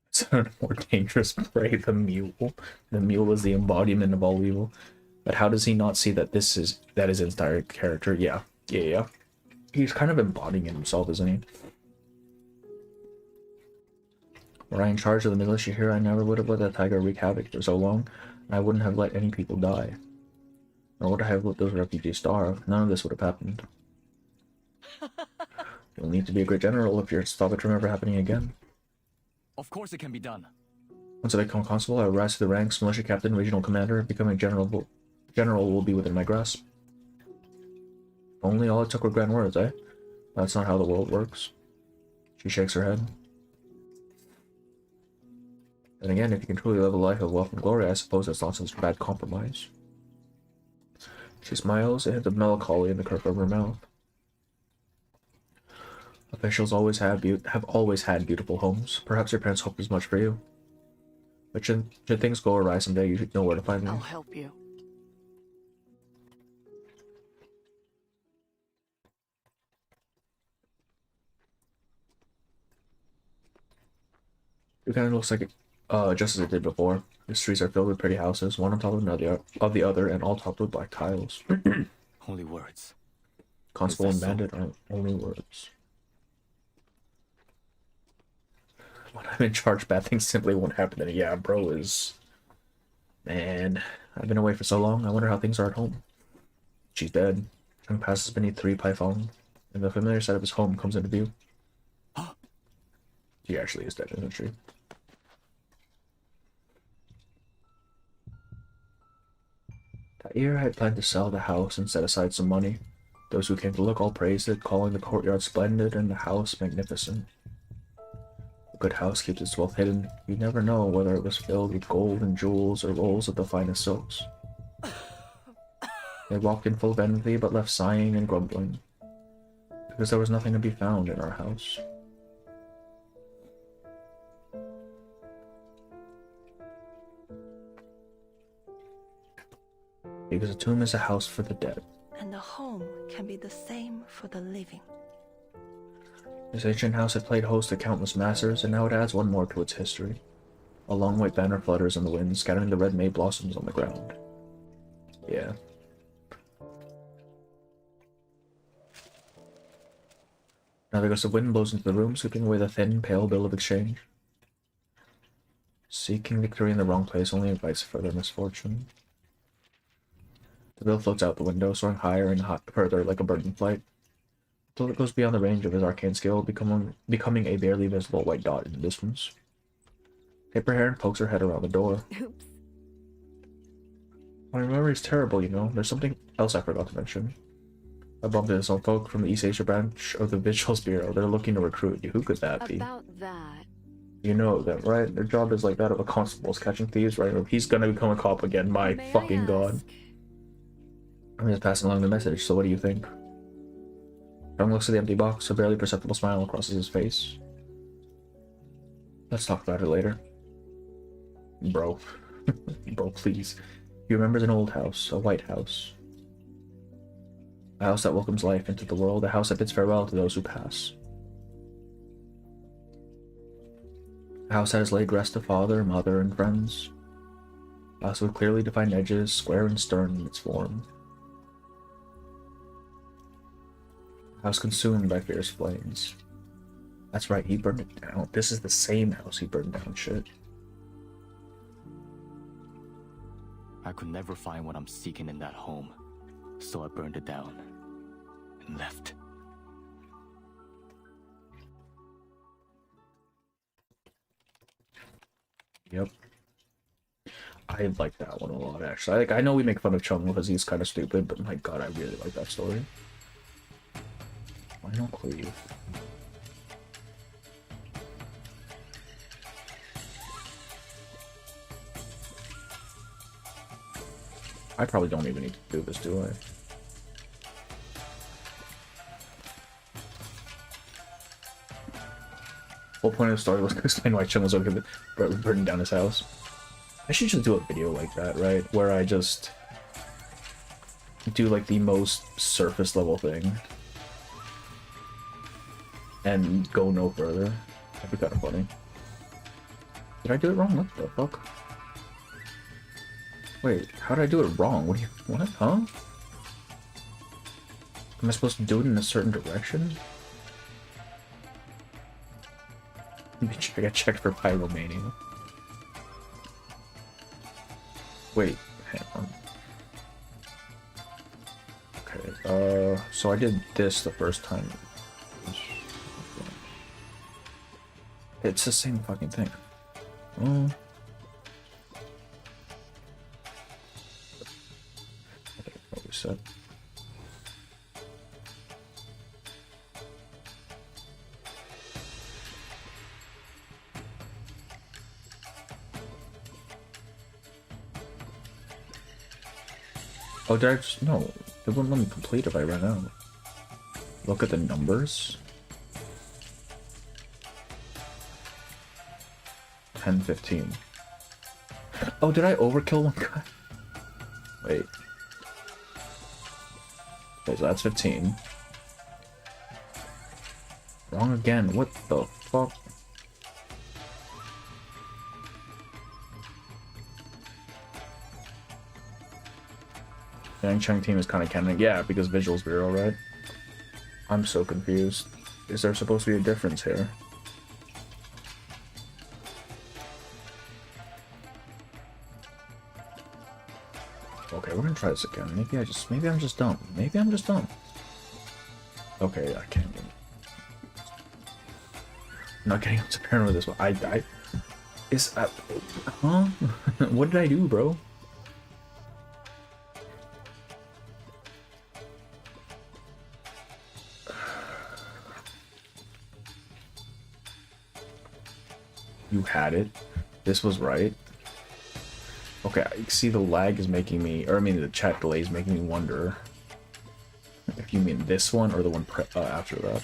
It's a more dangerous prey, the mule. The mule is the embodiment of all evil. But how does he not see that that is his entire character? Yeah. He's kind of embodying it himself, isn't he? Were I in charge of the militia here, I never would have let that tiger wreak havoc for so long, and I wouldn't have let any people die. Nor would I have let those refugees starve. None of this would have happened. You'll need to be a great general if you're to stop it from ever happening again. Of course it can be done. Once I become constable, I will rise to the ranks, militia captain, regional commander. Becoming general will be within my grasp. Only all it took were grand words, eh? That's not how the world works. She shakes her head. And again, if you can truly live a life of wealth and glory, I suppose that's not such a bad compromise. She smiles, a hint of melancholy in the curve of her mouth. Officials have always had beautiful homes. Perhaps your parents hoped as much for you. But should things go awry someday, you should know where to find me. I'll help you. It kind of looks like it, just as it did before. The streets are filled with pretty houses, one on top of the other, and all topped with black tiles. Only words. Constable and Is that so? bandit are only words. When I'm in charge, bad things simply won't happen. Then yeah, bro is... Man, I've been away for so long, I wonder how things are at home. She's dead. Cheng passes beneath 3 python, and the familiar side of his home comes into view. She actually is dead, isn't she? Tair had planned to sell the house and set aside some money. Those who came to look all praised it, calling the courtyard splendid and the house magnificent. A good house keeps its wealth hidden. You never know whether it was filled with gold and jewels or rolls of the finest silks. They walked in full of envy, but left sighing and grumbling, because there was nothing to be found in our house. Because a tomb is a house for the dead. And the home can be the same for the living. This ancient house had played host to countless masters, and now it adds one more to its history. A long white banner flutters in the wind, scattering the red May blossoms on the ground. Yeah. Now the gust of wind blows into the room, sweeping away the thin, pale bill of exchange. Seeking victory in the wrong place only invites further misfortune. The bill floats out the window, soaring higher and further like a bird in flight, until it goes beyond the range of his arcane skill, becoming a barely visible white dot in the distance. Paper Heron pokes her head around the door. Oops. My memory is terrible, you know. There's something else I forgot to mention. I bumped into some folk from the East Asia branch of the Vigils Bureau. They're looking to recruit you. Who could that be? About that, You know them, right? Their job is like that of a constable's catching thieves, right? He's gonna become a cop again. My may I fucking god. ask? I'm just passing along the message, so what do you think? Cheng looks at the empty box, a barely perceptible smile crosses his face. Let's talk about it later. Bro. Bro, please. He remembers an old house, a white house. A house that welcomes life into the world, a house that bids farewell to those who pass. A house that has laid rest to father, mother, and friends. A house with clearly defined edges, square and stern in its form. A house consumed by fierce flames. That's right, he burned it down. This is the same house he burned down, shit. I could never find what I'm seeking in that home, so I burned it down and left. Yep. I like that one a lot, actually. Like, I know we make fun of Cheng because he's kind of stupid, but my god, I really like that story. Why not cleave? I probably don't even need to do this, do I? Whole point of the story was to explain why Cheng was okay with burning down his house. I should just do a video like that, right? Where I just do like the most surface level thing and go no further. That'd be kind of funny. Did I do it wrong? What the fuck? Wait, how did I do it wrong? What? Huh? Am I supposed to do it in a certain direction? I got checked for pyromania. Wait, hang on. Okay, so I did this the first time. It's the same fucking thing. Oh. Okay, what we said. Oh, did I just... No, it wouldn't let me complete if I ran out. Look at the numbers. 10, 15. Oh, did I overkill one guy? Wait. Okay, so that's 15. Wrong again. What the fuck? Yang Cheng team is kind of canon. Yeah, because Vigils Bureau, right? I'm so confused. Is there supposed to be a difference here? Okay, we're gonna try this again. Maybe I'm just dumb. Maybe I'm just dumb. Okay, I can't get... I'm not getting up to parent with this one. Huh? What did I do, bro? You had it. This was right. Okay, I see the lag is making me, or I mean the chat delay is making me wonder if you mean this one or the one after that.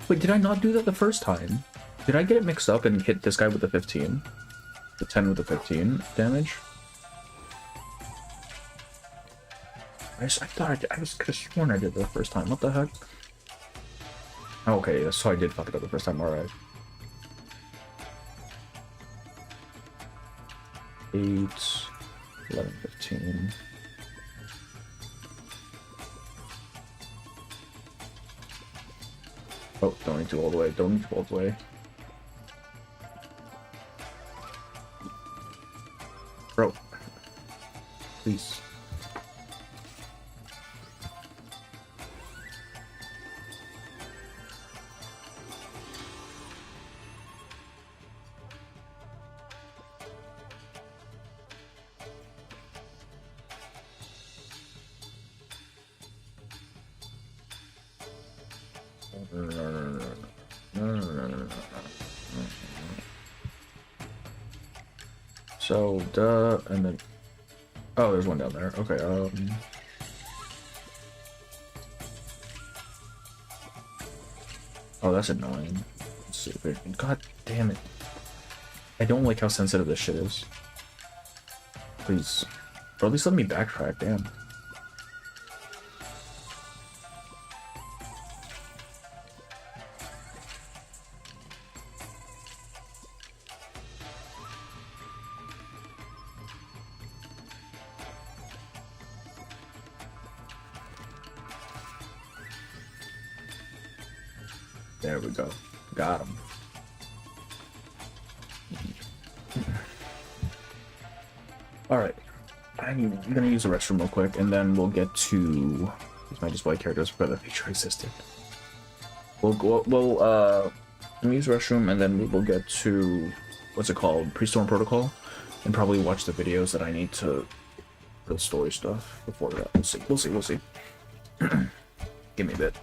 Wait, did I not do that the first time? Did I get it mixed up and hit this guy with the 15? The 10 with the 15 damage? I thought I could have sworn I did that the first time. What the heck? Okay, so I did fuck it up the first time. Alright. 8, 11, 15. Oh, don't need to all the way. Don't need to all the way. Bro. Please. So, duh, and then... Oh, there's one down there. Okay, Oh, that's annoying. Let's see if it... God damn it. I don't like how sensitive this shit is. Please. Or at least let me backtrack, damn. There we go. Got him. Alright. I'm gonna use the restroom real quick, and then we'll get to use my display characters for the feature existed. We'll use the restroom, and then we will get to what's it called? Pre-Storm Protocol, and probably watch the videos that I need to for the story stuff before that. We'll see. Give me a bit.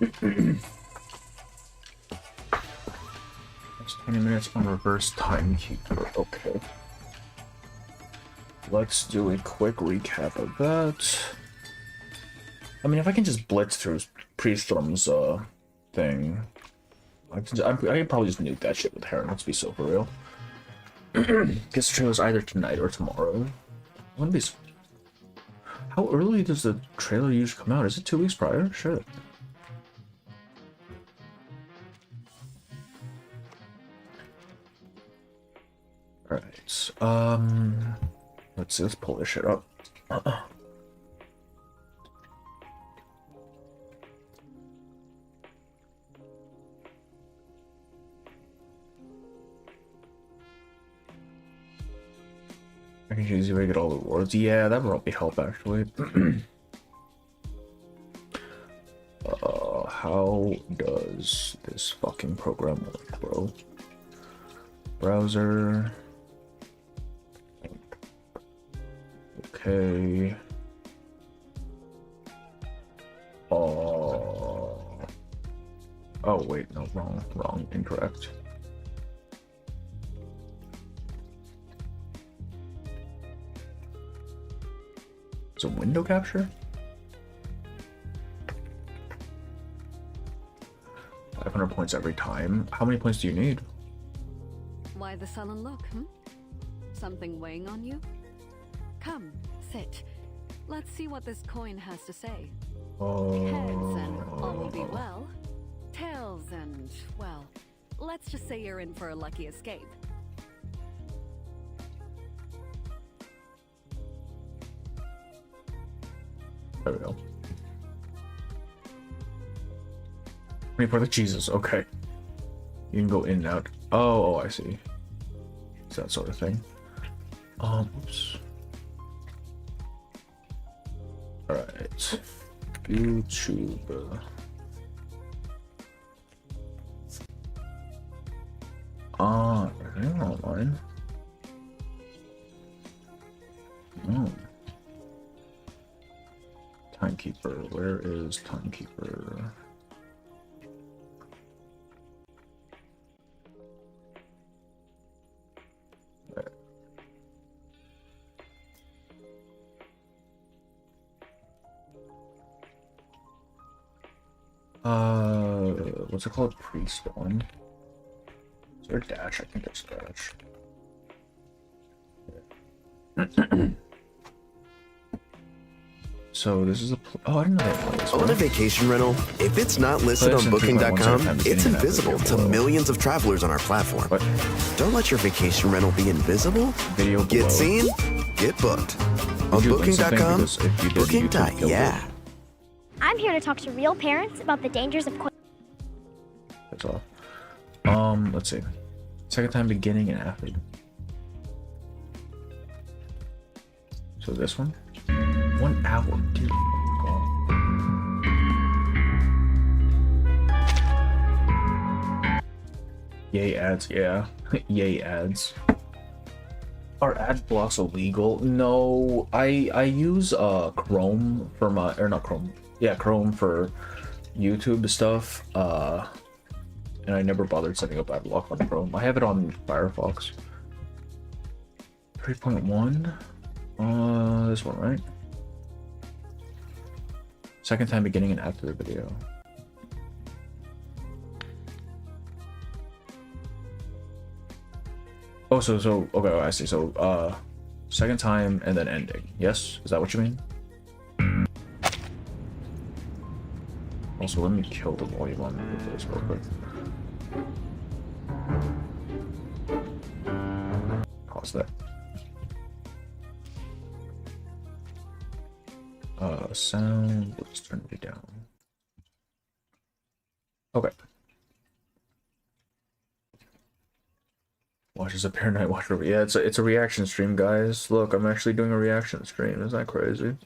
That's 20 minutes on reverse timekeeper. Okay. Let's do a quick recap of that. I mean, if I can just blitz through Priestlum's thing, I can probably just nuke that shit with Heron. Let's be so for real. Guess the trailer's either tonight or tomorrow. I wouldn't be. How early does the trailer usually come out? Is it 2 weeks prior? Shit. Alright, let's see, let's pull this shit up. I can choose if I get all the rewards. Yeah, that would probably help actually. How does this fucking program work, bro? Browser. Okay. Oh wait, no, wrong, incorrect. Is it window capture? 500 points every time. How many points do you need? Why the sullen look, hmm? Something weighing on you? Come, sit. Let's see what this coin has to say. Heads and all will be well. Tails and, well, let's just say you're in for a lucky escape. There we go. 24 the Jesus, okay. You can go in and out. Oh, I see. It's that sort of thing. Oops. Alright. YouTube. Everything online. Oh. Timekeeper. Where is Timekeeper? What's it called? Pre-spawn. Is there a dash? I think there's a dash. So this is a. Oh, I didn't know that place. On a vacation rental, if it's not listed on Booking.com, it's invisible to millions of travelers on our platform. What? Don't let your vacation rental be invisible. Video below. Get seen, get booked. On Booking.com, Booking.yeah. I'm here to talk to real parents about the dangers of That's all. Let's see. Second time beginning and after. So this one? 1 hour, dude. God. Yay ads, yeah. Yay ads. Are ad blocks illegal? No, I use Chrome for my, or not Chrome. Yeah, Chrome for YouTube stuff. And I never bothered setting up ad block on Chrome. I have it on Firefox. 3.1. This one, right? Second time beginning and after the video. Oh, so okay, I see. So second time and then ending. Yes, is that what you mean? Also, let me kill the volume on this real quick. Pause that. Sound, let's turn it down. Okay. Watches a Pair Night Watch. Yeah, it's a reaction stream, guys. Look, I'm actually doing a reaction stream. Isn't that crazy?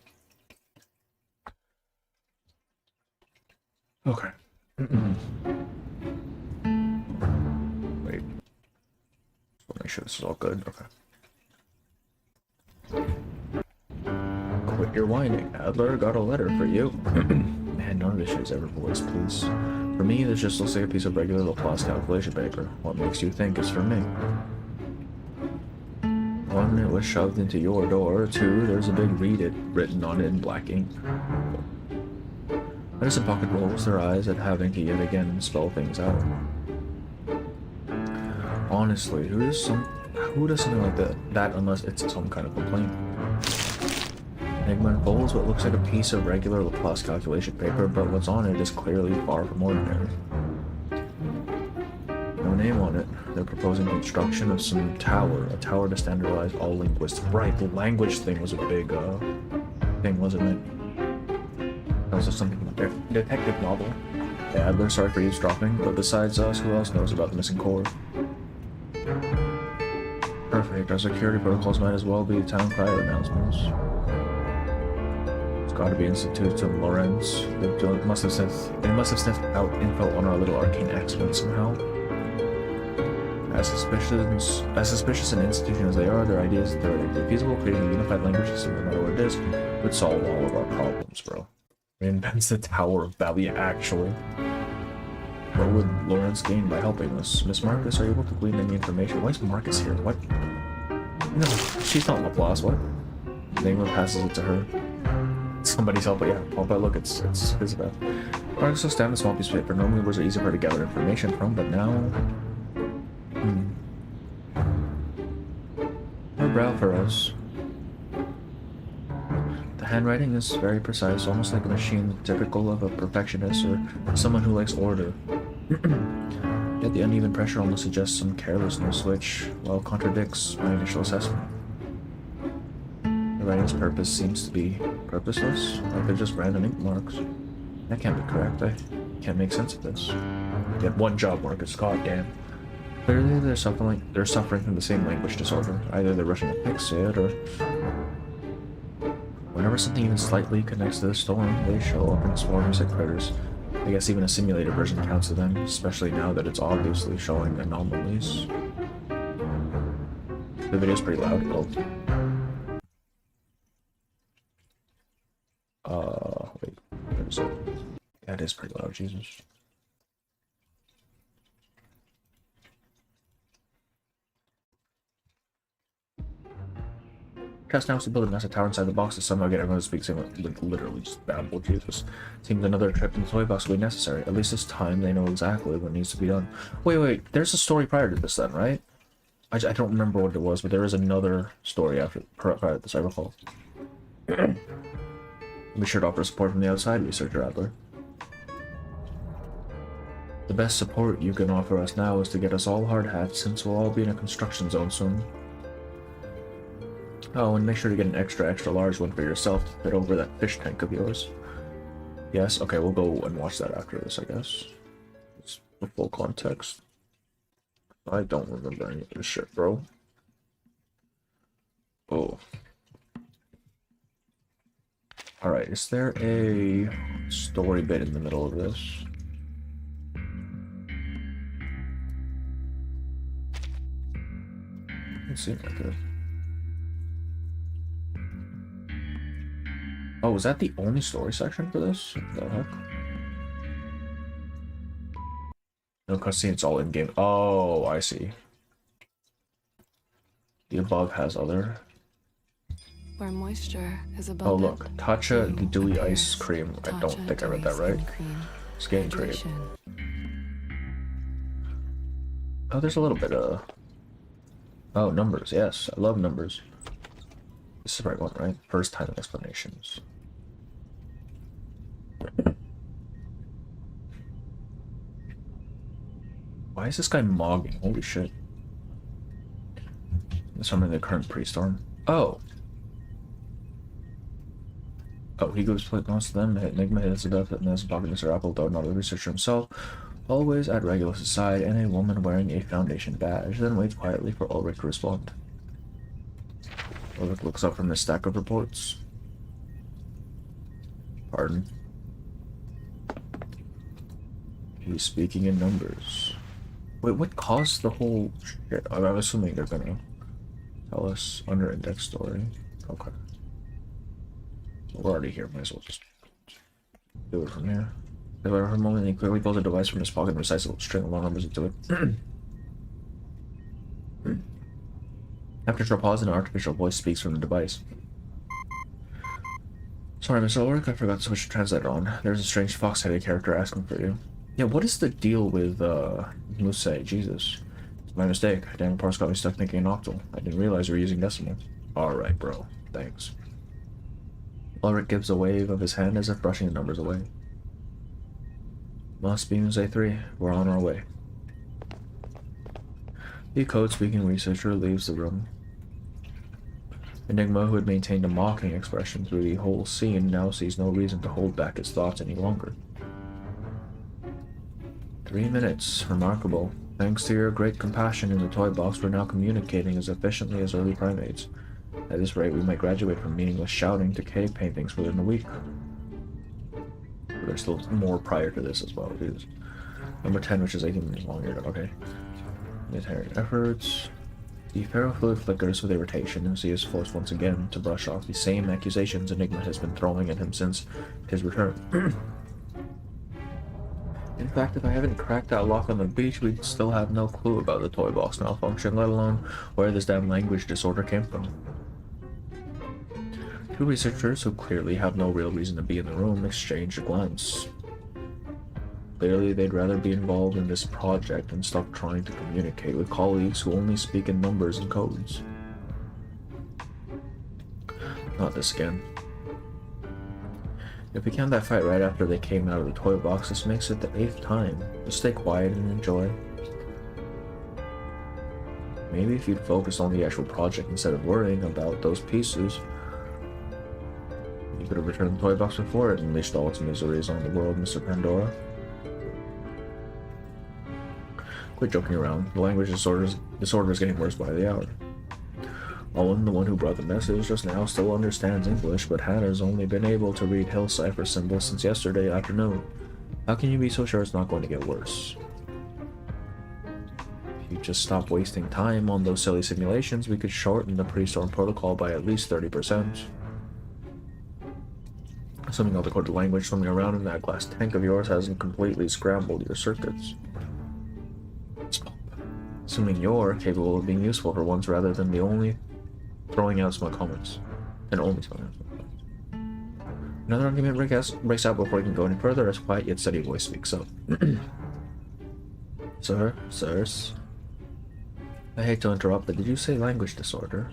Okay. Wait. Make sure this is all good. Okay. Quit your whining, Adler. Got a letter for you. Man, none of this shit's ever voiced, please. For me, this just looks like a piece of regular Laplace calculation paper. What makes you think it's for me? 1, it was shoved into your door. 2, there's a big read it written on it in black ink. Medicine Pocket rolls their eyes at having to yet again spell things out. Honestly, who does something like that unless it's some kind of complaint? Enigma unfolds what looks like a piece of regular Laplace calculation paper, but what's on it is clearly far from ordinary. No name on it. They're proposing construction of some tower, a tower to standardize all linguistics. Right, the language thing was a big thing, wasn't it? That was something detective novel. Yeah, Adler, sorry for eavesdropping, but besides us, who else knows about the missing core? Perfect. Our security protocols might as well be town crier announcements. It's got to be Institute of Lorenz. They must have sniffed out info on our little arcane accident somehow. As suspicious an institution as they are, their idea is theoretically feasible. Creating a unified language system, no matter what it is, would solve all of our problems, bro. Reinvents the Tower of Babel, actually. What would Lawrence gain by helping us? Miss Marcus, are you able to glean any information? Why is Marcus here? What? No, she's not Laplace, what? Neymar passes it to her. Somebody's helping, yeah. Oh, but look, it's Isabel. Marcus will stand a small piece of paper. Normally words are easy for her to gather information from, but now... Her brow furrows. The handwriting is very precise, almost like a machine, typical of a perfectionist or someone who likes order. Yet the uneven pressure almost suggests some carelessness, which, well, contradicts my initial assessment. The writing's purpose seems to be purposeless, like they're just random ink marks. That can't be correct. I can't make sense of this. Get one job, Marcus. God damn. Clearly, they're suffering from the same language disorder. Either they're rushing to fix it, or whenever something even slightly connects to the storm, they show up in swarms like critters. I guess even a simulated version counts to them, especially now that it's obviously showing anomalies. The video's pretty loud. Wait, where is it? That is pretty loud, Jesus. Task now is to build a massive tower inside the box to somehow get everyone to speak same, like literally just babble, Jesus. Seems another trip in the toy box will be necessary. At least this time they know exactly what needs to be done. Wait, there's a story prior to this then, right? I don't remember what it was, but there is another story prior to this, I recall. Be sure to offer support from the outside, Researcher Adler. The best support you can offer us now is to get us all hard hats, since we'll all be in a construction zone soon. Oh, and make sure to get an extra large one for yourself to fit over that fish tank of yours. Yes? Okay, we'll go and watch that after this, I guess. It's the full context. I don't remember any of this shit, bro. Oh. Alright, is there a story bit in the middle of this? It seems like it. Oh, was that the only story section for this? What the heck? No cutscene, it's all in-game. Oh, I see. The above has other. Where moisture is abundant. Oh, look. Tatcha the Dewy Ice Cream. I don't think I read that right. Skin cream. Oh, there's a little bit of... Oh, numbers. Yes, I love numbers. This is the right one, right? First time explanations. Why is this guy mogging? Holy shit. Summoning the current pre-storm. Oh. Oh, he goes play most of them. Enigma hits the death and has pocket Mr. Apple, though not a researcher himself. Always at Regulus' side, and a woman wearing a Foundation badge, then waits quietly for Ulrich to respond. Ulrich looks up from his stack of reports. Pardon. He's speaking in numbers. Wait, what caused the whole shit? I'm assuming they're gonna tell us under index story. Okay. We're already here, might as well just do it from here. For a moment, he clearly pulls a device from his pocket and recites a string of long numbers into it. After a short pause, an artificial voice speaks from the device. Sorry, Mr. Ulrich, I forgot to switch the translator on. There's a strange fox-headed character asking for you. Yeah, what is the deal with, Muse? Jesus. It's my mistake. Damn, parse got me stuck thinking in octal. I didn't realize we were using decimal. Alright, bro. Thanks. Ulrich gives a wave of his hand as if brushing the numbers away. Must be Muse 3. We're on our way. The code-speaking researcher leaves the room. Enigma, who had maintained a mocking expression through the whole scene, now sees no reason to hold back his thoughts any longer. 3 minutes. Remarkable. Thanks to your great compassion in the toy box, we're now communicating as efficiently as early primates. At this rate, we might graduate from meaningless shouting to cave paintings within a week. But there's still more prior to this as well, dude. Number 10, which is 18 minutes longer. Okay. Military efforts. The ferrofluid flickers with irritation as he is forced once again to brush off the same accusations Enigma has been throwing at him since his return. In fact, if I haven't cracked that lock on the beach, we'd still have no clue about the toy box malfunction, let alone where this damn language disorder came from. Two researchers, who clearly have no real reason to be in the room, exchange a glance. Clearly, they'd rather be involved in this project than stop trying to communicate with colleagues who only speak in numbers and codes. Not this again. It began that fight right after they came out of the toy box. This makes it the 8th time. Just stay quiet and enjoy. Maybe if you'd focus on the actual project instead of worrying about those pieces, you could have returned the toy box before it unleashed all its miseries on the world, Mr. Pandora. Quit joking around. The language disorder is getting worse by the hour. Owen, the one who brought the message just now, still understands English, but Hannah's only been able to read Hill cipher symbols since yesterday afternoon. How can you be so sure it's not going to get worse? If you just stop wasting time on those silly simulations, we could shorten the pre-storm protocol by at least 30%. Assuming all the coded language swimming around in that glass tank of yours hasn't completely scrambled your circuits. Assuming you're capable of being useful for once rather than the only throwing out small comments. And only throwing out small comments. Another argument breaks out before he can go any further as quiet yet steady voice speaks up. Sirs. I hate to interrupt, but did you say language disorder?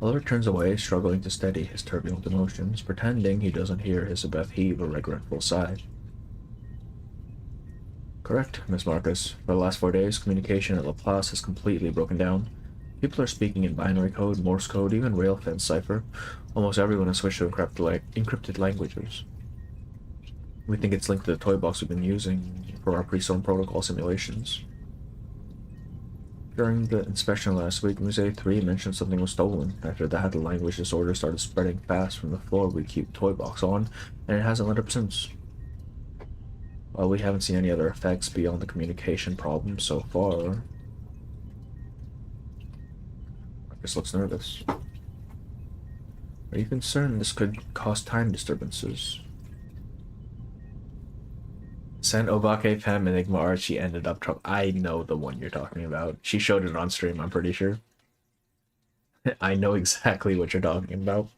Oliver turns away, struggling to steady his turbulent emotions, pretending he doesn't hear Isabeth heave a regretful sigh. Correct, Miss Marcus. For the last 4 days, communication at Laplace has completely broken down. People are speaking in binary code, Morse code, even rail-fence cipher. Almost everyone has switched to encrypted languages. We think it's linked to the toy box we've been using for our pre-storm protocol simulations. During the inspection last week, Muse 3 mentioned something was stolen. After that, the language disorder started spreading fast from the floor we keep toy box on, and it hasn't let up since. While we haven't seen any other effects beyond the communication problem so far. Marcus looks nervous. Are you concerned this could cause time disturbances? Sent Obake Pam Enigma Archie ended up trouble. I know the one you're talking about. She showed it on stream, I'm pretty sure. I know exactly what you're talking about.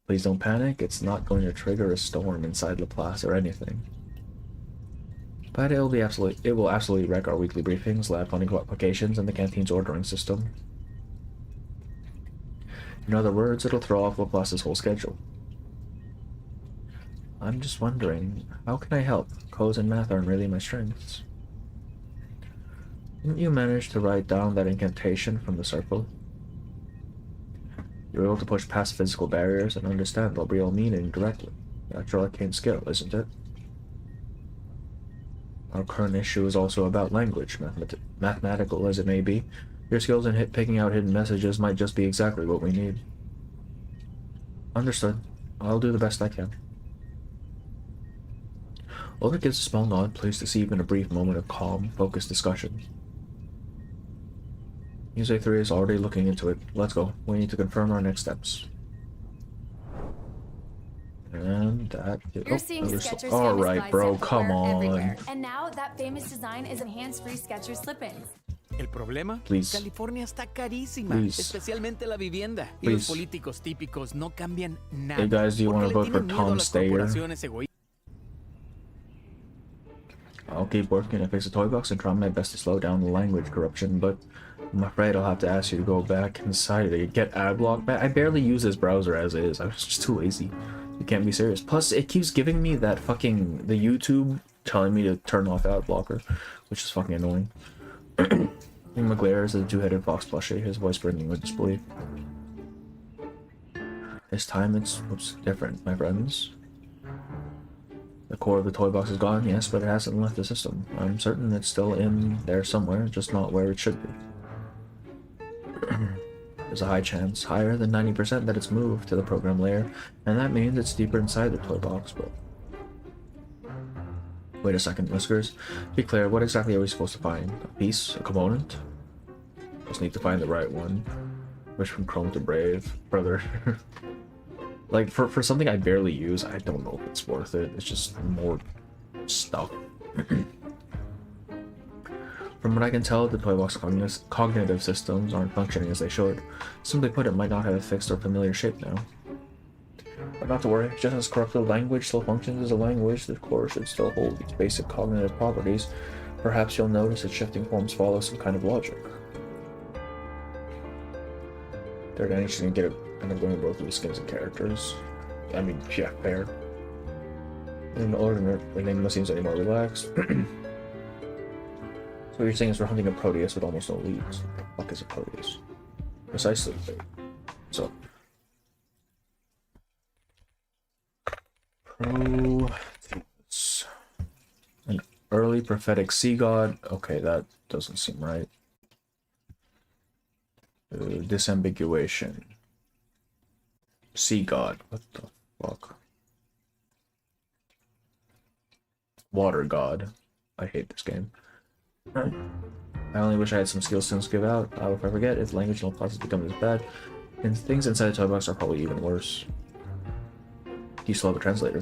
Please don't panic, it's not going to trigger a storm inside Laplace or anything. But it will absolutely wreck our weekly briefings, lab funding applications, and the canteen's ordering system. In other words, it'll throw off Laplace's whole schedule. I'm just wondering, how can I help? Codes and math aren't really my strengths. Didn't you manage to write down that incantation from the circle? You're able to push past physical barriers and understand the real meaning directly. That's your arcane skill, isn't it? Our current issue is also about language, mathematical as it may be. Your skills in picking out hidden messages might just be exactly what we need. Understood. I'll do the best I can. Ulrich gives a small nod, pleased to see even a brief moment of calm, focused discussion. Muse 3 is already looking into it. Let's go. We need to confirm our next steps. And that... You're seeing Skechers' alright, bro, come on. Everywhere. And now that famous design is in hands-free Skechers slip-ins. El problema, Please. California está carísima, Please. especialmente la vivienda. Y Please. los políticos típicos no cambian nada. Hey guys, do you want to porque vote le for tienen miedo a Tom las Steyer? corporaciones egoístas. I'll keep working to fix the toy box and try my best to slow down the language corruption, but I'm afraid I'll have to ask you to go back inside to get adblock back. I barely use this browser as is. I was just too lazy. You can't be serious. Plus, it keeps giving me that fucking... the YouTube telling me to turn off ad blocker, which is fucking annoying. McGlair is a two-headed fox plushie, his voice brimming with disbelief. This time it's different, my friends. The core of the toy box is gone, yes, but it hasn't left the system. I'm certain it's still in there somewhere, just not where it should be. There's a high chance, higher than 90%, that it's moved to the program layer, and that means it's deeper inside the toy box, but... Wait a second, Whiskers. Be clear, what exactly are we supposed to find? A piece? A component? Just need to find the right one. Wish from Chrome to Brave. Brother. Like, for something I barely use, I don't know if it's worth it. It's just more stuff. From what I can tell, the toy box cognitive systems aren't functioning as they should. Simply put, it might not have a fixed or familiar shape now. But not to worry, just as corrupted language still functions as a language, the core should still hold its basic cognitive properties. Perhaps you'll notice its shifting forms follow some kind of logic. They're interesting to get it, and I'm going to go through the skins and characters. I mean, yeah, fair. In order, Enigma seems any more relaxed. So what you're saying is we're hunting a Proteus with almost no leads. What the fuck is a Proteus? Precisely. So. Proteus. An early prophetic sea god. Okay, that doesn't seem right. Disambiguation. Sea god. What the fuck? Water god. I hate this game. I only wish I had some skills to give out. If I forget, if language and process become as bad, and things inside the toy box are probably even worse. You still have a translator.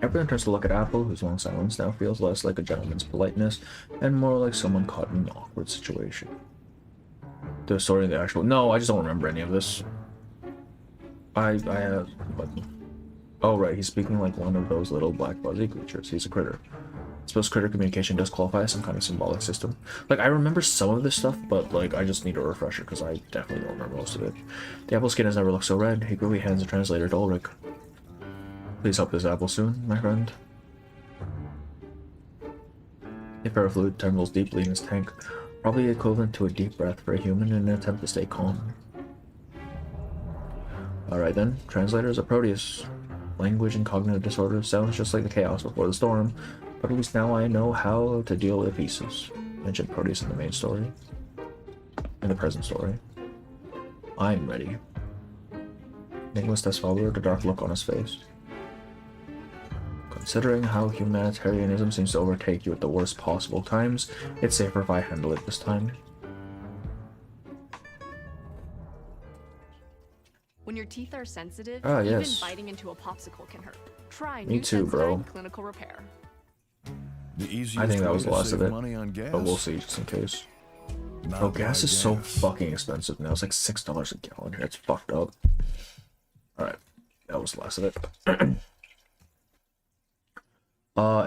Everyone turns to look at Apple, whose long silence now feels less like a gentleman's politeness and more like someone caught in an awkward situation. The story of the actual... No, I just don't remember any of this. I have... Oh, right, he's speaking like one of those little black fuzzy creatures. He's a critter. I suppose critter communication does qualify as some kind of symbolic system. Like, I remember some of this stuff, but, like, I just need a refresher, because I definitely don't remember most of it. The apple skin has never looked so red. He quickly hands the translator to Ulrich. Please help this apple soon, my friend. The ferrofluid trembles deeply in his tank, probably equivalent to a deep breath for a human in an attempt to stay calm. Alright then, translator is a Proteus. Language and cognitive disorder sounds just like the chaos before the storm, but at least now I know how to deal with pieces. Mentioned Proteus in the main story. In the present story. I'm ready. Enigma steps forward, a dark look on his face. Considering how humanitarianism seems to overtake you at the worst possible times, it's safer if I handle it this time. When your teeth are sensitive, yes. even biting into a popsicle can hurt. Try Me too, bro. Clinical repair. I think that was the last of it, but we'll see just in case. Oh, gas is so fucking expensive now. It's like $6 a gallon. It's fucked up. Alright, that was the last of it.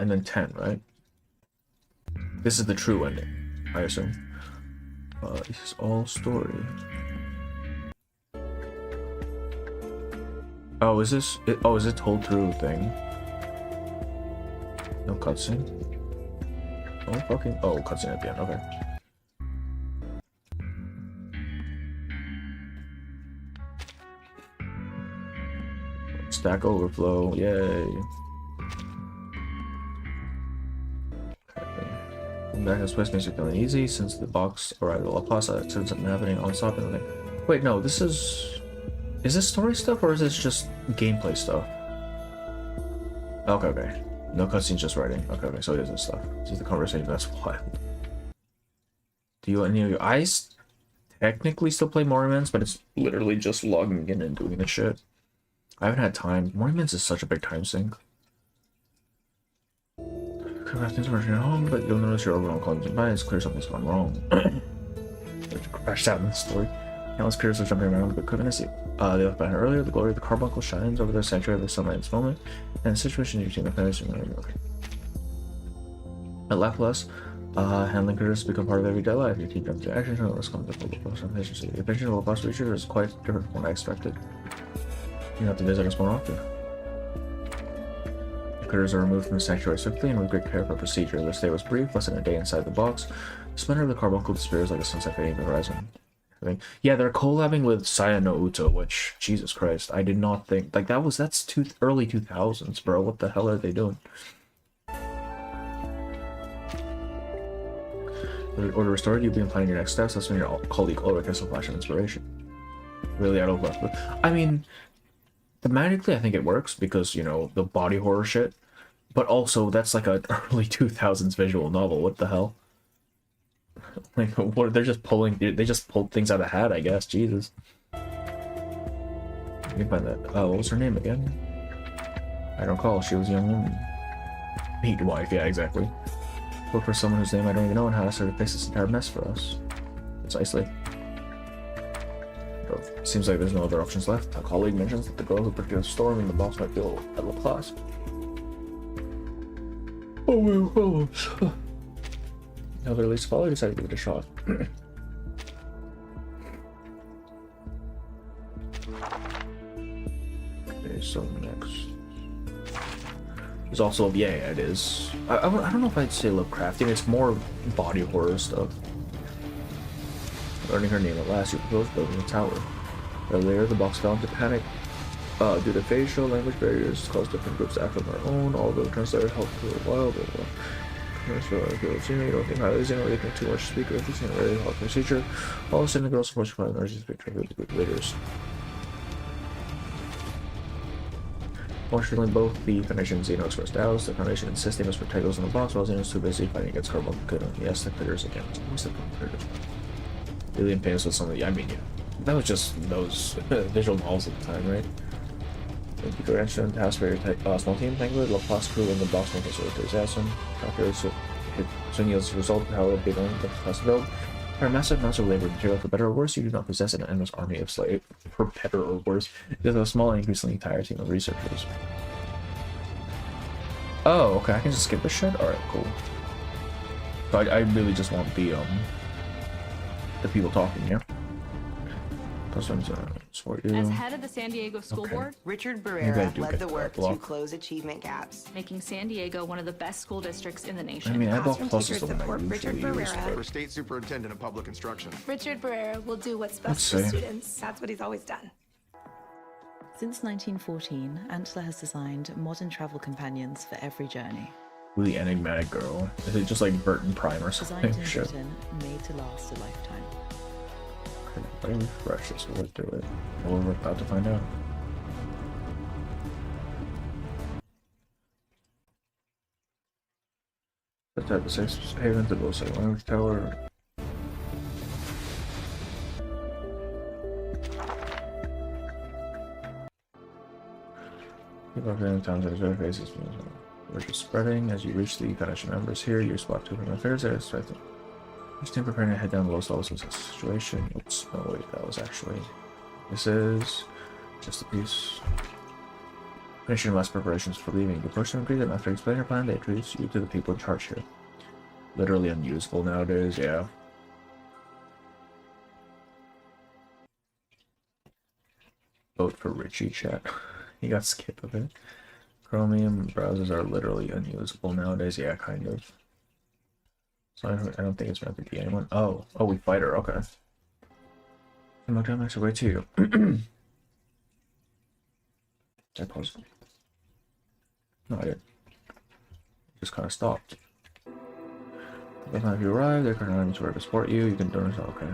And then 10, right? This is the true ending, I assume. This is all story. Oh, is this it? Oh, is it told through thing? No cutscene. Oh, fucking. Oh, cutscene at the end. Okay. Stack overflow. Yay. Back to space makes you feel uneasy since the box arrived at La Plaza. It said something happening on top and everything. Wait, no, this is this story stuff or is this just gameplay stuff? Okay, okay. No cutscenes, just writing. Okay, okay, so it is this stuff. This is the conversation, that's wild. Do you any of you... I technically still play Mormons, but it's literally just logging in and doing the shit. I haven't had time. Mormons is such a big time sink. Could have things working at home, but you'll notice your overall columns and by. It's clear something's gone wrong. There's a crash out in the story. Countless critters are jumping around, but couldn't see. They left behind earlier. The glory of the carbuncle shines over their sanctuary of the sunlight in this moment, and the situation between the families and okay. At Laplace, handling critters become part of everyday life. Your team jumps to action, and let's come to full efficiency. The adventure of Laplace Reacher is quite different from what I expected. You have to visit us more often. The critters are removed from the sanctuary swiftly and with great care for procedure. Their stay was brief, less than a day inside the box. The splendor of the carbuncle disappears like a sunset fading the horizon. Yeah, they're collabing with Saya no Uto, which, Jesus Christ, I did not think, like, that's early 2000s, bro. What the hell are they doing? Order restored, you'll be planning your next steps. That's when your colleague Ulrich has a flash of inspiration. Really out of left, but I mean, thematically, I think it works because, you know, the body horror shit, but also that's like an early 2000s visual novel. What the hell? Like, what? They just pulled things out of the hat, I guess. Jesus. You can find that. What was her name again? I don't recall. She was a young woman. Meat wife, yeah, exactly. Look for someone whose name I don't even know and how to sort of fix this entire mess for us. Precisely. Seems like there's no other options left. A colleague mentions that the girl who predicted a storm in the box might feel at Laplace. Oh my gosh. Now they're at least follow, decided to give it a shot. Okay, so next. There's also, yeah, it is. I don't know if I'd say Lovecraftian, it's more body horror stuff. Learning her name at last, you propose building a tower. Earlier, the box fell into panic due to facial language barriers caused different groups to act on their own, although translators helped for a while. You don't think highly or they think too much to speak of. It's a very hard procedure. All of a sudden, the girl supports you find energy to speak to the group leaders. Fortunately, both the Foundation and Xeno expressed doubts. The Foundation insists they must protect those in the box, while Xeno's too busy fighting against carbon. Yes, the critters again. What's the critters? Really in pain with some of the. I mean, yeah, that was just those visual novels at the time, right? Thank you for answering the task for your small team. Thankfully, the Laplace crew in the box won't get enthusiasm. Trackers hit swinging as a result of how big on the class build. For massive amounts of labor material, for better or worse, you do not possess an endless army of slaves. For better or worse, there's a small and increasingly tired team of researchers. Oh, okay, I can just skip this shit? Alright, cool. So I really just want the people talking, yeah? Support you. As head of the San Diego School Board, Richard Barrera led the work to close achievement gaps, making San Diego one of the best school districts in the nation. I mean, I bought Classroom pluses teachers the one I support Richard usually use, Barrera. For State Superintendent of Public Instruction. Richard Barrera will do what's Let's best for see. students. That's what he's always done. Since 1914, Antler has designed modern travel companions for every journey. Really enigmatic girl. Is it just like Burton Prime or something? Designed in Shit. Britain, made to last a lifetime. Let me refresh this. We'll do it. Well, we're about to find out. The type of safe haven to both second language tower. People are feeling times at their faces. We're just spreading. As you reach the Foundation members here, you spot two human affairs there. Each team preparing to head down the lowest levels of the situation. Oops, no wait, that was actually. This is just a piece. Finishing last preparations for leaving. You approach them and greet them. After explaining your plan, they introduce you to the people in charge here. Literally unusable nowadays, yeah. Vote for Richie, chat. You got skip of it. Chromium browsers are literally unusable nowadays, yeah, kind of. So I don't think it's meant to be anyone. Oh, we fight her, okay. I'm not gonna way to you. I paused. No, I didn't. Just kind of stopped. By the time you arrive, they're currently to where to support you. You can donate, okay.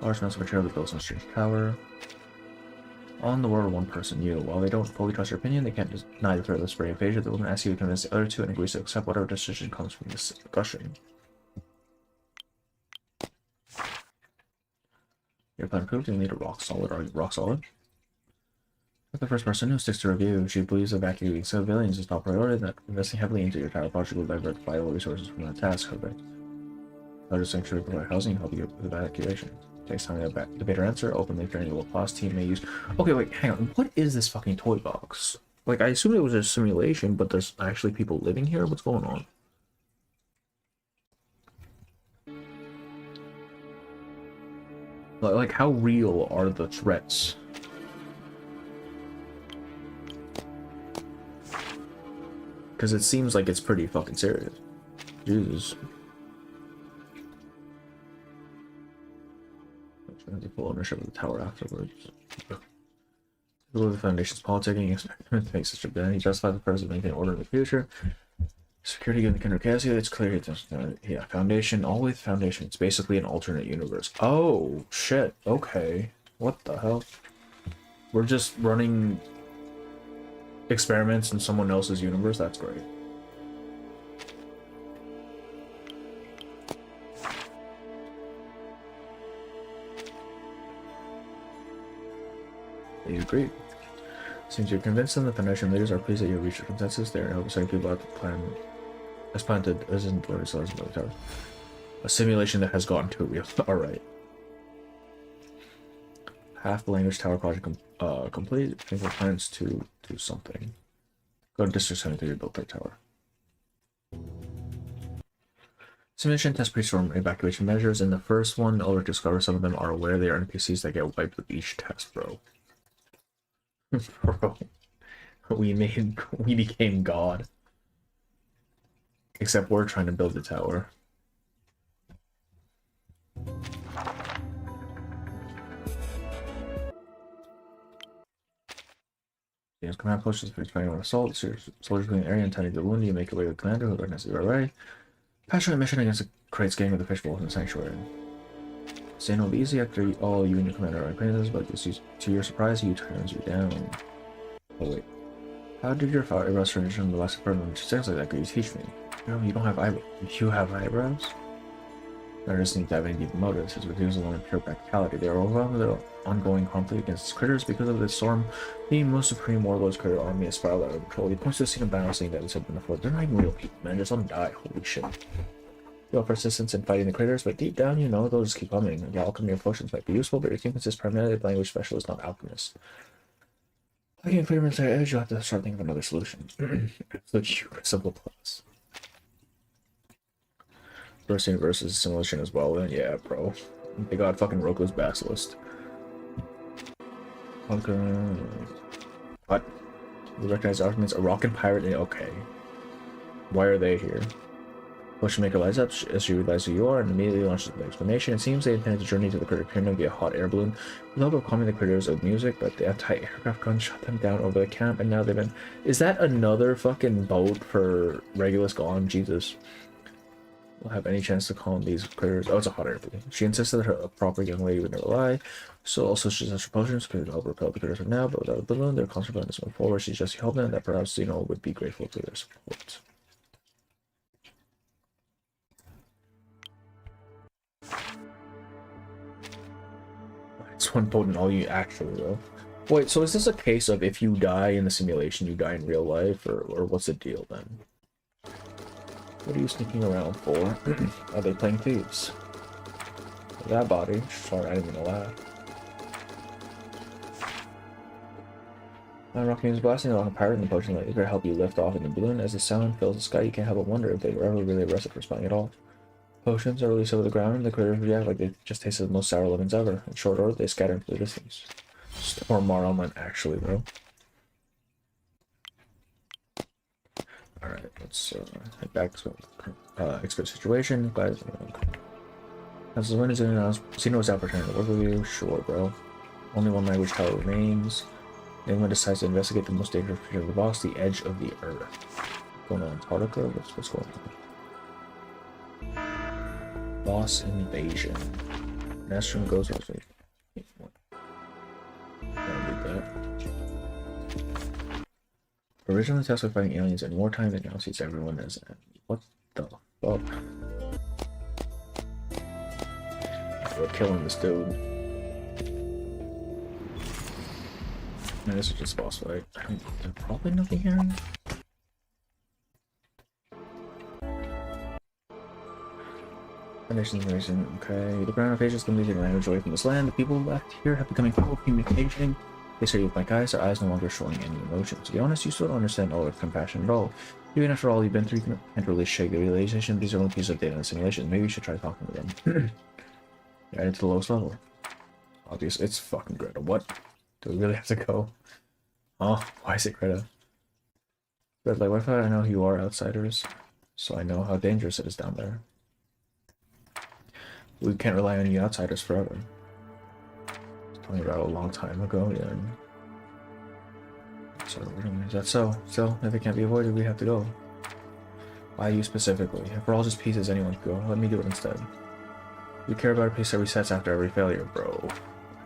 Large amounts of material that builds on strange power. On the world, one person, you. While they don't fully trust your opinion, they can't deny the threat of the spray invasion. They will ask you to convince the other two and agree to accept whatever decision comes from this discussion. Your plan proved you need a rock solid. Are you rock solid? You're the first person who sticks to review. She believes evacuating civilians is top priority, and that investing heavily into your tower project will divert vital resources from that task. Correct. Larger sanctuary provide housing and help you with evacuation. Takes time to debate or answer. Openly, if any Laplace team may use. Okay, wait, hang on. What is this fucking toy box? Like, I assumed it was a simulation, but there's actually people living here? What's going on? Like, how real are the threats? Because it seems like it's pretty fucking serious. Jesus. I'm trying to full ownership of the tower afterwards. The Foundation's politicking experiment to make such a ban. He justified the purpose of maintaining order in the future. Security given the Kinder Cassia, it's clear it's yeah, Foundation, all with Foundation. It's basically an alternate universe. Oh shit, okay. What the hell? We're just running experiments in someone else's universe? That's great. You agree. Since you're convinced and the Foundation leaders are pleased that you have reached a consensus, they are helping people out to plan as planted as in the Stars of the Tower. A simulation that has gotten too real. Alright. Half the language tower project complete. Think of plans to do something. Go to District 73 to build their tower. Simulation test pre-storm evacuation measures. In the first one, Ulrich discovers some of them are aware they are NPCs that get wiped with each test, bro. Bro. We became God. Except we're trying to build the tower. James command post is expanding on assault. Soldiers within the area intending to wound you make your way to the commander who recognizes you already. Passionate mission against the Krait's gang of the fishbowl in the sanctuary. Saying it'll be easy after all you and your commander are acquaintances, but to your surprise, he turns you down. Oh wait. How did your eyebrows transition from the last apartment to things like that? Could you teach me? No, you don't have eyebrows. You have eyebrows? There doesn't need to have any deep motives. His refusal on pure practicality. They are overwhelmed with their ongoing conflict against critters because of this storm. The most supreme warlord's critter army is spiraled out of control. He points to the scene of battle, saying that it's open before. They're not even real people, man. Just let them die. Holy shit. You offer assistance in fighting the critters, but deep down, you know they'll just keep coming. The alchemy of potions might be useful, but your team consists primarily of language specialists, not alchemists. I can clear inside edge, you'll have to start thinking of another solution. So you simple plus. First universe is a simulation as well, then yeah, bro. They got fucking Roku's Basilisk. What? You recognize arguments? A rock and pirate? Okay. Why are they here? Potion-maker lights up as she realizes who you are and immediately launches the explanation. It seems they intended to journey to the critter kingdom via hot air balloon with the hope of calming the critters with music, but the anti-aircraft gun shot them down over the camp, and now they've been... Is that another fucking boat for Regulus gone? Jesus. Will have any chance to calm these critters. Oh, it's a hot air balloon. She insisted that a proper young lady would never lie. So also she says her potions could help repel the critters from now, but without a balloon, their constant plan to move forward. She's just helping them that perhaps, you know, would be grateful for their support. It's one potent all you actually though. Wait, so is this a case of if you die in the simulation, you die in real life, or what's the deal then? What are you sneaking around for? Are they playing thieves? That body. Sorry, I didn't mean to laugh. Rock music blasting along a pirate in the potion light. It could help you lift off in the balloon. As the sound fills the sky, you can't help but wonder if they were ever really arrested for spying at all. Potions are released over the ground, and the critters react like they just tasted the most sour lemons ever. In short order, they scatter into the distance. Storm Marlman, actually, bro. Alright, let's head back to expert situation. Guys, as the wind is in and out, Casino is out for turn to work with you. Sure, bro. Only one language tower remains. Anyone decides to investigate the most dangerous creature of the box, the edge of the earth. Going on Antarctica? What's going on? Boss invasion. Nastrum goes with me. Don't do that. Originally tasked with fighting aliens in wartime, it now sees everyone as an enemy. What the fuck? We're killing this dude. Man, this is just boss fight. There's probably nothing here. Foundation's amazing. Okay, the ground of ages completely language away from this land. The people left here have become incapable of communication. They stare you with blank eyes, their eyes no longer showing any emotion. To be honest, you still don't understand all of compassion at all. Even after all you've been through, you can't really shake the realization these are only pieces of data in the simulation. Maybe you should try talking to them. You're added to the lowest level. Obvious, it's fucking Greta. What? Do we really have to go? Oh, why is it Greta? But like, what if I know who you are, outsiders? So I know how dangerous it is down there. We can't rely on you outsiders forever. Talking about a long time ago, yeah. So, is that so? Still, if it can't be avoided, we have to go. Why you specifically? If we're all just pieces, anyone can go. Let me do it instead. You care about a piece that resets after every failure, bro.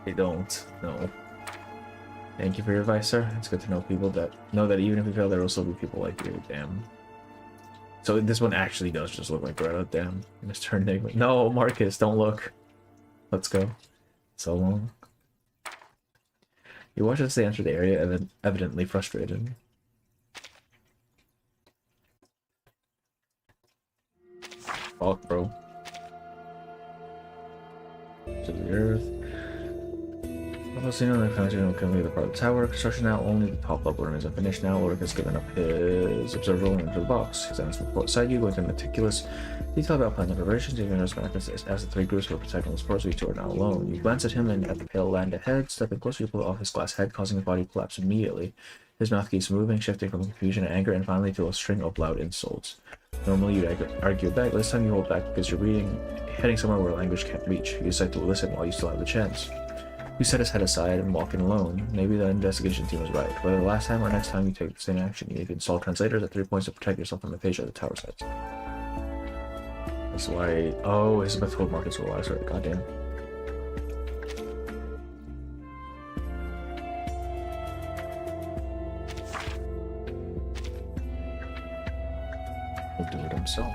I don't. No. Thank you for your advice, sir. It's good to know people that know that even if we fail, there will still be people like you. Damn. So this one actually does just look like Greta. Damn. Mr. Enigma. No, Marcus, don't look. Let's go. So long. You watch as they enter the area, evidently frustrated. Fuck, bro. To the earth. Also, the foundation will complete the part of the tower. Construction now, only the top level remains unfinished. Now, Ulrich has given up his observable into the box. His answer report beside you, going into meticulous detail about plan operations. Even as the three groups were protecting the sports, you two are now alone. You glance at him and at the pale land ahead. Stepping closer, you pull off his glass head, causing his body to collapse immediately. His mouth keeps moving, shifting from confusion and anger, and finally to a string of loud insults. Normally, you'd argue back, but this time you hold back because you're heading somewhere where language can't reach. You decide to listen while you still have the chance. You set his head aside and walk in alone. Maybe the investigation team was right. Whether the last time or next time you take the same action, you need to install translators at 3 points to protect yourself from the page at the tower sites. That's why. Oh, Isabeth told Marcus will last, right? Goddamn. He'll do it himself.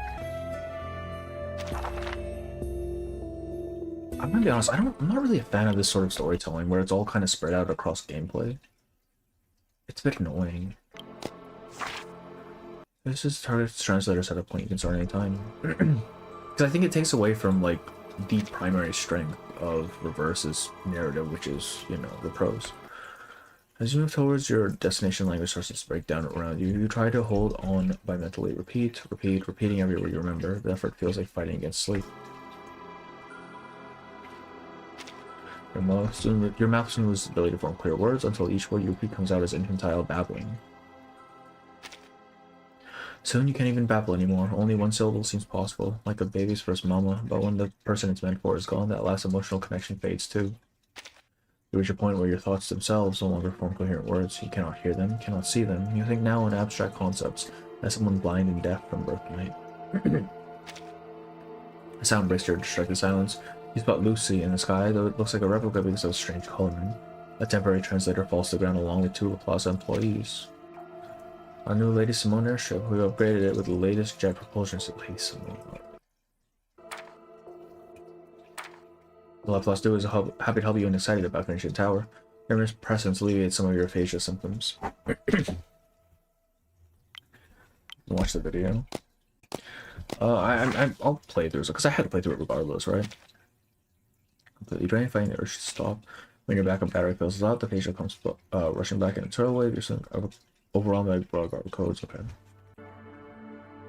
I'm gonna be honest, I'm not really a fan of this sort of storytelling where it's all kind of spread out across gameplay. It's a bit annoying. This is target translator setup point you can start anytime. Because I think it takes away from like the primary strength of Reverse's narrative, which is, you know, the prose. As you move towards your destination, language starts to break down around you. You try to hold on by mentally repeating every word you remember. The effort feels like fighting against sleep. Your mouth soon loses the ability to form clear words until each word you repeat comes out as infantile babbling. Soon you can't even babble anymore. Only one syllable seems possible, like a baby's first mama, but when the person it's meant for is gone, that last emotional connection fades too. You reach a point where your thoughts themselves no longer form coherent words. You cannot hear them, cannot see them. You think now in abstract concepts, as someone blind and deaf from birthright. A sound breaks your distracted silence. You spot Lucy in the sky, though it looks like a replica because of a strange coloring. A temporary translator falls to the ground along with 2 La Plaza employees. Our new Lady Simone airship, we upgraded it with the latest jet propulsion system. Lady Simone. The Laplace Duo is happy to help you and excited about finishing the tower. Your presence alleviates some of your aphasia symptoms. Watch the video. I'll play through it because I had to play through it regardless, right? Completely drained, fighting the urge to stop. When your backup battery fills out, the aphasia comes rushing back in a turtle wave. You're still overall broad codes. Okay.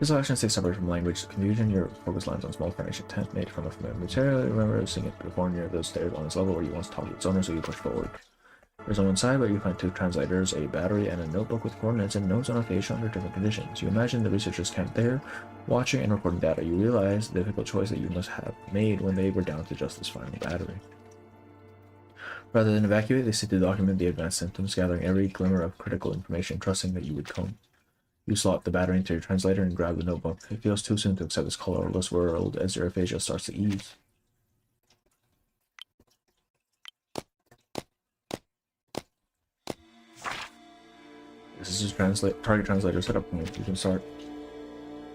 This action stays separate from language confusion. Your focus lands on a small furniture tent made from a familiar material. You remember seeing it before near those stairs on this level where you once talked to its owner, so you push forward. There's no one inside, but you find 2 translators, a battery, and a notebook with coordinates and notes on aphasia under different conditions. You imagine the researchers camped there, watching and recording data. You realize the difficult choice that you must have made when they were down to just this final battery. Rather than evacuate, they sit to document the advanced symptoms, gathering every glimmer of critical information, trusting that you would come. You slot the battery into your translator and grab the notebook. It feels too soon to accept this colorless world as your aphasia starts to ease. This is your target translator setup point. You can start.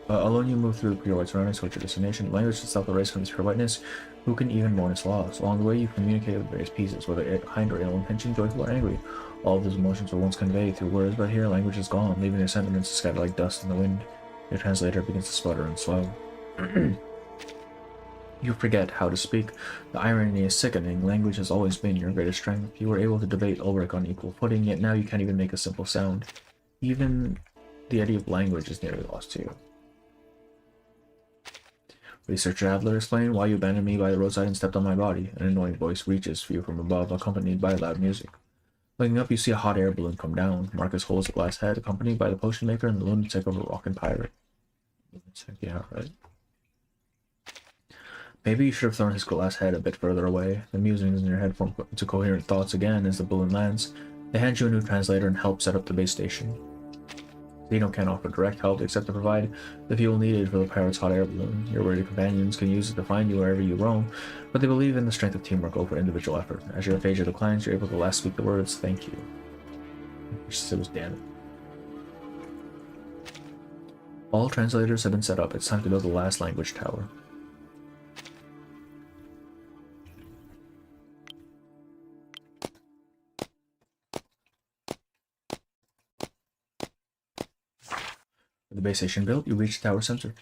Alone you move through the pure white surroundings towards your destination. Language itself erased from this pure whiteness. Who can even mourn its loss? Along the way you communicate with various pieces, whether kind or ill intention, joyful or angry. All of those emotions were once conveyed through words, but here language is gone, leaving their sentiments to scatter like dust in the wind. Your translator begins to sputter and slow. You forget how to speak. The irony is sickening. Language has always been your greatest strength. You were able to debate Ulrich on equal footing, yet now you can't even make a simple sound. Even the idea of language is nearly lost to you. Researcher Adler explained why you abandoned me by the roadside and stepped on my body. An annoying voice reaches for you from above, accompanied by loud music. Looking up, you see a hot air balloon come down. Marcus holds a glass head, accompanied by the potion maker and the lunatic of a rockin' pirate. Lunatic, yeah, right. Maybe you should have thrown his glass head a bit further away. The musings in your head form into coherent thoughts again as the balloon lands. They hand you a new translator and help set up the base station. Zeno can't offer direct help except to provide the fuel needed for the pirate's hot air balloon. Your worthy companions can use it to find you wherever you roam, but they believe in the strength of teamwork over individual effort. As your aphasia declines, you're able to last speak the words, "Thank you." It was damn it. All translators have been set up. It's time to build the last language tower. With the base station built, you reach the tower center.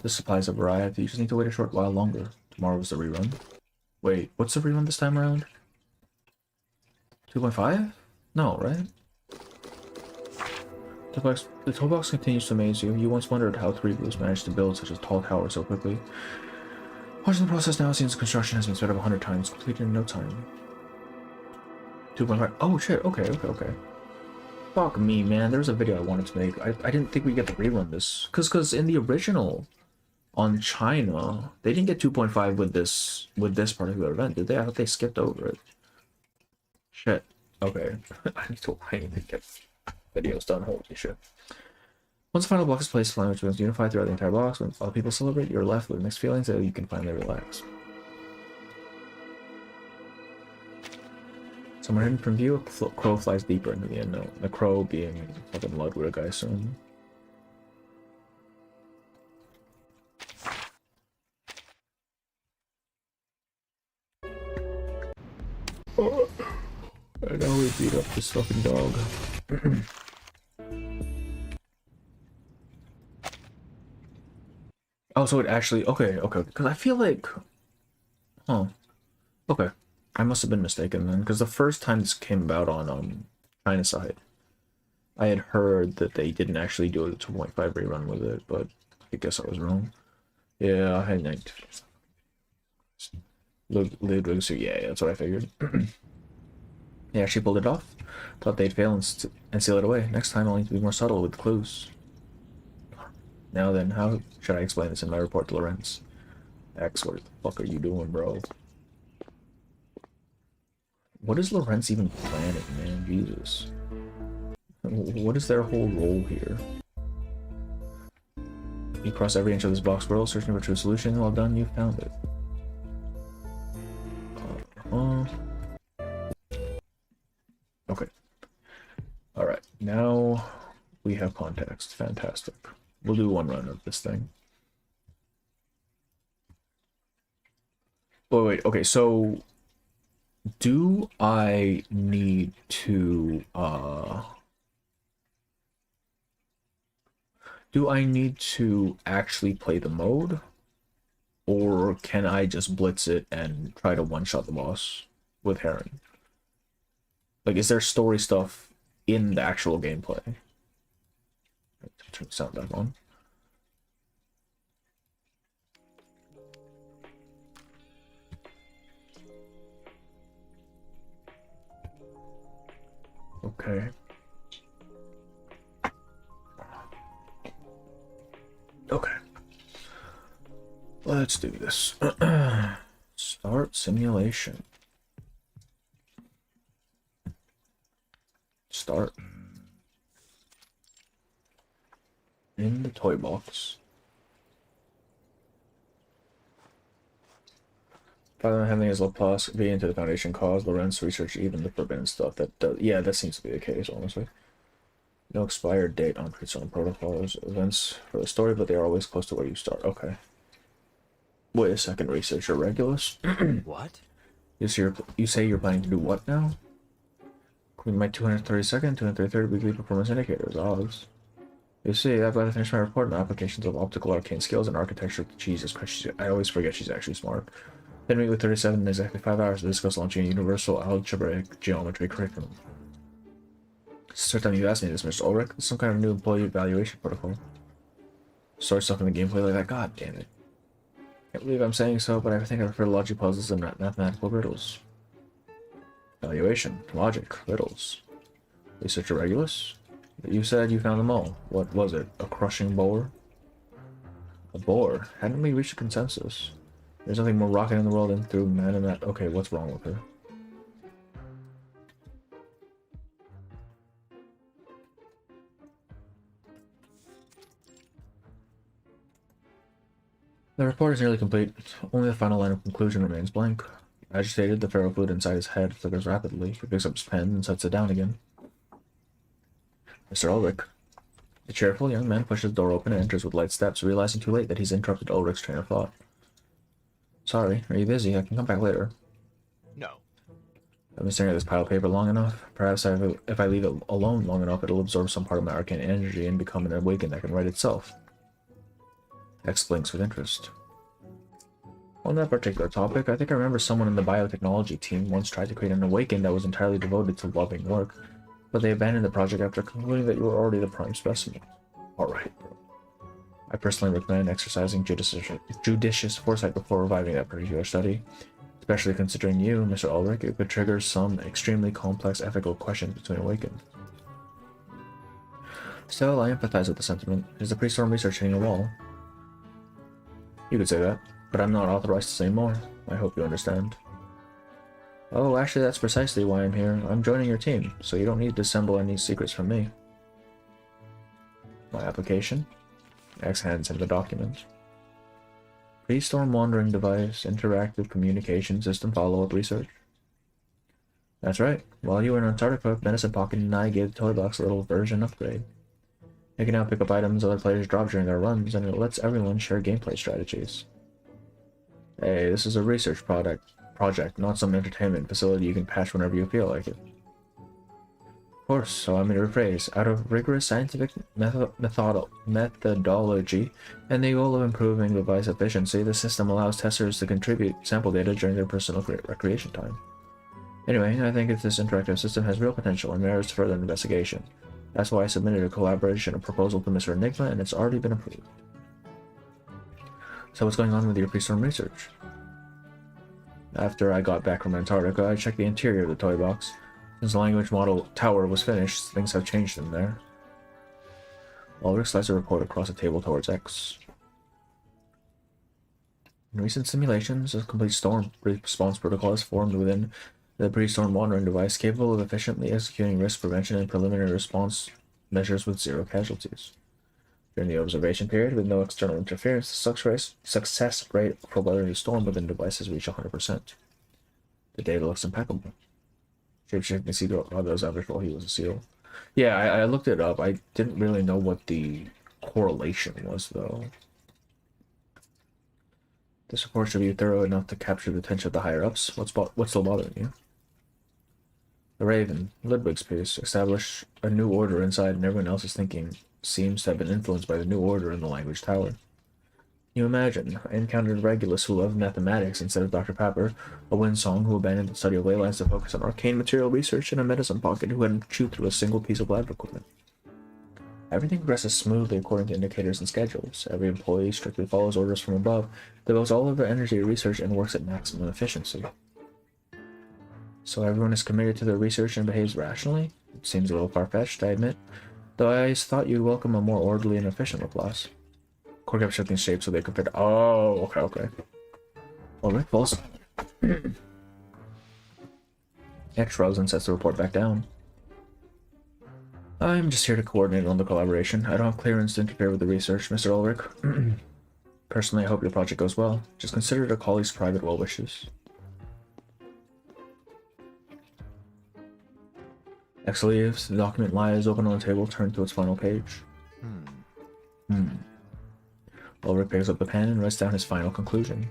The supplies have arrived. You just need to wait a short while longer. Tomorrow is the rerun. Wait, what's the rerun this time around? 2.5? No, right? The toolbox continues to amaze you. You once wondered how 3 Blues managed to build such a tall tower so quickly. Watching the process now, it seems the construction has been sped up 100 times, completed in no time. 2.5. Oh shit, okay. Fuck me, man. There was a video I wanted to make. I didn't think we'd get to rerun this. Cause in the original on China, they didn't get 2.5 with this particular event, did they? I thought they skipped over it. Shit. Okay. I need to get videos done. Holy shit. Once the final block is placed, the language becomes unified throughout the entire box. When all people celebrate, you're left with mixed feelings that you can finally relax. Somewhere hidden from view, a crow flies deeper into the unknown. The crow being fucking Ludwig, I assume. Oh, and now we beat up this fucking dog. Oh, so it actually... Okay. Because I feel like... Huh. Okay. I must have been mistaken then, because the first time this came about on China side, I had heard that they didn't actually do a 2.5 rerun with it, but I guess I was wrong. Yeah, I had Ludwig, so yeah, that's what I figured. They actually pulled it off. Thought they'd fail and seal it away. Next time I'll need to be more subtle with clues. Now then, how should I explain this in my report to Lorenz? X, what the fuck are you doing, bro? What is Lorenz even planning, man? Jesus. What is their whole role here? You cross every inch of this box world, searching for a true solution. Well done, you found it. Okay. Alright, now we have context. Fantastic. We'll do one run of this thing. Wait, okay, so... Do I need to, actually play the mode? Or can I just blitz it and try to one-shot the boss with Heron? Like, is there story stuff in the actual gameplay? Turn the sound back on. Okay. Okay. Let's do this. Start simulation. Start. In the toy box. Rather than having his plus be into the Foundation cause, Lorenz research even the forbidden stuff. That does, yeah, that seems to be the case, honestly. No expired date on Prison protocols, events for the story, but they are always close to where you start. Okay. Wait a second, researcher Regulus. What? You say you're planning to do what now? Including my 232nd, 233rd weekly performance indicators, odds. You see, I've got to finish my report on applications of optical arcane skills and architecture. Jesus Christ, I always forget she's actually smart. Then meet with 37 in exactly 5 hours to discuss launching a universal algebraic geometry curriculum. It's the third time you asked me this, Mr. Ulrich. It's some kind of new employee evaluation protocol. Start stuff in the gameplay like that. God damn it. Can't believe I'm saying so, but I think I prefer logic puzzles than mathematical riddles. Evaluation, logic, riddles. Researcher Regulus? You said you found them all. What was it? A crushing bore? A bore? Hadn't we reached a consensus? There's nothing more rocking in the world than through man and that. Okay, what's wrong with her? The report is nearly complete. Only the final line of conclusion remains blank. Agitated, the ferro fluid inside his head flickers rapidly. He picks up his pen and sets it down again. Mr. Ulrich. The cheerful young man pushes the door open and enters with light steps, realizing too late that he's interrupted Ulrich's train of thought. Sorry, are you busy? I can come back later. No. I've been staring at this pile of paper long enough. Perhaps if I leave it alone long enough, it'll absorb some part of my arcane energy and become an awaken that can write itself. X blinks with interest. On that particular topic, I think I remember someone in the biotechnology team once tried to create an awaken that was entirely devoted to loving work, but they abandoned the project after concluding that you were already the prime specimen. Alright, bro. I personally recommend exercising judicious foresight before reviving that particular study, especially considering you, Mr. Ulrich, it could trigger some extremely complex ethical questions between awakened. Still, I empathize with the sentiment. Is the pre-storm research hitting a wall? You could say that, but I'm not authorized to say more. I hope you understand. Oh, actually that's precisely why I'm here. I'm joining your team, so you don't need to dissemble any secrets from me. My application? X hands him the document. Pre-storm wandering device, interactive communication system follow-up research. That's right. While you were in Antarctica, Medicine Pocket and I gave the toy box a little version upgrade. You can now pick up items other players drop during their runs, and it lets everyone share gameplay strategies. Hey, this is a research project, not some entertainment facility you can patch whenever you feel like it. Of course, so I'm going to rephrase. Out of rigorous scientific methodology and the goal of improving device efficiency, the system allows testers to contribute sample data during their personal recreation time. Anyway, I think this interactive system has real potential and merits further investigation. That's why I submitted a collaboration proposal to Mr. Enigma, and it's already been approved. So what's going on with your pre-storm research? After I got back from Antarctica, I checked the interior of the toy box. Since the language model tower was finished, things have changed in there. Ulrich slides a report across the table towards X. In recent simulations, a complete storm response protocol is formed within the pre-storm monitoring device, capable of efficiently executing risk prevention and preliminary response measures with 0 casualties. During the observation period, with no external interference, the success rate for weathering the storm within the device has reached 100%. The data looks impeccable. Shapeshifting seal others average while he was a seal. Yeah, I looked it up. I didn't really know what the correlation was, though. This report should be thorough enough to capture the attention of the higher-ups. What's still bothering you? The Raven, Ludwig's piece, established a new order inside, and everyone else's thinking seems to have been influenced by the new order in the language tower. You imagine, I encountered Regulus who loved mathematics instead of Dr. Papper, a Windsong who abandoned the study of ley lines to focus on arcane material research, and a Medicine Pocket who hadn't chewed through a single piece of lab equipment. Everything progresses smoothly according to indicators and schedules. Every employee strictly follows orders from above, devotes all of their energy to research, and works at maximum efficiency. So everyone is committed to their research and behaves rationally? It seems a little far-fetched, I admit, though I thought you'd welcome a more orderly and efficient class. Core kept shifting shape so they could fit. Oh, okay. Alright, false. X shrugs and sets the report back down. I'm just here to coordinate on the collaboration. I don't have clearance to interfere with the research, Mr. Ulrich. Personally, I hope your project goes well. Just consider it a colleague's private well wishes. X leaves. The document lies open on the table, turned to its final page. Ulrich picks up the pen and writes down his final conclusion.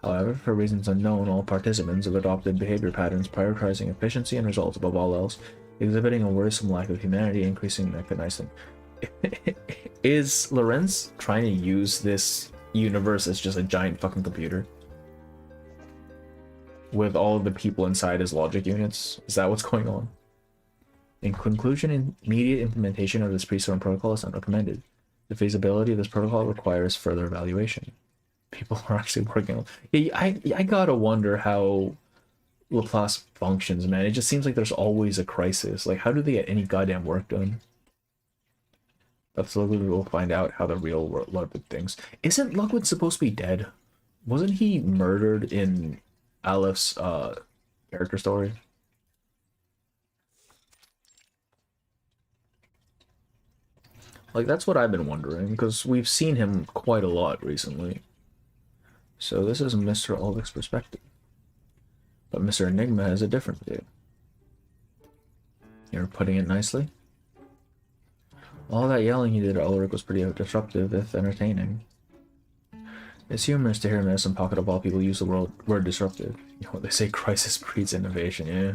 However, for reasons unknown, all participants have adopted behavior patterns prioritizing efficiency and results above all else, exhibiting a worrisome lack of humanity, increasing Is Lorenz trying to use this universe as just a giant fucking computer? With all of the people inside his logic units? Is that what's going on? In conclusion, immediate implementation of this pre-storm protocol is not recommended. The feasibility of this protocol requires further evaluation. People are actually working on... Yeah, I gotta wonder how Laplace functions, man. It just seems like there's always a crisis. Like, how do they get any goddamn work done? Absolutely, we'll find out how the real Ludwig thinks. Isn't Ludwig supposed to be dead? Wasn't he murdered in Alepht's character story? Like, that's what I've been wondering, because we've seen him quite a lot recently. So this is Mr. Ulrich's perspective. But Mr. Enigma has a different view. You're putting it nicely. All that yelling you did at Ulrich was pretty disruptive, if entertaining. It's humorous to hear Medicine Pocket of all people use the word disruptive. You know, they say crisis breeds innovation, yeah.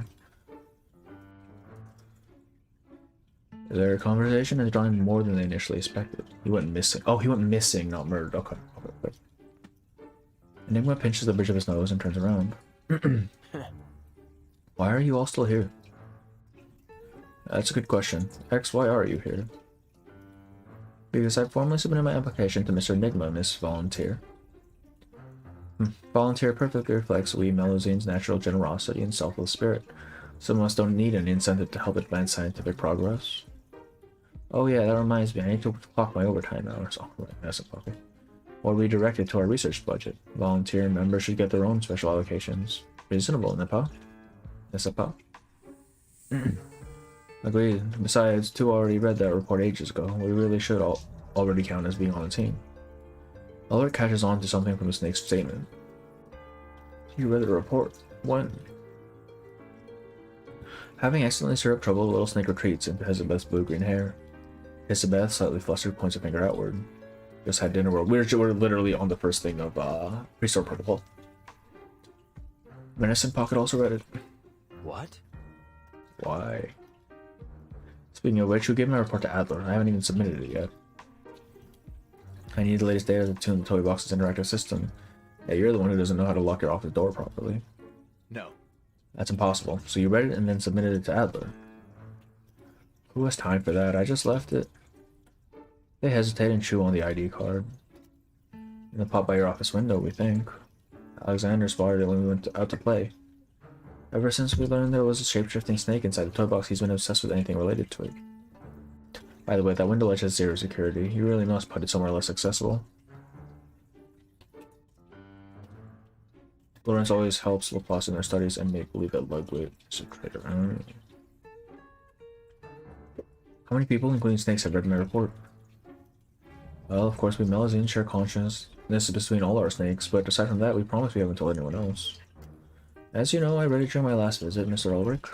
Their conversation has drawn more than they initially expected. He went missing. Oh, he went missing, not murdered. Okay. Enigma pinches the bridge of his nose and turns around. Why are you all still here? That's a good question. X, why are you here? Because I formally submitted my application to Mr. Enigma, Miss Volunteer. Volunteer perfectly reflects we Melusine's natural generosity and selfless spirit. Some of us don't need an incentive to help advance scientific progress. Oh yeah, that reminds me, I need to clock my overtime hours. Oh, right, that's a fucker. Or redirect it to our research budget. Volunteer members should get their own special allocations. Reasonable, n'est-ce pas? Agreed. Besides, two already read that report ages ago. We really should already count as being on the team. Ulrich catches on to something from the snake's statement. You read the report. When? Having accidentally stirred up trouble, the little snake retreats into Hezebeth's blue-green hair. Hezebeth, slightly flustered, points a finger outward. Just had dinner. We're literally on the first thing of Restore Protocol. Medicine Pocket also read it. What? Why? Speaking of which, who gave my report to Adler? I haven't even submitted it yet. I need the latest data to tune the toy box's interactive system. Yeah, you're the one who doesn't know how to lock your office door properly. No. That's impossible. So you read it and then submitted it to Adler. Who has time for that? I just left it. They hesitate and chew on the ID card. In the pot by your office window, we think. Alexander spotted it when we went out to play. Ever since we learned there was a shape-shifting snake inside the toy box, he's been obsessed with anything related to it. By the way, that window ledge has zero security. You really must put it somewhere less accessible. Lawrence always helps Laplace in their studies and make believe that Ludwig is a traitor. How many people, including snakes, have read my report? Well, of course, we Melusine share consciousness between all our snakes, but aside from that, we promise we haven't told anyone else. As you know, I read it during my last visit, Mr. Ulrich.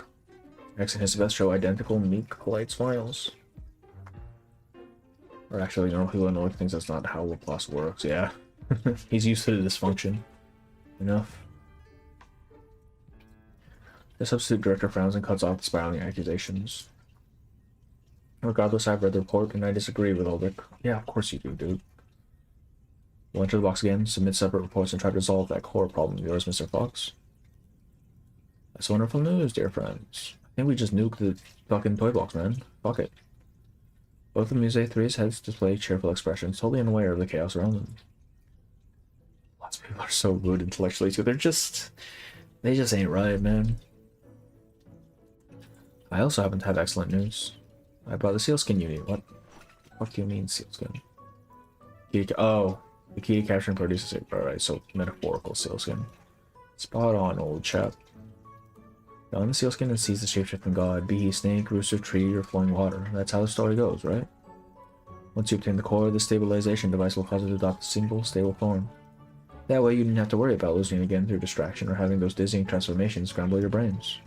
X and Hezebeth show identical, meek, polite smiles. Or actually, you know, people in Ulrich thinks that's not how Laplace works, yeah. He's used to the dysfunction. Enough. The substitute director frowns and cuts off the spiraling accusations. Regardless, I've read the report, and I disagree with Ulrich. Yeah, of course you do, dude. We'll enter the box again, submit separate reports, and try to resolve that core problem of yours, Mr. Fox. That's wonderful news, dear friends. I think we just nuked the fucking toy box, man. Fuck it. Both of Musée 3's heads display cheerful expressions, totally unaware of the chaos around them. Lots of people are so rude intellectually, too. They just ain't right, man. I also happen to have excellent news. I bought the sealskin unit. What do you mean, sealskin? Oh, the key to capturing produces it. Alright, so metaphorical sealskin. Spot on, old chap. Don the sealskin and sees the shapeshifting god, be he snake, rooster, tree, or flowing water. That's how the story goes, right? Once you obtain the core, the stabilization device will cause it to adopt a single, stable form. That way you didn't have to worry about losing it again through distraction or having those dizzying transformations scramble your brains.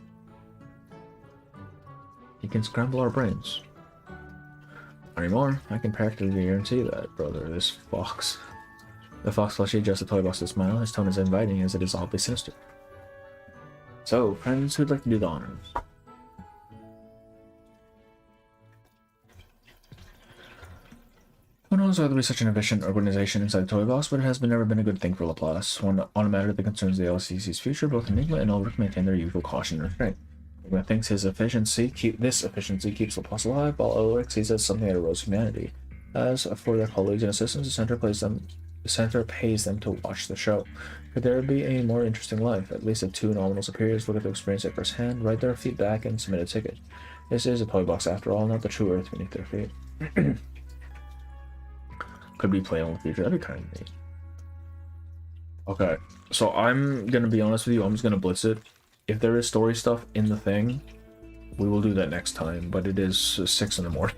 You can scramble our brains. Not anymore. I can practically guarantee that, brother. This fox. The fox fleshly adjusts the toy box to smile. His tone is inviting as it is oddly sinister. So, friends, who'd like to do the honors? knows whether to be such an efficient organization inside the toy box, but it has never been a good thing for Laplace. On a matter that concerns the LCC's future, both Enigma and Ulrich maintain their usual caution and restraint. Enigma thinks this efficiency keeps Laplace alive, while Ulrich sees it as something that erodes humanity. As for their colleagues and assistants, the center pays them to watch the show. Could there be a more interesting life? At least if two nominal superiors look to experience it firsthand, write their feedback, and submit a ticket. This is a toy box after all, not the true earth beneath their feet. Could be playing in the future. That'd be kind of neat. Okay, so I'm gonna be honest with you. I'm just gonna blitz it. If there is story stuff in the thing, we will do that next time. But it is 6 in the morning.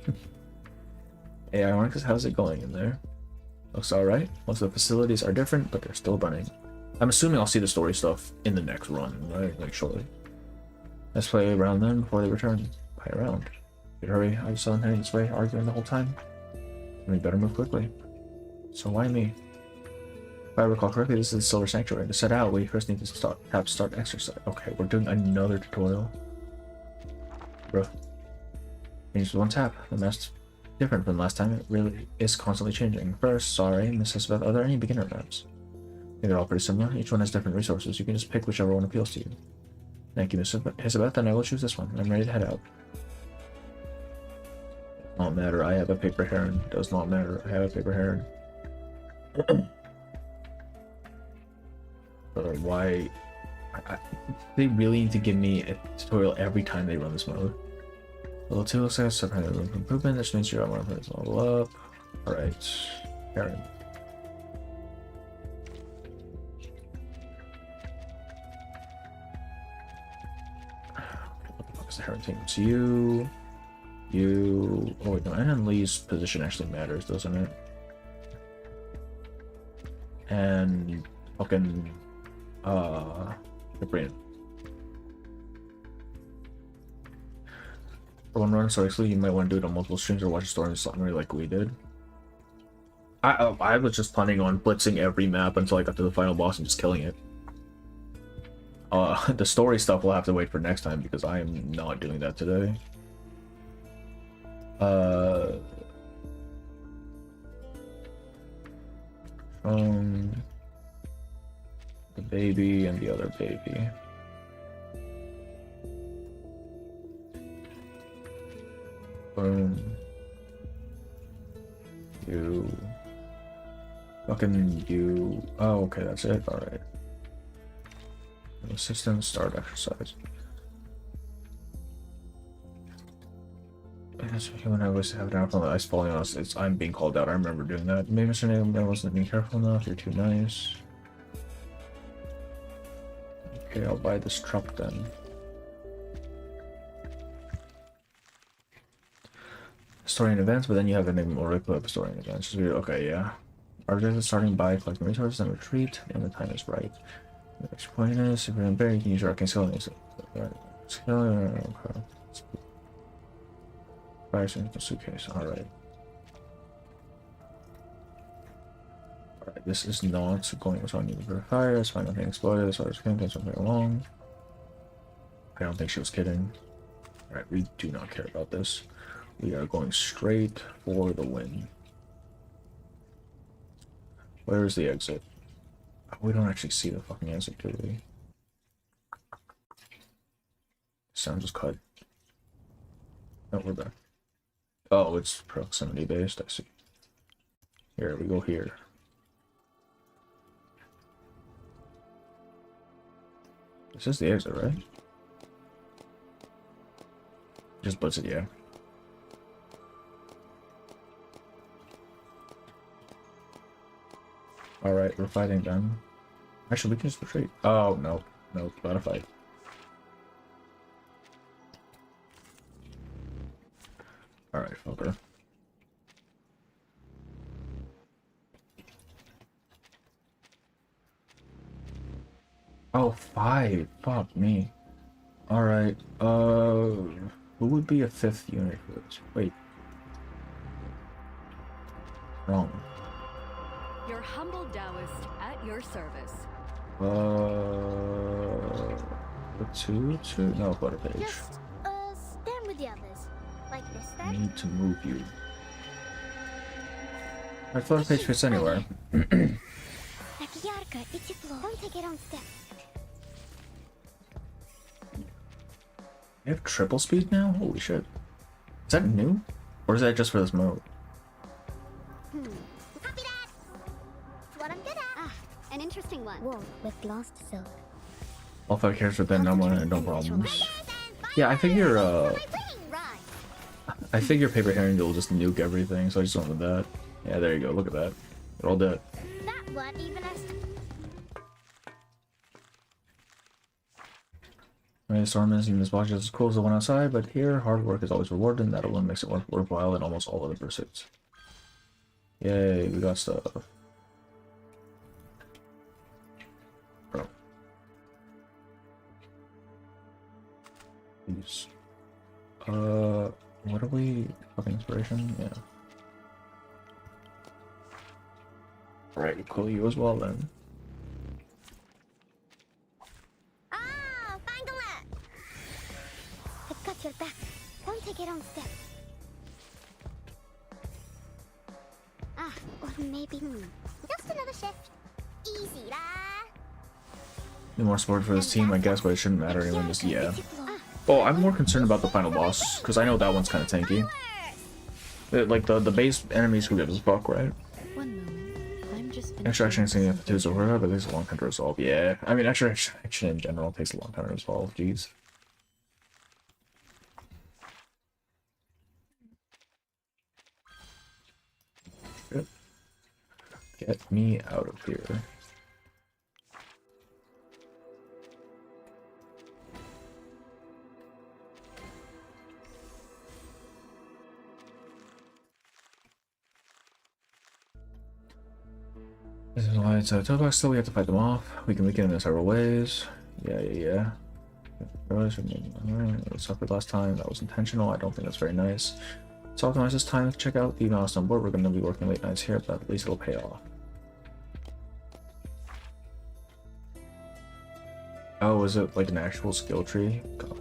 Hey, Ironicus, how's it going in there? Looks alright. Most of the facilities are different, but they're still running. I'm assuming I'll see the story stuff in the next run, right? Like shortly. Let's play around then before they return. Play around. Good hurry. I saw them heading this way, arguing the whole time. We better move quickly. So why me? If I recall correctly, this is the Silver Sanctuary. To set out, we first need to start exercise. Okay, we're doing another tutorial. Bro. Change with one tap. The map's different from last time. It really is constantly changing. First, sorry, Miss Isabeth, are there any beginner maps? They're all pretty similar. Each one has different resources. You can just pick whichever one appeals to you. Thank you, Miss Isabeth, and I will choose this one. I'm ready to head out. Does not matter. I have a paper heron. Does not matter. I have a paper heron. Why? They really need to give me a tutorial every time they run this mode. Level 2 looks like a separate room for improvement. This means you're more to level up. Alright. Heron. What the fuck is the heron thing? It's you. You. Oh, wait, no. And Lee's position actually matters, doesn't it? And fucking the brain. For one run, so actually you might want to do it on multiple streams or watch a story in summary like we did. I was just planning on blitzing every map until I got to the final boss and just killing it. The story stuff will have to wait for next time because I am not doing that today. The baby and the other baby. Boom. You. Fucking you. Oh, okay, that's it. Alright. Assistant, start exercise. When I was having out on the ice falling on us, I'm being called out. I remember doing that. Maybe Mr. Name, I wasn't being careful enough. You're too nice. Okay, I'll buy this truck then. Story and events, but then you have a name or clip story and events. Okay, yeah. Objects are starting by collecting resources and retreat, and the time is right. The next point is, if you're in bear, you can use your arcane skill. Okay. Fires in the suitcase. Alright. Alright, this is not going as I need to fire. That's fine, nothing exploded. So I just can't take something along. I don't think she was kidding. Alright, we do not care about this. We are going straight for the win. Where is the exit? We don't actually see the fucking exit, do we? Sound just cut. No, we're back. Oh, it's proximity based, I see. Here, we go here. This is the exit, right? Just blitz it, yeah. Alright, we're fighting them. Actually, we can just retreat. Oh, no. No, gotta fight. Alright, fucker. Oh, 5. Fuck me. Alright, who would be a 5th unit for this? Wait. Wrong. Your humble Taoist at your service. Just, No, butter page. stand with the others. Like this I then? need to move you. My flutter page fits anywhere. Так ярко и тепло. Don't take it on step. You have triple speed now? Holy shit. Is that new? Or is that just for this mode? Copy that. It's what I'm good at. Ah, an interesting one. Wool with glossed silk. All 5 characters within no problems. Yeah, I figure paper herring will just nuke everything, so I just went with that. Yeah, there you go, look at that. They're all dead. That one even has The storm is in this box just as cool as the one outside, but here hard work is always rewarded, and that alone makes it worthwhile in almost all other pursuits. Yay, we got stuff. Bro. Please. What are we? Fucking inspiration? Yeah. Alright, cool you as well then. I've got your back. Don't take it on step. Ah, or maybe just another shift. Easy, lah. Need more support for this team, I guess, but it shouldn't matter anyway. Just yeah. Oh, I'm more concerned about the final boss because I know that one's kind of tanky. Like the base enemies who give us fuck, right? Extra action seeing if it's over, but it takes a long time to resolve. Yeah, I mean extra action in general takes a long time to resolve. Jeez. Good. Get me out of here. This is why it's a toolbox, still we have to fight them off. We can weaken them in several ways. Yeah. We suffered last time, that was intentional. I don't think that's very nice. To optimize this time, check out the milestone board. We're going to be working late nights here, but at least it'll pay off. Oh, is it like an actual skill tree? God.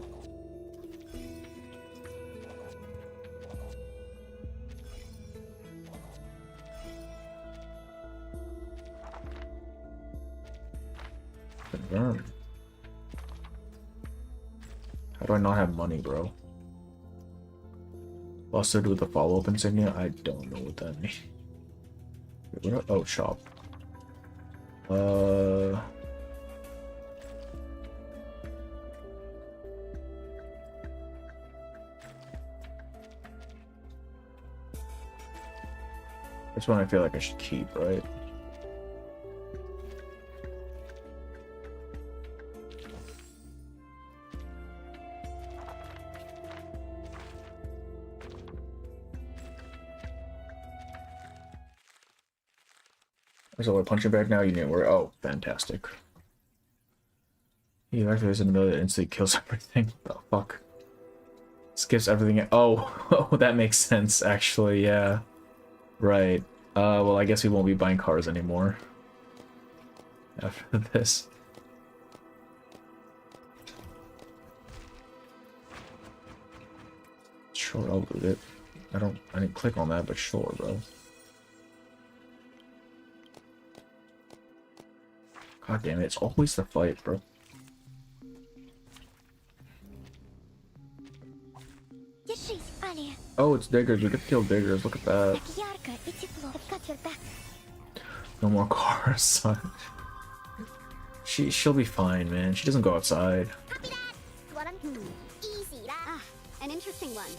Confirm. How do I not have money, bro? Busted with the follow-up insignia? I don't know what that means. Wait, what? Oh, shop. This one I feel like I should keep, right? So a punching bag now, you need to worry. Oh, fantastic. You activate an ability that instantly kills everything. What the fuck? Skips everything. Oh, oh, that makes sense, actually, yeah. Right. Well, I guess we won't be buying cars anymore after this. Sure, I'll loot it. I didn't click on that, but sure, bro. God damn it, it's always the fight, bro. Oh, it's diggers. We could kill diggers. Look at that. No more cars. She'll be fine, man. She doesn't go outside. Ah, an interesting one.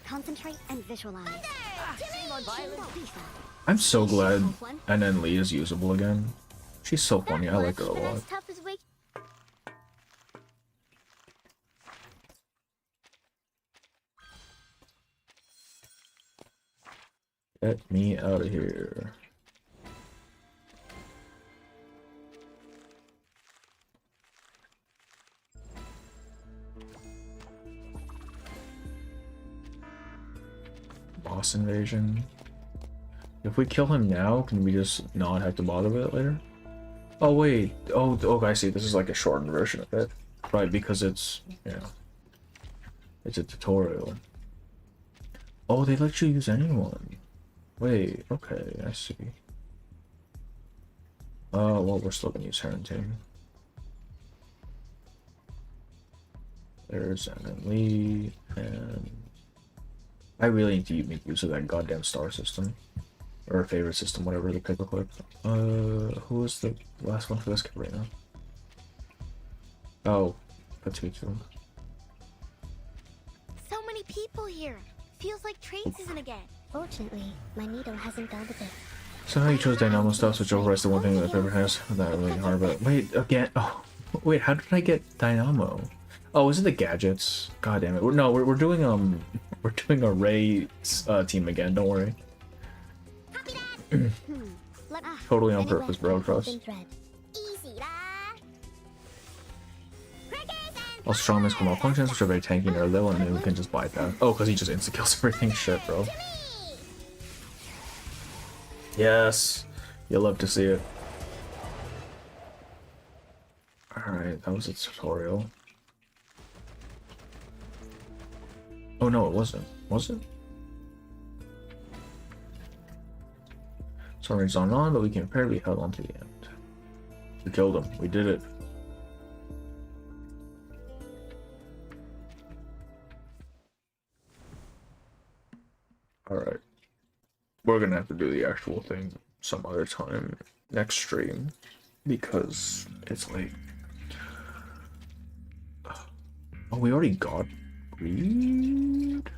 Concentrate and visualize. I'm so glad NN Lee is usable again. She's so funny. I like her a lot. Get me out of here. Boss invasion. If we kill him now, can we just not have to bother with it later? Oh wait. Oh, I see. This is like a shortened version of it. Right, because it's, you know, it's a tutorial. Oh, they let you use anyone. Wait, okay, I see. Well, we're still gonna use Harrington. There's Anna Lee, and I really need to make use of that goddamn star system. Or favorite system, whatever, the paperclip. Who is the last one for this kid right now? Oh, Patutu. So many people here. Feels like trade season again. Fortunately, my needle hasn't dulled a bit. So how you chose Dynamo stuff, which overrides the one thing that Pepper has. That really hard, but wait, again, oh, wait, how did I get Dynamo? Oh, is it the gadgets? God damn it. We're doing, we're doing a Ray, team again, don't worry. Totally on purpose, bro, trust. All strong miss malfunctions, which are very tanky and are low, and then we can just bypass. Oh, because he just insta-kills everything. Shit, bro. Yes. You'll love to see it. Alright, that was a tutorial. Oh no, it wasn't. Was it? Sorry's on, but we can apparently held on to the end. We killed him. We did it. Alright. We're gonna have to do the actual thing some other time next stream because it's late. Oh, we already got greed?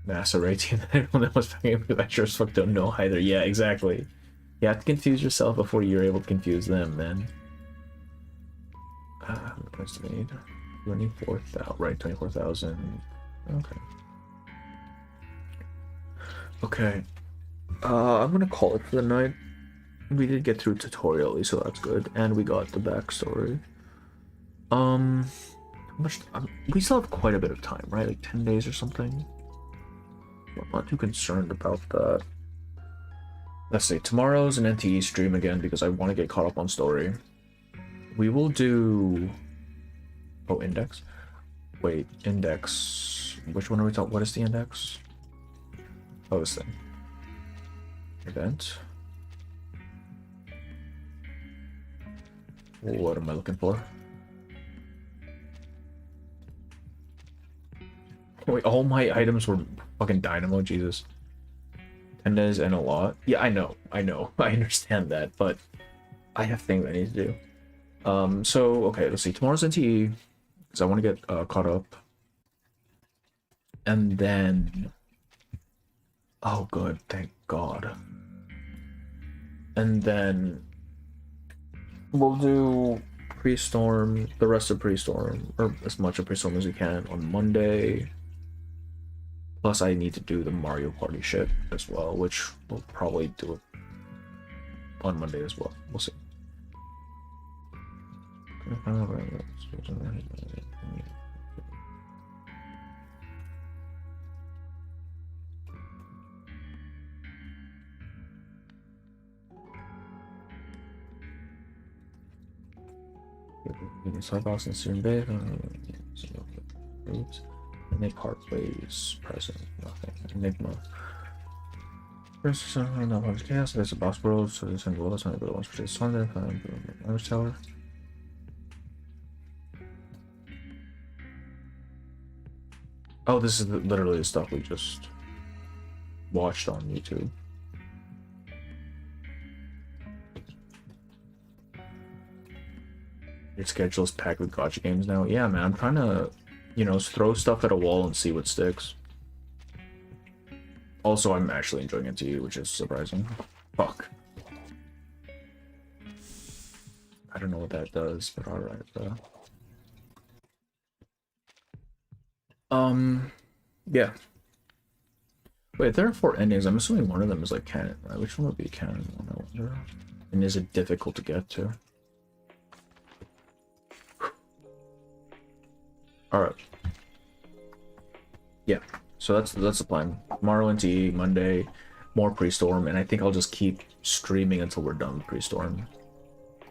Macerating everyone that was fucking with, I sure as fuck don't know either. Yeah, exactly. You have to confuse yourself before you're able to confuse them, man. How many points do we need? 24,000, right, 24,000. Okay. Okay. I'm gonna call it for the night. We did get through tutorial, so that's good. And we got the backstory. How much, we still have quite a bit of time, right? Like 10 days or something? I'm not too concerned about that. Let's see, tomorrow's an NTE stream again because I want to get caught up on story. We will do... Oh, index? Wait, index... Which one are we talking? What is the index? Oh, this thing. Event. What am I looking for? Wait, all my items were fucking Dynamo, Jesus. 10 days and a lot. Yeah, I know, I understand that, but I have things I need to do. So, okay, let's see, tomorrow's NTE, because I want to get caught up. And then... Oh, good, thank God. And then... We'll do Pre-Storm, the rest of Pre-Storm, or as much of Pre-Storm as we can on Monday. Plus, I need to do the Mario Party shit as well, which we'll probably do it on Monday as well. We'll see. Sidebox and Serum Bay. Make heart plays present. Nothing. Enigma. First, not much chaos. There's a boss world, so there's a world. That's not good. Once per Sunday. Language tower. Oh, this is literally the stuff we just watched on YouTube. Your schedule is packed with gacha games now. Yeah, man, I'm trying to, you know, throw stuff at a wall and see what sticks. Also, I'm actually enjoying it too, which is surprising. Fuck. I don't know what that does, but alright, bro. Yeah. Wait, there are 4 endings. I'm assuming one of them is like canon, right? Which one would be canon one, I wonder? And is it difficult to get to? Alright. Yeah. So that's the plan. Tomorrow NTE, Monday, more Pre-Storm, and I think I'll just keep streaming until we're done with Pre-Storm.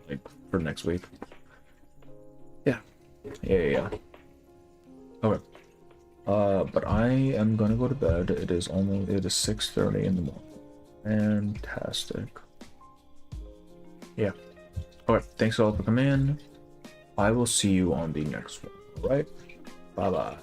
Like, for next week. Yeah. Yeah. Okay. But I am gonna go to bed. It is 6:30 in the morning. Fantastic. Yeah. Alright, thanks all for coming in. I will see you on the next one. Alright? Bye bye.